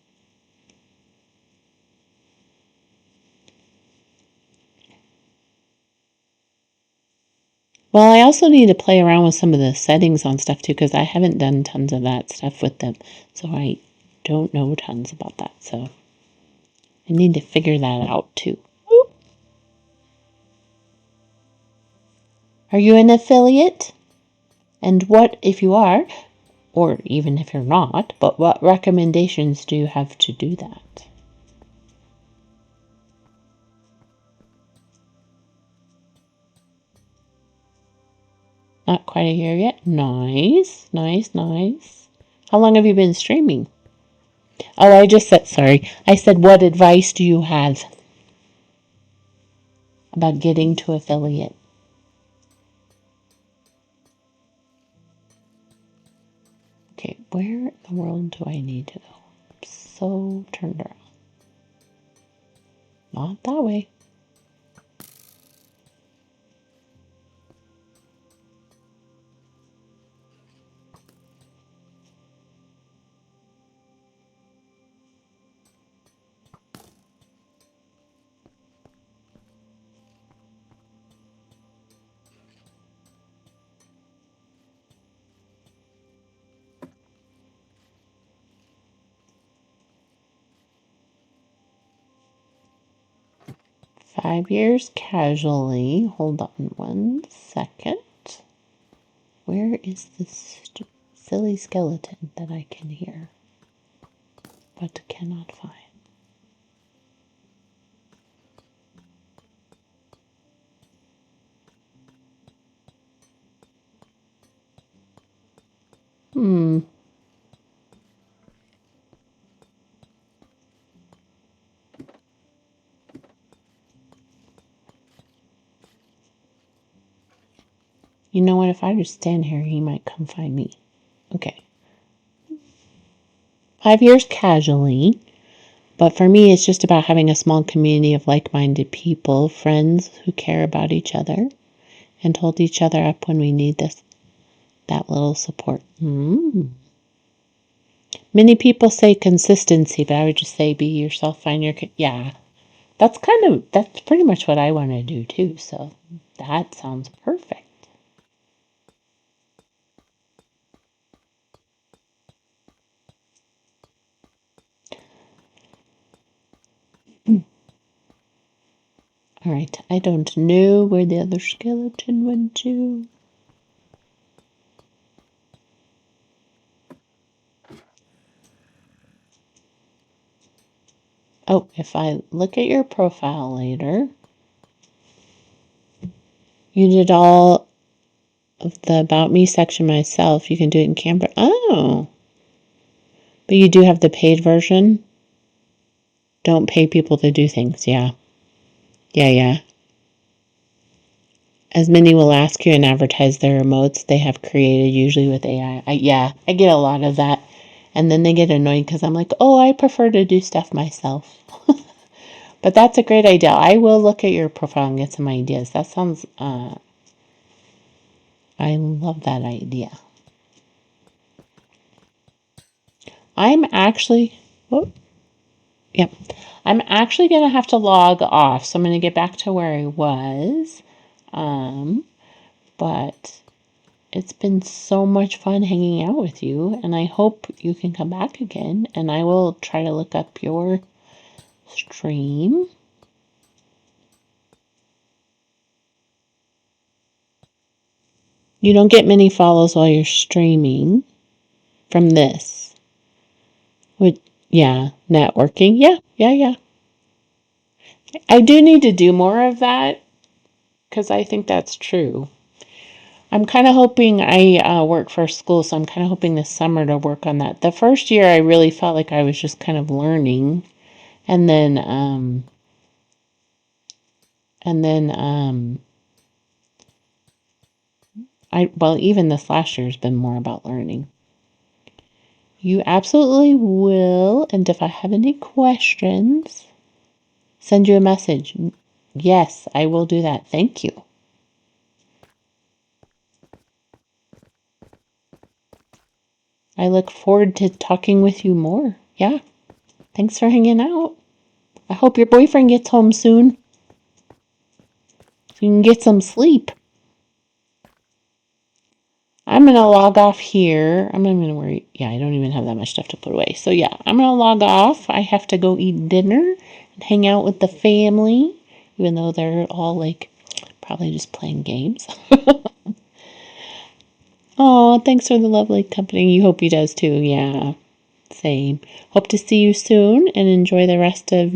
Well, I also need to play around with some of the settings on stuff too, because I haven't done tons of that stuff with them. So I don't know tons about that. So I need to figure that out too. Are you an affiliate? And what, if you are, or even if you're not, but what recommendations do you have to do that? Not quite a year yet. Nice. How long have you been streaming? Oh, I just said, sorry. I said, what advice do you have? about getting to affiliate. Okay, where in the world do I need to go? I'm so turned around. Not that way. Five years casually. Hold on 1 second. Where is this silly skeleton that I can hear but cannot find? You know what? If I just stand here, he might come find me. Okay. 5 years casually. But for me, it's just about having a small community of like-minded people, friends who care about each other and hold each other up when we need that little support. Many people say consistency, but I would just say be yourself, find your... Yeah, that's pretty much what I want to do too. So that sounds perfect. All right, I don't know where the other skeleton went to. Oh, if I look at your profile later, you did all of the About Me section myself. You can do it in Canva. Oh, but you do have the paid version. Don't pay people to do things. Yeah. As many will ask you and advertise their emotes they have created, usually with AI. I get a lot of that. And then they get annoyed because I'm like, oh, I prefer to do stuff myself. But that's a great idea. I will look at your profile and get some ideas. That sounds, I love that idea. I'm actually, I'm actually going to have to log off. So I'm going to get back to where I was. But it's been so much fun hanging out with you, and I hope you can come back again, and I will try to look up your stream. You don't get many follows while you're streaming from this. Networking. Yeah. I do need to do more of that because I think that's true. I'm kind of hoping I work for a school, so I'm kind of hoping this summer to work on that. The first year, I really felt like I was just kind of learning, and then even this last year has been more about learning. You absolutely will, and if I have any questions, send you a message. Yes, I will do that. Thank you. I look forward to talking with you more. Yeah. Thanks for hanging out. I hope your boyfriend gets home soon so you can get some sleep. I'm going to log off here. I'm not even going to worry. Yeah, I don't even have that much stuff to put away. So yeah, I'm going to log off. I have to go eat dinner and hang out with the family, even though they're all like probably just playing games. Oh, thanks for the lovely company. You hope he does too. Yeah, same. Hope to see you soon and enjoy the rest of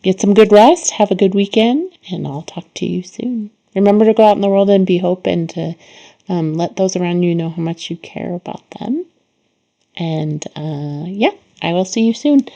get some good rest. Have a good weekend, and I'll talk to you soon. Remember to go out in the world and be hope and to let those around you know how much you care about them. And I will see you soon.